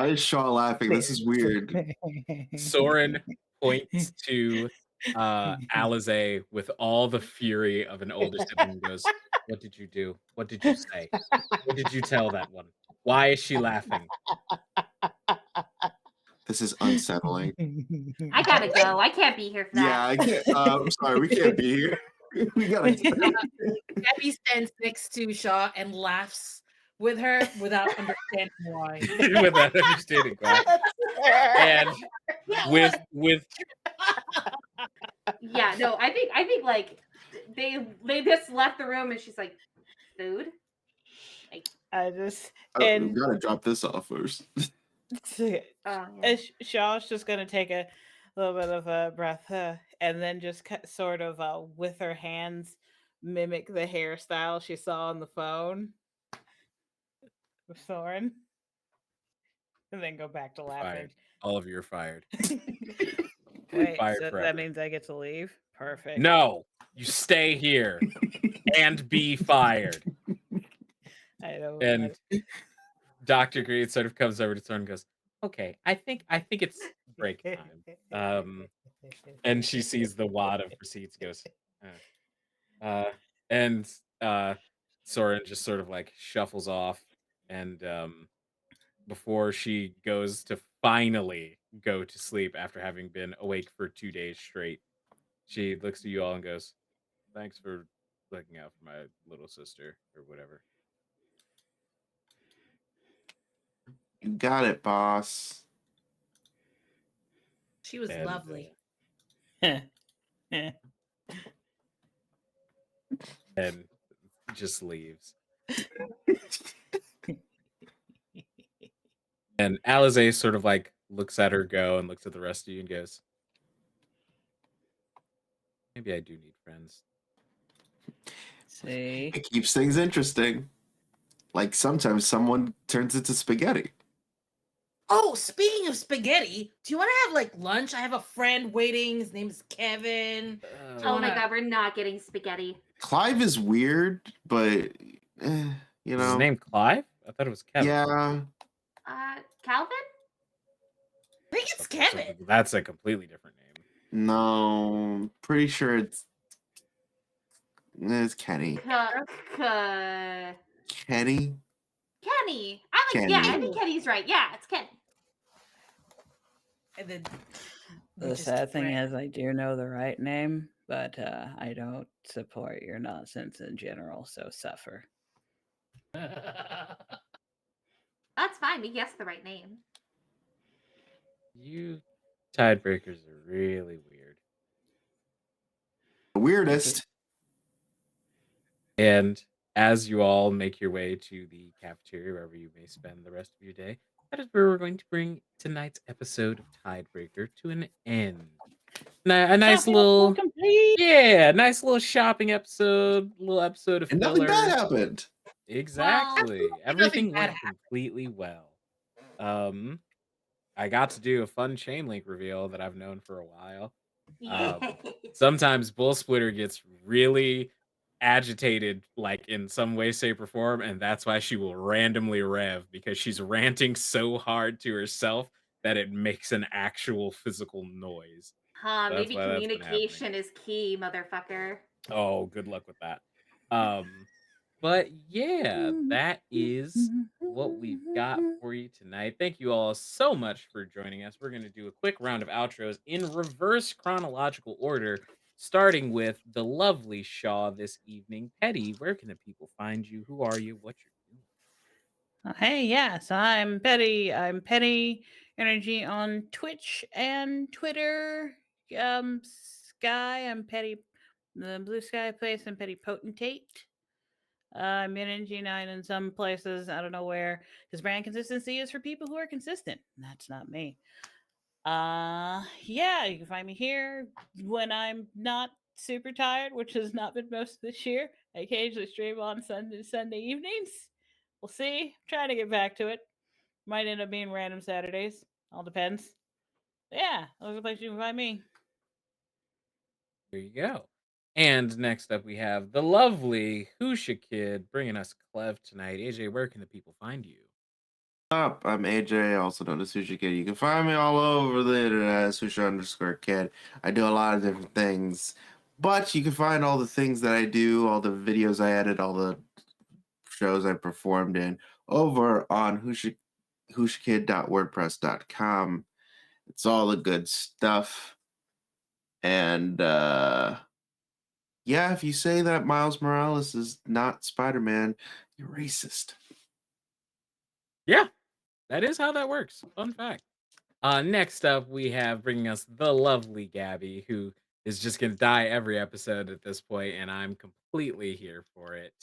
is Shaw laughing? This is weird. Soren points to Alizae with all the fury of an older sibling and goes, "What did you do? What did you say? What did you tell that one? Why is she laughing?" This is unsettling. I gotta go. I can't be here for Yeah, that. I can't. I'm sorry, we can't be here. We gotta. Gabby stands next to Shaw and laughs with her without understanding why. Without understanding why. And with Yeah, no, I think like they just left the room and she's like, food? Like, I just We and gotta drop this off first. oh yeah. Shaw's just gonna take a little bit of a breath, and then just sort of with her hands mimic the hairstyle she saw on the phone with Soren, and then go back to laughing. fired. All of you are fired. Wait, Fired so forever. that means I get to leave? Perfect. No, you stay here and be fired. I don't. And Dr. Green sort of comes over to Soren and goes, "Okay, I think it's break time." And she sees the wad of receipts, goes, uh, and Soren just sort of like shuffles off, and before she goes to finally go to sleep after having been awake for 2 days straight, she looks at you all and goes, "Thanks for looking out for my little sister," or whatever. You got it, boss. She was And lovely. and just leaves. And Alizae sort of like looks at her go and looks at the rest of you and goes, "Maybe I do need friends." See, It keeps things interesting. Like sometimes someone turns into spaghetti. Oh, speaking of spaghetti, do you want to have like lunch? I have a friend waiting. His name is Kevin. Oh my wanna- god, we're not getting spaghetti. Clive is weird, but you Is his know, name Clive? I thought it was Kevin. yeah. Calvin? I think it's Okay, Kevin. so that's a completely different name. No, pretty sure it's Kenny. Kenny. Kenny. Yeah, I Kenny. think Kenny's right. Yeah, it's Kenny. And then we the just sad thing ran. is, I do know the right name, but I don't support your nonsense in general. So suffer. That's fine. We guessed the right name. You tiebreakers are really weird. The weirdest. And as you all make your way to the cafeteria, wherever you may spend the rest of your day, that is where we're going to bring tonight's episode of Tidebreaker to an end. A nice Shopping all little, complete. yeah, nice little shopping episode, little episode of And nothing bad filler. happened. Well, Exactly. Absolutely nothing Everything bad went happened. completely well. Um, I got to do a fun chain link reveal that I've known for a while. Um, yay. Sometimes Bull Splitter gets really agitated, like in some way, shape, or form, and that's why she will randomly rev because she's ranting so hard to herself that it makes an actual physical noise. Huh, That's maybe why that's been happening. communication is key, motherfucker. Oh, good luck with that. Um, but yeah, that is what we've got for you tonight. Thank you all so much for joining us. We're going to do a quick round of outros in reverse chronological order, starting with the lovely Shaw this evening. Petty, where can the people find you? Who are you? What you're doing? Hey, yes, I'm Petty. I'm Petty Energy on Twitch and Twitter. Sky, I'm Petty. The Blue Sky place, I'm Petty Potentate. I'm in NG9 in some places. I don't know where. Because brand consistency is for people who are consistent. That's not me. Yeah, you can find me here when I'm not super tired, which has not been most of this year. I occasionally stream on Sunday evenings. We'll see. I'm trying to get back to it. Might end up being random Saturdays. All depends. Yeah, those are the places you can find me. There you go. And next up, we have the lovely Husha Kid bringing us Clev tonight. AJ, where can the people find you? Up, I'm AJ, also known as Sushi Kid. You can find me all over the internet as Sushi_Kid. I do a lot of different things, but you can find all the things that I do, all the videos I edit, all the shows I performed in over on hushkid.wordpress.com. It's all the good stuff. And yeah, if you say that Miles Morales is not Spider-Man, you're racist. Yeah, that is how that works. Fun fact. Next up, we have bringing us the lovely Gabby, who is just going to die every episode at this point, and I'm completely here for it.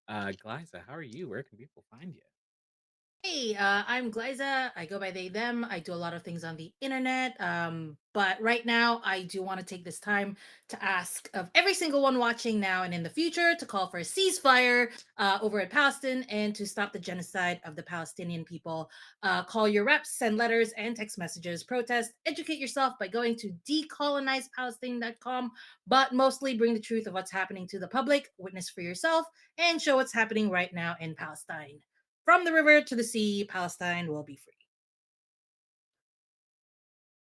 Glyza, how are you? Where can people find you? Hey, I'm Glyza. I go by they, them. I do a lot of things on the internet. But right now, I do want to take this time to ask of every single one watching now and in the future to call for a ceasefire over at Palestine and to stop the genocide of the Palestinian people. Call your reps, send letters and text messages, protest, educate yourself by going to decolonizepalestine.com, but mostly bring the truth of what's happening to the public, witness for yourself, and show what's happening right now in Palestine. From the river to the sea, Palestine will be free.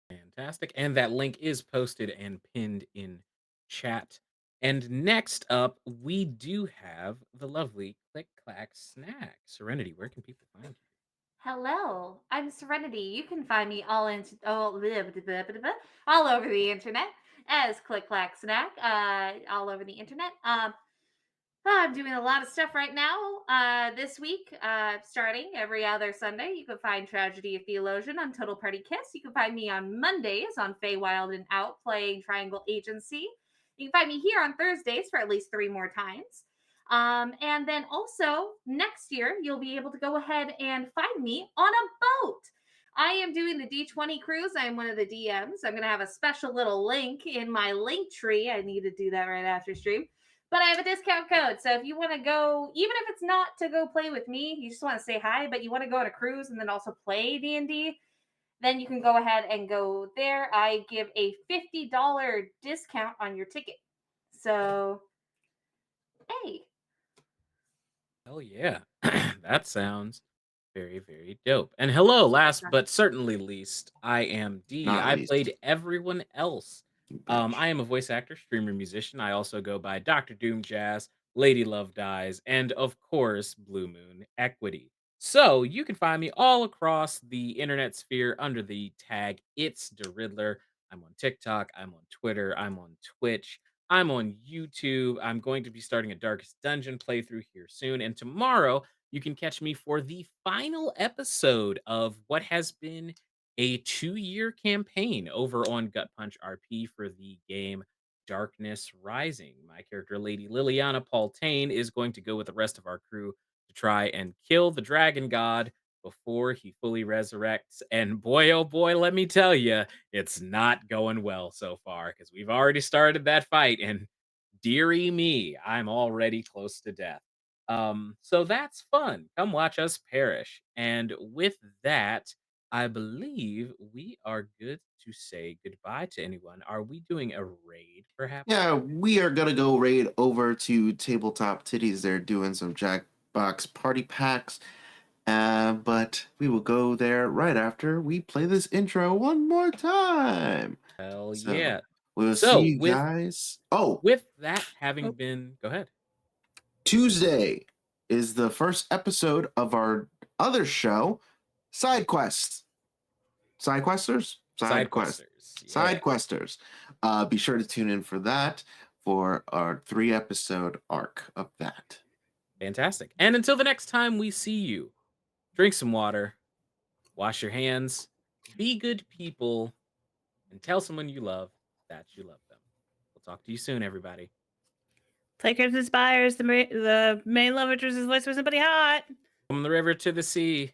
Fantastic. And that link is posted and pinned in chat. And next up, we do have the lovely Click Clack Snack. Serenity, where can people find you? Hello, I'm Serenity. You can find me all over the internet as Click Clack Snack. All over the internet. I'm doing a lot of stuff right now. This week, starting every other Sunday, you can find Tragedy of Theologian on Total Party Kiss. You can find me on Mondays on Wild and Out playing Triangle Agency. You can find me here on Thursdays for at least 3 more times. And then also next year, you'll be able to go ahead and find me on a boat. I am doing the D20 cruise. I'm one of the DMs. I'm going to have a special little link in my link tree. I need to do that right after stream, but I have a discount code. So if you want to go, even if it's not to go play with me, you just want to say hi, but you want to go on a cruise and then also play D&D, then you can go ahead and go there. I give a $50 discount on your ticket. So, hey. Hell yeah. That sounds very, very dope. And hello, last but certainly least, I am D. Not I least, played everyone else. bitch. I am a voice actor, streamer, musician. I also go by Dr. Doom Jazz, Lady Love Dies, and of course, Blue Moon Equity. So you can find me all across the internet sphere under the tag It's the Riddler. I'm on TikTok, I'm on Twitter, I'm on Twitch. I'm on YouTube. I'm going to be starting a Darkest Dungeon playthrough here soon. And tomorrow, you can catch me for the final episode of what has been a 2-year campaign over on Gut Punch RP for the game Darkness Rising. My character, Lady Liliana Paultain, is going to go with the rest of our crew to try and kill the dragon god before he fully resurrects. And boy, oh boy, let me tell you, it's not going well so far because we've already started that fight. And dearie me, I'm already close to death. So that's fun. Come watch us perish. And with that, I believe we are good to say goodbye to anyone. Are we doing a raid, perhaps? Yeah, we are gonna go raid over to Tabletop Titties. They're doing some Jackbox party packs. But we will go there right after we play this intro one more time. Hell So yeah. we'll see So you guys. Oh, with that having Oh. been, go ahead. Tuesday is the first episode of our other show, Side Quest. Side Questers? Side Quest. questers. Side Yeah. Questers. Be sure to tune in for that for our 3-episode arc of that. Fantastic. And until the next time we see you, drink some water, wash your hands, be good people, and tell someone you love that you love them. We'll talk to you soon, everybody. Players inspires the main love interest is voiced by somebody hot. From the river to the sea.